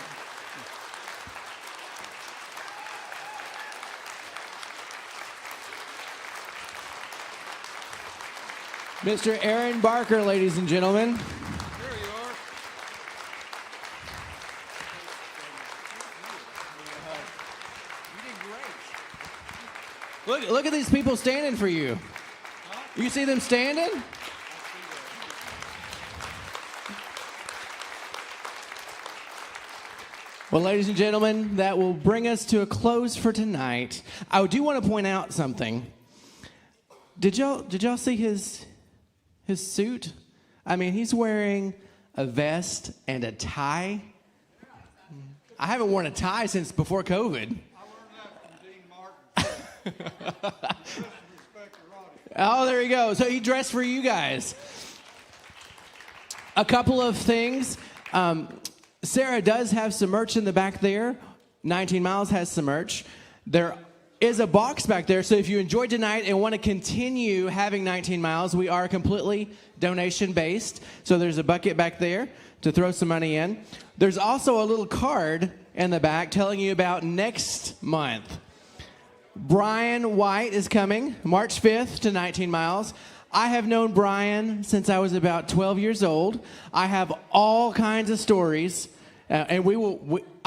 A: Mr. Aaron Barker, ladies and gentlemen.
F: There you are.
A: Look at these people standing for you. You see them standing? Well, ladies and gentlemen, that will bring us to a close for tonight. I do want to point out something. Did y'all see his suit? I mean, he's wearing a vest and a tie. I haven't worn a tie since before COVID.
F: I learned that from Dean Martin.
A: Oh, there you go. So he dressed for you guys. A couple of things. Sarah does have some merch in the back there. 19 Miles has some merch. There is a box back there, so if you enjoyed tonight and want to continue having 19 Miles, we are completely donation-based. So there's a bucket back there to throw some money in. There's also a little card in the back telling you about next month. Brian White is coming March 5th to 19 Miles. I have known Brian since I was about 12 years old. I have all kinds of stories, and